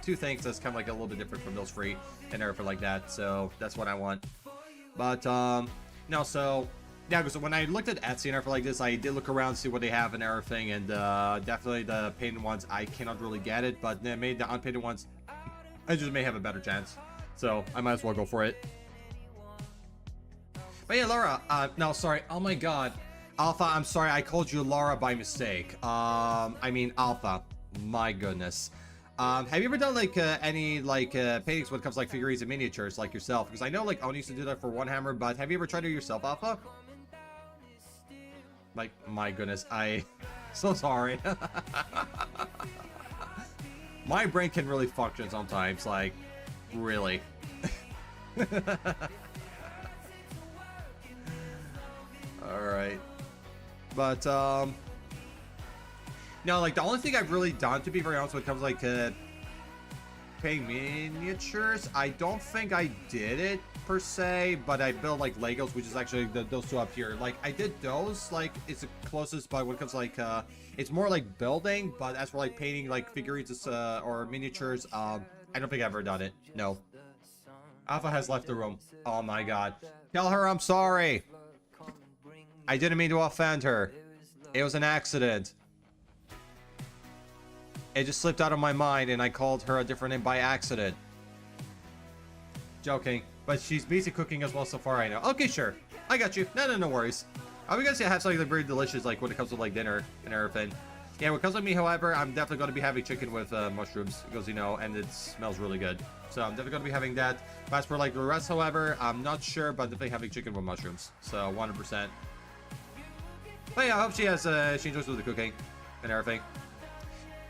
S1: two things that's kind of like a little bit different from those three in there for like that, so that's what I want. But, no, so... Yeah, because when I looked at Etsy and everything like this, I did look around, see what they have and everything, and definitely the painted ones, I cannot really get it, but maybe the unpainted ones, I just may have a better chance. So, I might as well go for it. But yeah, Lara, no, sorry, oh my god. Alpha, I'm sorry, I called you Lara by mistake. I mean Alpha, my goodness. Have you ever done like any like paintings when it comes to like figurines and miniatures like yourself? Because I know like Oni used to do that for One Hammer, but have you ever tried it yourself, Alpha? Like, my goodness, so sorry. My brain can really function sometimes, like, really. Alright. But, no, like, the only thing I've really done, to be very honest, when it comes to, like, painting miniatures, I don't think I did it per se, but I built like Legos, which is actually those two up here. Like I did those, like it's the closest, but when it comes to like it's more like building, but as for like painting like figurines or miniatures, I don't think I've ever done it. No. Alpha has left the room. Oh my god. Tell her I'm sorry. I didn't mean to offend her. It was an accident. It just slipped out of my mind and I called her a different name by accident. Joking. But she's busy cooking as well so far, I know. Okay, sure. I got you. No worries. We guys have something very delicious, like when it comes to like dinner and everything. Yeah, when it comes to me, however, I'm definitely going to be having chicken with mushrooms, because you know, and it smells really good. So I'm definitely going to be having that. But as for like the rest, however, I'm not sure, but definitely having chicken with mushrooms. So 100%. But yeah, I hope she enjoys with the cooking and everything.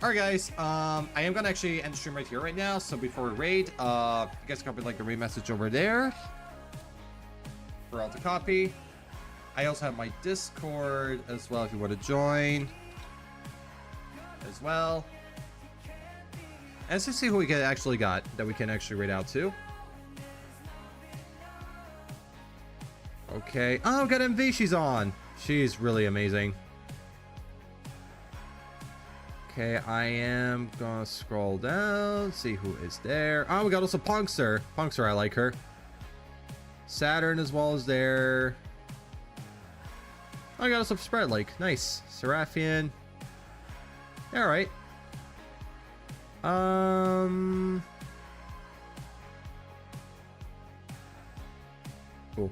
S1: Alright guys, I am gonna actually end the stream right here right now, so before we raid, you guys can copy like the raid message over there for all to copy. I also have my Discord as well if you want to join as well. And let's just see who we actually got that we can actually raid out to. Okay, oh, got MV, she's on. She's really amazing. Okay, I am gonna scroll down, see who is there. Oh, we got also Punkster. Punkster, I like her. Saturn as well as there. Oh, I got us a spread like nice. Seraphian. All right. Cool.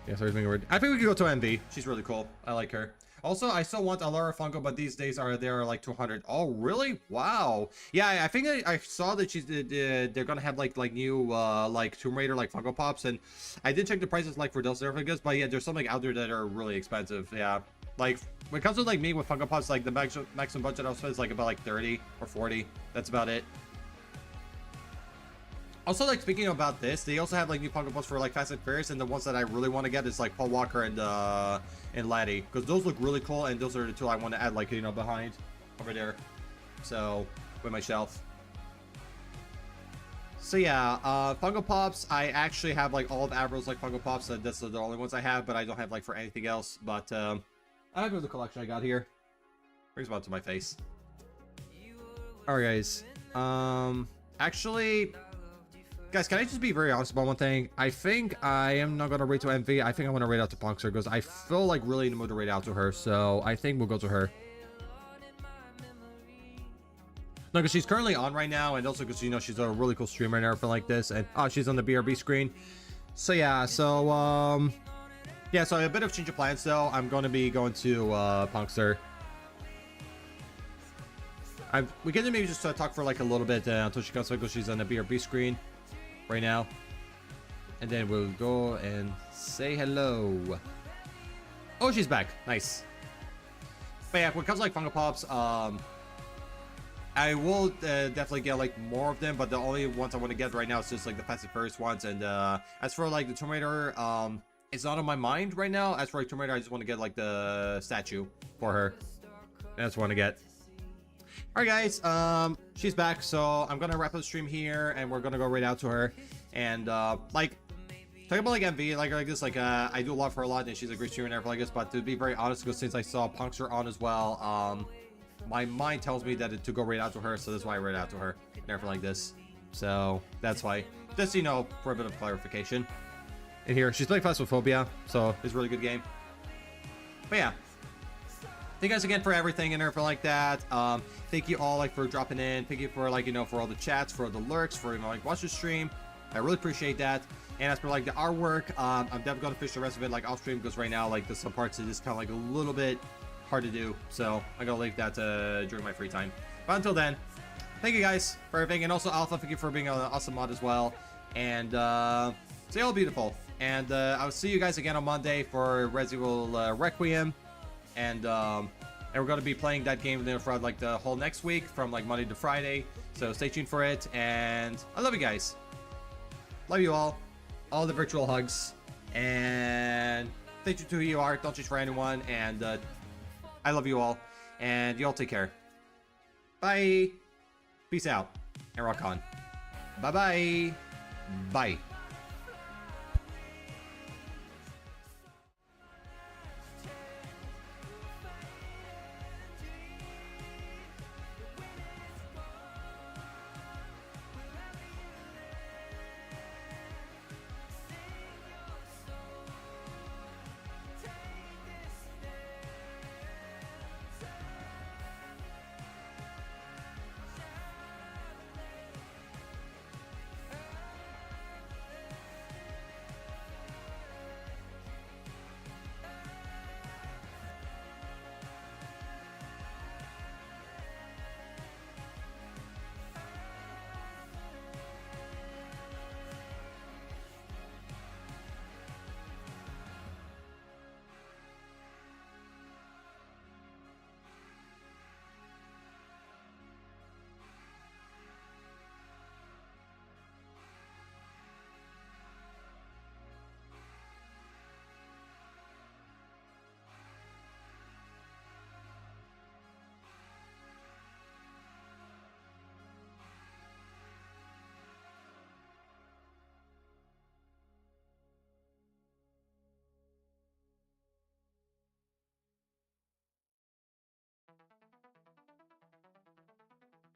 S1: Yeah, sorry, being a word. I think we could go to MV. She's really cool. I like her. Also, I still want a Lara Funko, but these days they're like 200. Oh, really? Wow. Yeah, I think I saw that they're gonna have like new like Tomb Raider like Funko Pops, and I did check the prices like for those and everything, but yeah, there's some like out there that are really expensive. Yeah, like when it comes to like me with Funko Pops, like the maximum budget I'll spend is like about like 30 or 40. That's about it. Also, like, speaking about this, they also have like new Funko Pops for like Fast and Furious, and the ones that I really want to get is like Paul Walker and Laddie, because those look really cool, and those are the two I want to add, like, you know, behind over there. So with my shelf. So yeah, Funko Pops, I actually have like all of Avro's like Funko Pops. That's the only ones I have, but I don't have like for anything else. But I have the collection I got here. Brings about to my face. All right, guys. Actually. Guys, can I just be very honest about one thing? I think I am not going to rate to MV. I think I want to rate out to Punkster because I feel like really in the mood to rate out to her. So I think we'll go to her. No, because she's currently on right now. And also because, you know, she's a really cool streamer and everything like this. And she's on the BRB screen. So yeah, so yeah, so a bit of change of plans though. I'm going to be going to Punkster. We can maybe just talk for like a little bit until she comes because she's on the BRB screen right now, and then we'll go and say hello. Oh, she's back. Nice. But yeah, when it comes to like Funko Pops, I will definitely get like more of them, but the only ones I want to get right now is just like the Fast and Furious ones. And as for like the Tomb Raider, it's not on my mind right now. As for like Tomb Raider, I just want to get like the statue for her. That's what I want to get. Alright guys, she's back, so I'm gonna wrap up the stream here, and we're gonna go right out to her, and like, talking about like MV, like this, like I do love her a lot, and she's a great streamer and everything like this, but to be very honest, because since I saw Punkster on as well, my mind tells me that to go right out to her, so that's why I right out to her, and everything like this, so that's why, just, you know, for a bit of clarification. And here, she's playing Phasmophobia, so it's a really good game. But yeah. Thank you guys again for everything and everything like that. Thank you all like for dropping in. Thank you for like, you know, for all the chats, for the lurks, for, you know, like watch the stream. I really appreciate that. And as for like the artwork, I'm definitely gonna finish the rest of it like off stream, because right now like there's some parts that is kind of like a little bit hard to do. So I'm gonna leave that during my free time. But until then, thank you guys for everything, and also Alpha, thank you for being an awesome mod as well. And stay all beautiful. And I'll see you guys again on Monday for Resident Evil Requiem. And we're going to be playing that game there for like the whole next week from like Monday to Friday. So stay tuned for it. And I love you guys. Love you all. All the virtual hugs. And stay true to who you are. Don't change for anyone. And I love you all. And you all take care. Bye. Peace out. And rock on. Bye-bye. Bye.